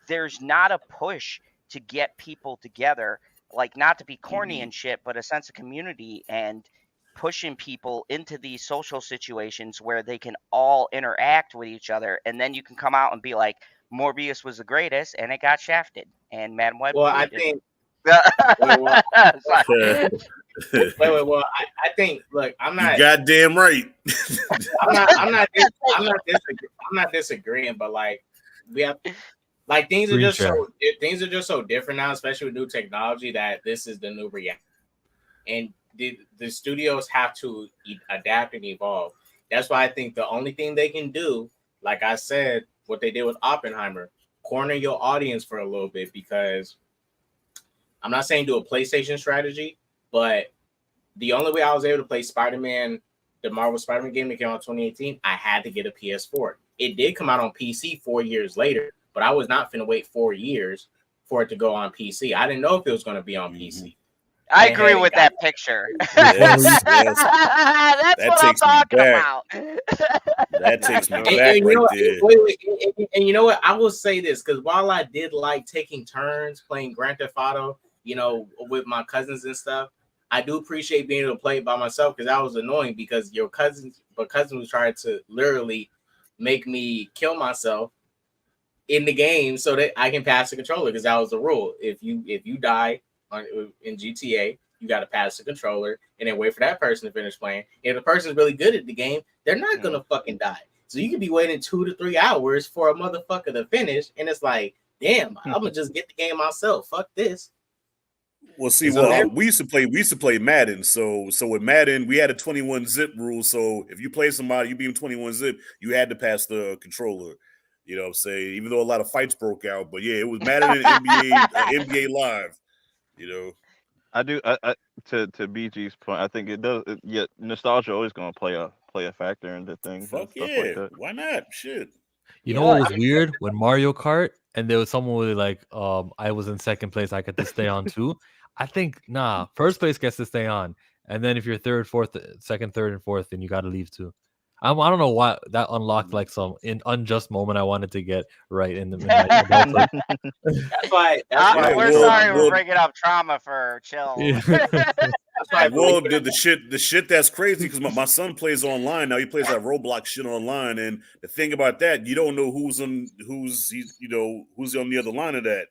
There's not a push to get people together, like, not to be corny and shit, but a sense of community and pushing people into these social situations where they can all interact with each other. And then you can come out and be like, Morbius was the greatest and it got shafted. And Madam Web. Well, I think. Well, I think. Look, I'm not. You're goddamn right. I'm not disagreeing, but like we have, like things are just so different now, especially with new technology, that this is the new reality, and the studios have to adapt and evolve. That's why I think the only thing they can do, like I said, what they did with Oppenheimer, corner your audience for a little bit, because I'm not saying do a PlayStation strategy, but the only way I was able to play Spider-Man, the Marvel Spider-Man game that came out in 2018, I had to get a PS4. It did come out on PC 4 years later, but I was not finna wait 4 years for it to go on PC. I didn't know if it was going to be on PC. I agree with that picture. Yes. That's what I'm talking about. That takes me back right there. And you know what? I will say this, because while I did like taking turns playing Grand Theft Auto, with my cousins and stuff, I do appreciate being able to play it by myself, because that was annoying, because my cousin was trying to literally make me kill myself in the game so that I can pass the controller, because that was the rule. If you die in GTA, you got to pass the controller and then wait for that person to finish playing. If the person's really good at the game, they're not gonna fucking die. So you could be waiting 2 to 3 hours for a motherfucker to finish, and it's like, damn, I'm gonna just get the game myself. Fuck this. Well, see, we used to play Madden. So with Madden, we had a 21 zip rule. So if you play somebody, you beat them 21 zip, you had to pass the controller. You know what I'm saying? Even though a lot of fights broke out, but yeah, it was Madden and NBA Live. I do. To BG's point, I think it does. Nostalgia always going to play a factor in the things. Fuck yeah, like that. Why not? Shit. You know what was weird? When Mario Kart and there was someone with like, I was in second place, I got to stay on 2. I think first place gets to stay on, and then if you're second, third, and fourth, then you got to leave too. I don't know why that unlocked like some unjust moment I wanted to get right in my adulthood. That's why. That's why. We're well, sorry we're well- bringing up trauma for Chill. Yeah. That's why. Well, the shit that's crazy because my son plays online now. He plays that Roblox shit online, and the thing about that, you don't know who's on the other line of that.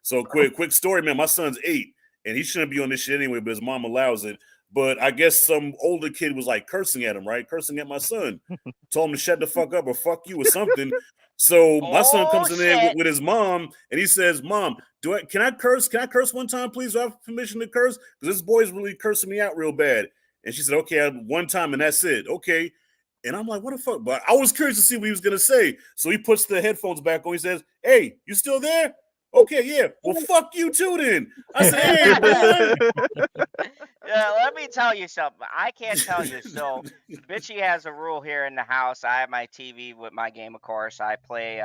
So quick story, man. My son's 8, and he shouldn't be on this shit anyway, but his mom allows it. But I guess some older kid was like cursing at him, right? Cursing at my son. Told him to shut the fuck up or fuck you or something. So my son comes in there with his mom, and he says, "Mom, can I curse? Can I curse one time, please? Do I have permission to curse? Because this boy's really cursing me out real bad." And she said, "Okay, one time, and that's it." Okay. And I'm like, "What the fuck?" But I was curious to see what he was gonna say. So he puts the headphones back on. He says, "Hey, you still there? Okay, yeah. Well, fuck you too then." I said, "Hey, boy." Yeah, let me tell you something. I can't tell you. So, Bitchy has a rule here in the house. I have my TV with my game, of course. I play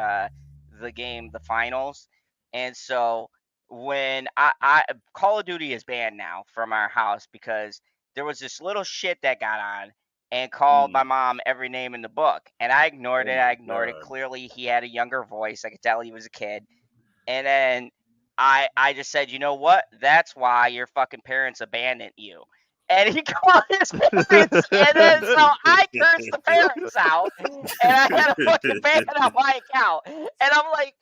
the game, the finals. And so, when I Call of Duty is banned now from our house because there was this little shit that got on and called my mom every name in the book. And I ignored Oh it. my I ignored it. God. Clearly, he had a younger voice. I could tell he was a kid. And then I just said, you know what? That's why your fucking parents abandoned you. And he called his parents, and then so I cursed the parents out, and I had a fucking ban on my account. And I'm like,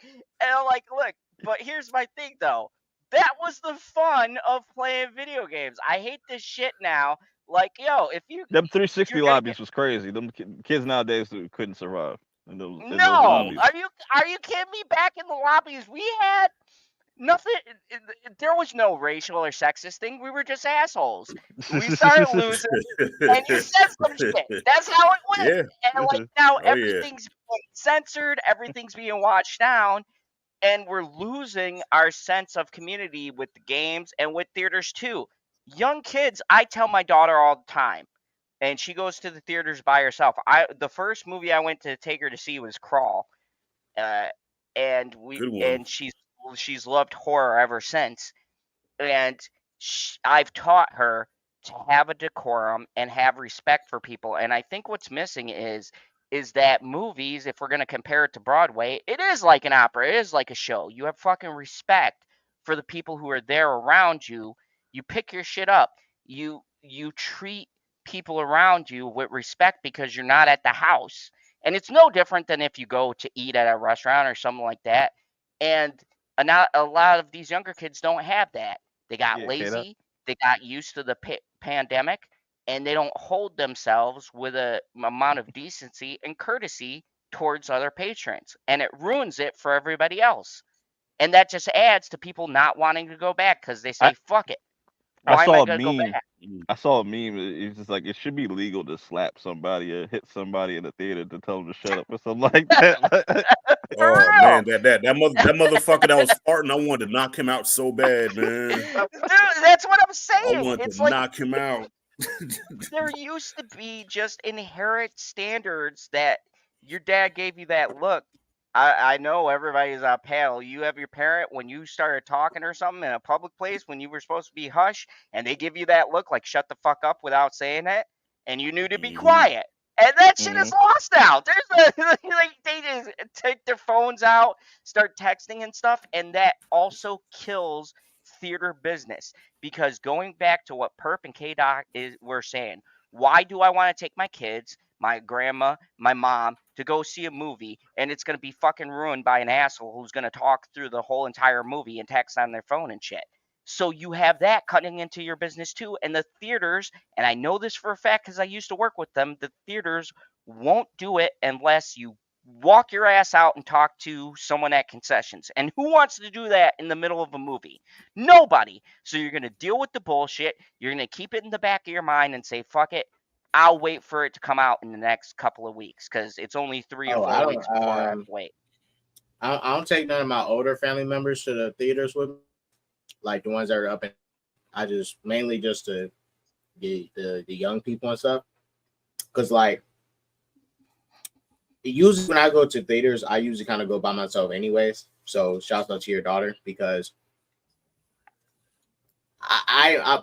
look, but here's my thing though. That was the fun of playing video games. I hate this shit now. Like, yo, if you Them 360 you're gonna lobbies was crazy. Them kids nowadays couldn't survive in those no, lobbies. are you kidding me? Back in the lobbies, we had nothing. There was no racial or sexist thing. We were just assholes. We started losing, and you said some shit. That's how it went. Yeah. And like now, Oh, yeah. everything's being censored. Everything's being watched down, and we're losing our sense of community with the games and with theaters too. Young kids, I tell my daughter all the time, and she goes to the theaters by herself. The first movie I went to take her to see was Crawl, uh, and Good one. she's loved horror ever since. And I've taught her to have a decorum and have respect for people. And I think what's missing is that movies, if we're going to compare it to Broadway, it is like an opera. It is like a show. You have fucking respect for the people who are there around you. You pick your shit up. You treat people around you with respect because you're not at the house. And it's no different than if you go to eat at a restaurant or something like that. And a lot of these younger kids don't have that. They got Yeah, lazy. They got used to the pandemic, and they don't hold themselves with a amount of decency and courtesy towards other patrons, and it ruins it for everybody else. And that just adds to people not wanting to go back because they say, "Fuck it. I Why am I saw a gonna go meme. back?" I saw a meme. It's just like it should be legal to slap somebody or hit somebody in the theater to tell them to shut up or something like that. For Oh real. man, that motherfucker that was farting, I wanted to knock him out so bad, man. Dude, that's what I'm I saying. wanted It's to like knock him out. there used to be just inherent standards that your dad gave you that look. I know everybody's on panel. You have your parent when you started talking or something in a public place when you were supposed to be hush, and they give you that look like shut the fuck up without saying it, and you knew to be quiet. And that shit is lost now. There's like they just take their phones out, start texting and stuff, and that also kills theater business. Because going back to what Perp and K Doc were saying, why do I want to take my kids, my grandma, my mom to go see a movie and it's going to be fucking ruined by an asshole who's going to talk through the whole entire movie and text on their phone and shit? So you have that cutting into your business too. And the theaters, and I know this for a fact because I used to work with them, the theaters won't do it unless you walk your ass out and talk to someone at concessions. And who wants to do that in the middle of a movie? Nobody. So you're going to deal with the bullshit. You're going to keep it in the back of your mind and say, fuck it. I'll wait for it to come out in the next couple of weeks because it's only 3 or 4 weeks before I have to wait. I don't take none of my older family members to the theaters with me, like the ones that are up in. I just mainly just to the young people and stuff, because like usually when I go to theaters, I usually kind of go by myself anyways. So shout out to your daughter because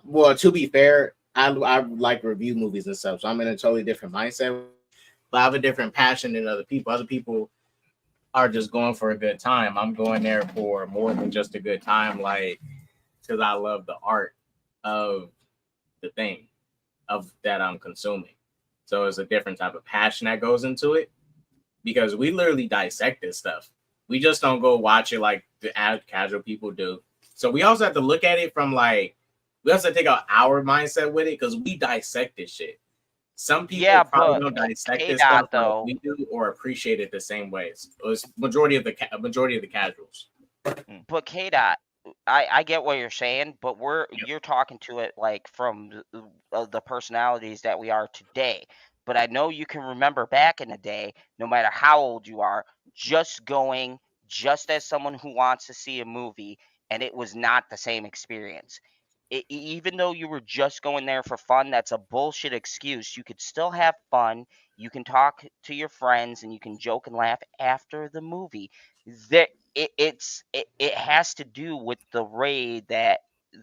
well, to be fair, I like review movies and stuff, so I'm in a totally different mindset. But I have a different passion than other people. Other people are just going for a good time. I'm going there for more than just a good time, like because I love the art of the thing of that I'm consuming. So it's a different type of passion that goes into it because we literally dissect this stuff. We just don't go watch it like the casual people do. So we also have to look at it from like we also take out our mindset with it because we dissect this shit. Some people probably don't dissect this stuff like we do or appreciate it the same ways. It's majority of the casuals. But K Dot, I get what you're saying, but you're talking to it like from the personalities that we are today. But I know you can remember back in the day, no matter how old you are, just going just as someone who wants to see a movie, and it was not the same experience. Even though you were just going there for fun, that's a bullshit excuse. You could still have fun. You can talk to your friends and you can joke and laugh after the movie. It has to do with the way that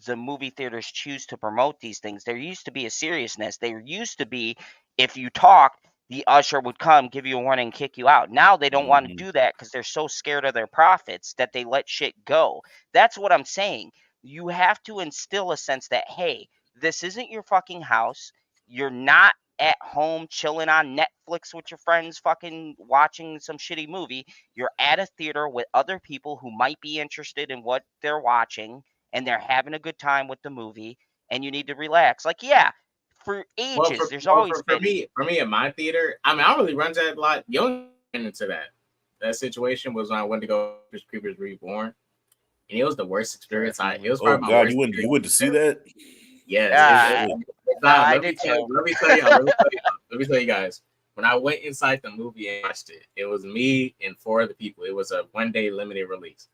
the movie theaters choose to promote these things. There used to be a seriousness. There used to be, if you talked, the usher would come, give you a warning, and kick you out. Now they don't want to do that because they're so scared of their profits that they let shit go. That's what I'm saying. You have to instill a sense that, hey, this isn't your fucking house. You're not at home chilling on Netflix with your friends, fucking watching some shitty movie. You're at a theater with other people who might be interested in what they're watching, and they're having a good time with the movie, and you need to relax. Like, yeah, for ages, there's always been. For me in my theater, I mean, I don't really run to that a lot. You only get into that situation was when I went to go Creepers Reborn. And it was the worst experience. It was probably my worst you went to see that? Yeah, I did too. Let me tell you guys. When I went inside the movie and watched it, it was me and 4 other people. It was a 1-day limited release.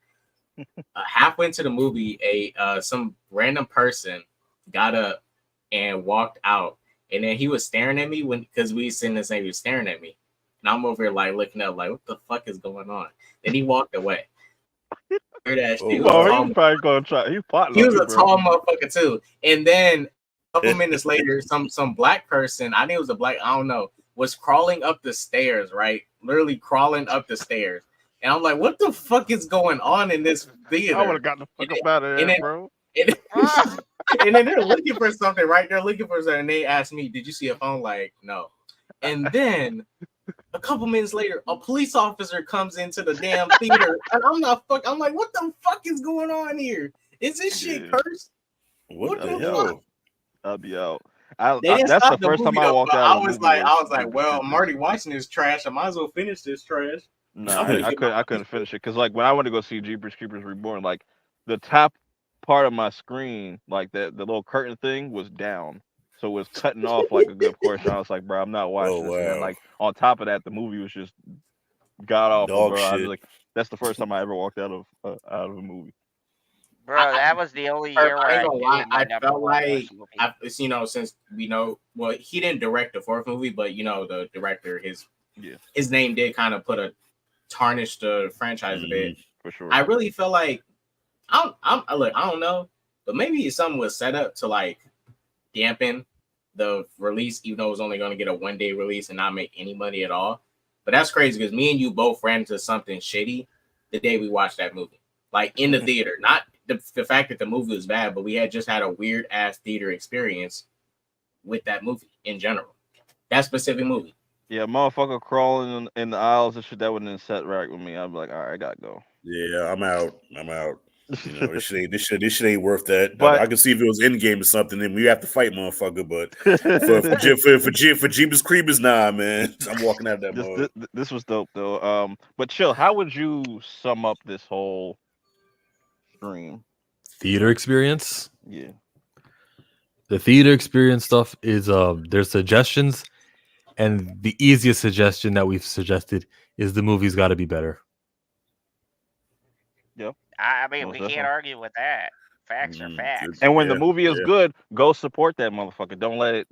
Halfway into the movie, some random person got up and walked out, and then he was staring at me because we was sitting the same. He was staring at me, and I'm over here like looking up, like what the fuck is going on? Then he walked away. He's probably gonna try. He was a tall motherfucker too. And then a couple minutes later, some black person, I think it was a black, I don't know, was crawling up the stairs, right? Literally crawling up the stairs. And I'm like, what the fuck is going on in this theater? I would have gotten the fuck up out of there, bro. And then they're looking for something, right? They're looking for something. And they asked me, did you see a phone? Like, no. And then a couple minutes later, a police officer comes into the damn theater, and I'm like, what the fuck is going on here? Is this shit cursed? What the hell? I'll be out. That's the first time I walked out. I was like, well, I'm already watching this trash. I might as well finish this trash. No, I couldn't finish it because like when I went to go see Jeepers Creepers Reborn, like the top part of my screen, like the little curtain thing was down. So it was cutting off like a good portion. I was like, bro, I'm not watching this. Wow. And then, like on top of that, the movie was just god awful, bro. I was like, that's the first time I ever walked out of a movie. Bro, that was the only year where I felt like, since we know, well, he didn't direct the 4th movie, but the director, his name did kind of tarnish the franchise a bit. For sure. I really feel like I don't know, but maybe something was set up to like dampen the release, even though it was only going to get a 1-day release and not make any money at all. But that's crazy because me and you both ran into something shitty the day we watched that movie, like in the theater. Not the fact that the movie was bad, but we had just had a weird ass theater experience with that movie in general. That specific movie. Yeah, motherfucker crawling in the aisles and shit, that wouldn't set right with me. I'd be like, all right, I gotta go. Yeah, I'm out. This shit ain't worth that. But I can see if it was in game or something, then we have to fight, motherfucker. But for Jeepers Creepers, nah, man. I'm walking out of that mode. This was dope though. But chill, how would you sum up this whole stream? Theater experience? Yeah. The theater experience stuff is there's suggestions, and the easiest suggestion that we've suggested is the movie's got to be better. Yep. I mean, we can't argue with that. Facts are facts. And when the movie is good, go support that motherfucker. Don't let it,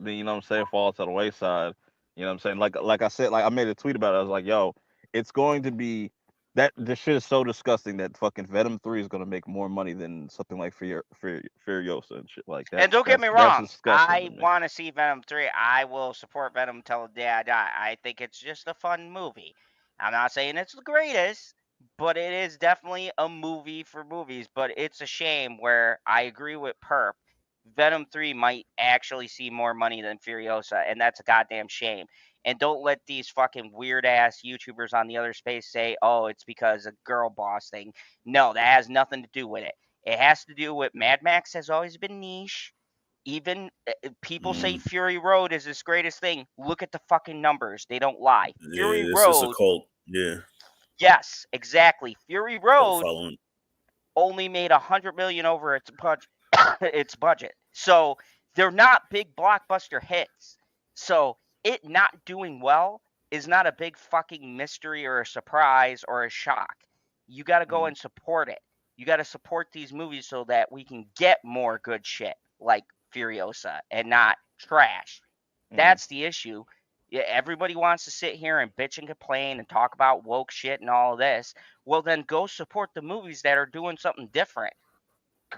fall to the wayside. You know what I'm saying? Like I said, like I made a tweet about it. I was like, yo, it's going to be This shit is so disgusting that fucking Venom 3 is gonna make more money than something like Furiosa and shit like that. And don't get me That's wrong, disgusting to I me. want to see Venom 3. I will support Venom till the day I die. I think it's just a fun movie. I'm not saying it's the greatest, but it is definitely a movie for movies. But it's a shame where I agree with Perp. Venom 3 might actually see more money than Furiosa, and that's a goddamn shame. And don't let these fucking weird ass YouTubers on the other space say, oh, it's because of girl boss thing. No, that has nothing to do with it. It has to do with Mad Max has always been niche. Even people say Fury Road is his greatest thing. Look at the fucking numbers. They don't lie. Fury Yeah, it's a Road, cult. Yeah, yes, exactly. Fury cult Road following. only made $100 million over its budget. its budget. So they're not big blockbuster hits. So it not doing well is not a big fucking mystery or a surprise or a shock. You got to go and support it. You got to support these movies so that we can get more good shit like Furiosa and not trash. That's the issue. Yeah, everybody wants to sit here and bitch and complain and talk about woke shit and all of this. Well, then go support the movies that are doing something different.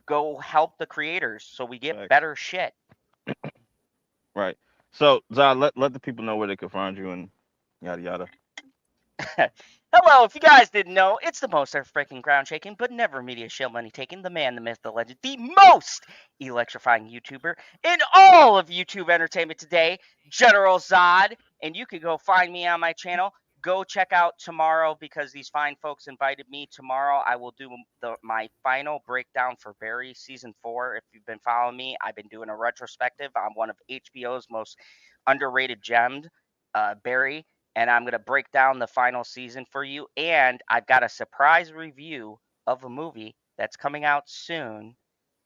Go help the creators so we get Facts. better shit. Right. So, Zod, let the people know where they can find you and yada yada. Hello, if you guys didn't know, it's the most earth-breaking, ground-shaking, but never media shill money taking, the man, the myth, the legend, the most electrifying YouTuber in all of YouTube entertainment today, General Zod. And you can go find me on my channel. Go check out tomorrow because these fine folks invited me. Tomorrow I will do my final breakdown for Barry Season 4. If you've been following me, I've been doing a retrospective on one of HBO's most underrated gems, Barry, and I'm going to break down the final season for you. And I've got a surprise review of a movie that's coming out soon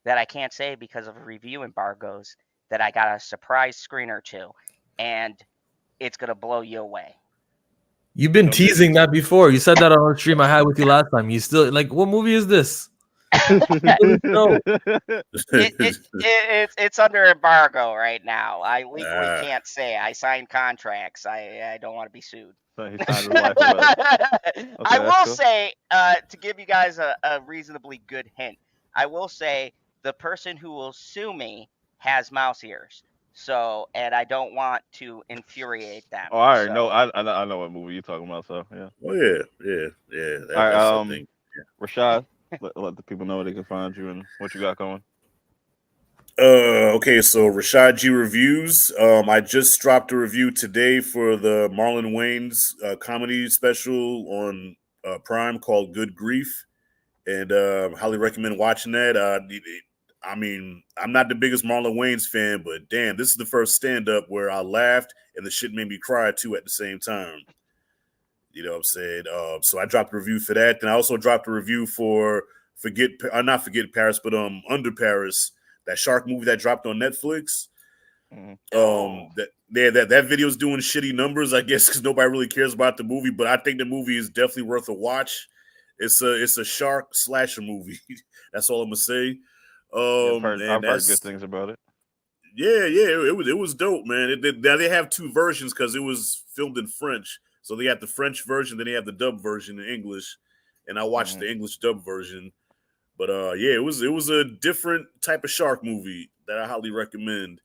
that I can't say because of review embargoes, that I got a surprise screener to. And it's going to blow you away. You've been Don't get teasing that before. You said that on a stream I had with you last time. You still like, what movie is this? No. It's under embargo right now. I legally Ah. can't say. I signed contracts. I don't want to be sued. So he signed his life away. I that's will cool. say, to give you guys a reasonably good hint, I will say the person who will sue me has mouse ears. So, and I don't want to infuriate them. Oh, I already so, know. I know what movie you're talking about. So yeah. Oh yeah. All right. That's the thing. Rashad, let the people know where they can find you and what you got going. Okay, so Rashad G reviews. I just dropped a review today for the Marlon Wayans comedy special on Prime called Good Grief, and highly recommend watching that. I mean, I'm not the biggest Marlon Wayans fan, but damn, this is the first stand up where I laughed and the shit made me cry too at the same time. You know what I'm saying? So I dropped a review for that. Then I also dropped a review for not Forget Paris, but Under Paris, that shark movie that dropped on Netflix. That video's doing shitty numbers, I guess, because nobody really cares about the movie. But I think the movie is definitely worth a watch. It's a shark slasher movie. That's all I'm gonna say. I've heard good things about it. Yeah, it was dope, man. Now they have two versions because it was filmed in French. So they have the French version, then they have the dub version in English, and I watched the English dub version. But yeah, it was a different type of shark movie that I highly recommend.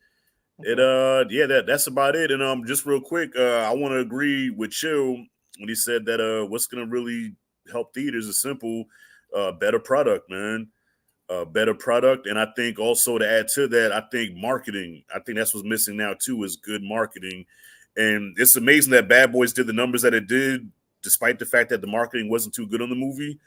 That's about it. And just real quick, I want to agree with Chill when he said that what's gonna really help theaters is simple, better product, man. Better product, and I think also to add to that, I think marketing. I think that's what's missing now too is good marketing. And it's amazing that Bad Boys did the numbers that it did, despite the fact that the marketing wasn't too good on the movie.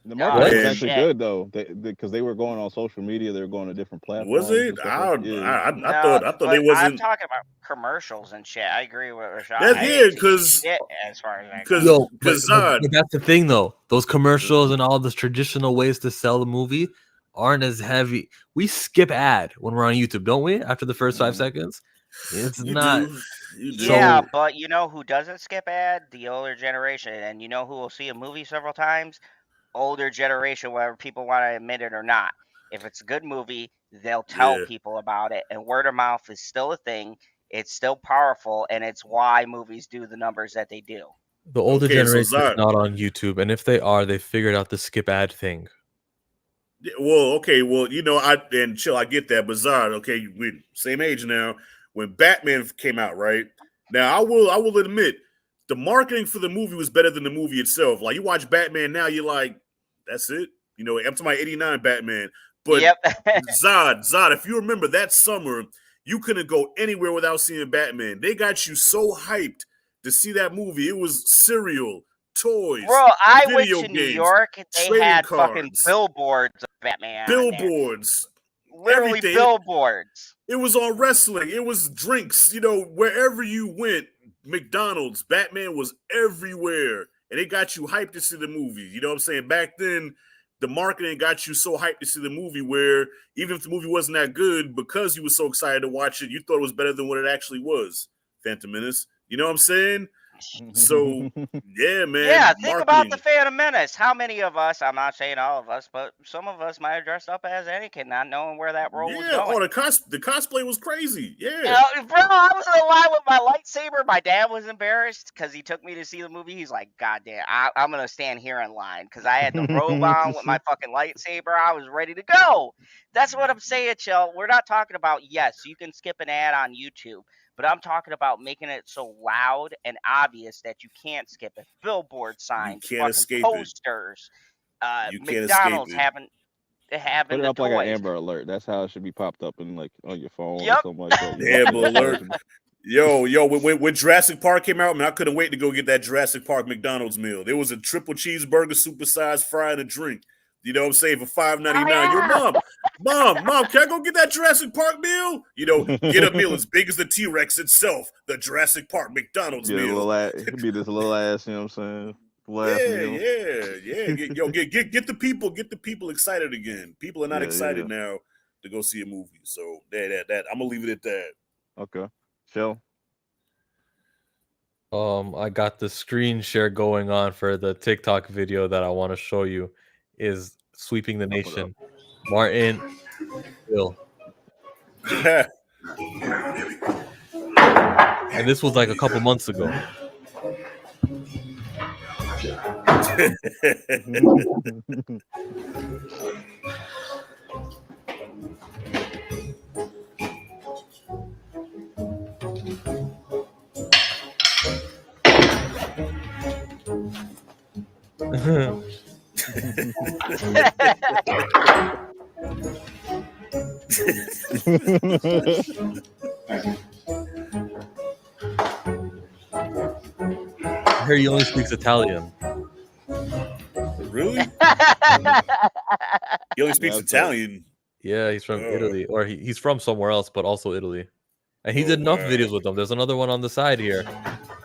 The marketing was And- actually good though, because they were going on social media. They were going to different platforms. Was it? and stuff like that. Yeah. I thought they wasn't. I'm talking about commercials and shit. I agree with Rashad. That's I yeah, didn't see because shit as far as that because- goes. Yo, because but Zod, that's the thing, though. Those commercials and all the traditional ways to sell the movie aren't as heavy. We skip ad when we're on YouTube, don't we? After the first 5 seconds, it's you not. do. You do. Yeah, So- but you know who doesn't skip ad? The older generation. And you know who will see a movie several times? Older generation, whether people want to admit it or not. If it's a good movie, they'll tell Yeah. people about it. And word of mouth is still a thing. It's still powerful, and it's why movies do the numbers that they do. The older Okay, so generation is Zod. not on YouTube, and if they are, they figured out the skip ad thing. Well, okay, well, chill, I get that, but Zod, okay, we same age now. When Batman came out, right? Now, I will admit, the marketing for the movie was better than the movie itself. Like, you watch Batman now, you're like, that's it. I'm talking about '89 Batman. But Yep. Zod, if you remember that summer, you couldn't go anywhere without seeing Batman. They got you so hyped to see that movie. It was cereal, toys, Bro, I went video to New games, York and they trading had fucking cards, billboards of Batman on there. billboards, Literally everything. billboards. It was on wrestling. It was drinks. Wherever you went, McDonald's, Batman was everywhere. And it got you hyped to see the movie. You know what I'm saying? Back then, the marketing got you so hyped to see the movie where even if the movie wasn't that good, because you were so excited to watch it, you thought it was better than what it actually was. Phantom Menace. You know what I'm saying? So, yeah, man. Yeah, think about marketing. the Phantom Menace. How many of us, I'm not saying all of us, but some of us might have dressed up as Anakin, not knowing where that role was going. The cosplay was crazy. Yeah. Bro, I was in line with my lightsaber. My dad was embarrassed because he took me to see the movie. He's like, God damn, I'm going to stand here in line because I had the robe on with my fucking lightsaber. I was ready to go. That's what I'm saying, Chill. We're not talking about, yes, you can skip an ad on YouTube. But I'm talking about making it so loud and obvious that you can't skip it. Billboard signs, You can't escape posters, You can't McDonald's escape it. having Put it the up like an toys. Amber Alert. That's how it should be popped up in like on your phone Yep. or something like that. Amber Alert. Yo, when Jurassic Park came out, man, I couldn't wait to go get that Jurassic Park McDonald's meal. There was a triple cheeseburger, supersized fry, and a drink. You know what I'm saying? For $5.99. Oh, Yo, mom, can I go get that Jurassic Park meal? Get a meal as big as the T-Rex itself, the Jurassic Park McDonald's Yeah, meal. it could be this little ass, you know what I'm saying? Yeah. Get the people excited again. People are not excited now to go see a movie. So that I'm gonna leave it at that. Okay. Chill. I got the screen share going on for the TikTok video that I want to show you. Is sweeping the nation. Martin, Will. And this was like a couple months ago. I hear he only speaks Italian. Really? He only speaks Italian. Yeah, he's from Italy, or he's from somewhere else, but also Italy. And he did enough videos with them. There's another one on the side here.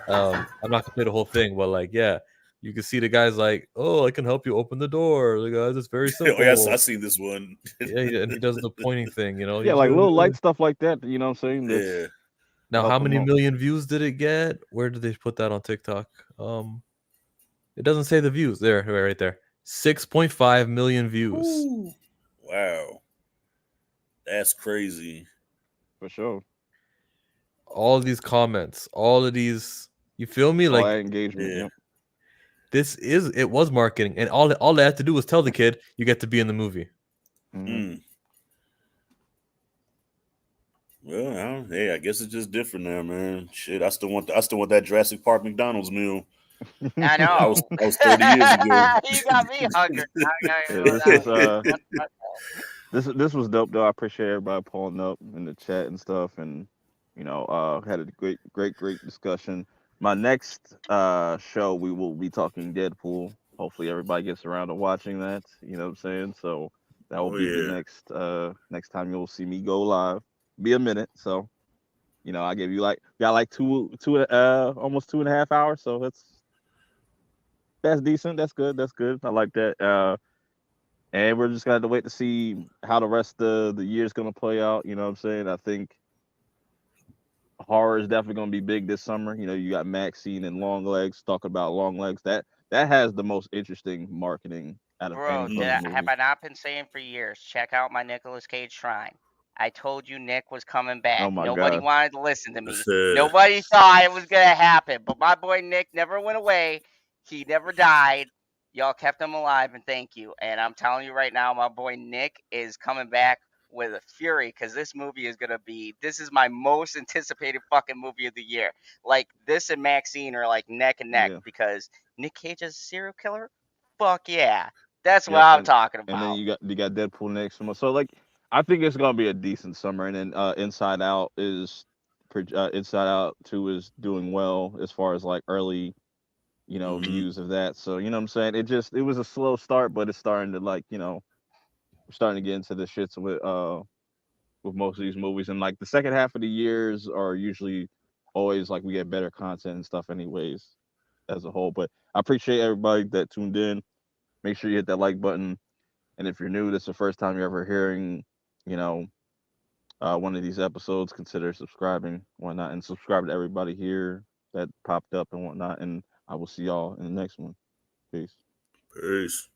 I'm not gonna play the whole thing, but like, yeah, you can see the guy's like, "Oh, I can help you open the door." The guys, it's very simple. Oh, yes, I see this one. Yeah, and he does the pointing thing, you know. Yeah, like little light stuff like that. You know what I'm saying? Yeah. Now, how many million views did it get? Where did they put that on TikTok? It doesn't say the views. There, right there. 6.5 million views. Ooh. Wow. That's crazy. For sure. All of these comments, all of these, you feel me? Like engagement. Yeah. It was marketing, and all they had to do was tell the kid, you get to be in the movie. Mm. Well, I guess it's just different now, man. Shit, I still want that Jurassic Park McDonald's meal. I know. I was 30 years ago. You got me hungry. This was dope though. I appreciate everybody pulling up in the chat and stuff, and had a great discussion. My next show we will be talking Deadpool. Hopefully everybody gets around to watching that. You know what I'm saying? So that will be the next time you'll see me go live. Be a minute, so I gave you got two almost 2.5 hours, so that's decent. That's good. I like that. And we're just gonna have to wait to see how the rest of the year is gonna play out. You know what I'm saying? I think horror is definitely gonna be big this summer. You got Maxine and Long Legs talking about Long Legs. That has the most interesting marketing out of Bro, any have I not been saying for years? Check out my Nicolas Cage shrine. I told you Nick was coming back. Oh my Nobody God. wanted to listen to me. Nobody thought it was going to happen. But my boy Nick never went away. He never died. Y'all kept him alive, and thank you. And I'm telling you right now, my boy Nick is coming back with a fury because this movie is going to be, this is my most anticipated fucking movie of the year. Like, this and Maxine are like neck and neck Yeah. because Nick Cage is a serial killer? Fuck yeah. That's what Yep, I'm talking and then about. you got Deadpool next month. So like, I think it's gonna be a decent summer. And then Inside Out is Inside Out 2 is doing well as far as like early, views of that. So you know what I'm saying. It was a slow start, but it's starting to like we're starting to get into the shits with most of these movies. And like the second half of the years are usually always like we get better content and stuff anyways as a whole. But I appreciate everybody that tuned in. Make sure you hit that like button. And if you're new, this is the first time you're ever hearing, you know, one of these episodes, consider subscribing, whatnot, and subscribe to everybody here that popped up and whatnot. And I will see y'all in the next one. Peace. Peace.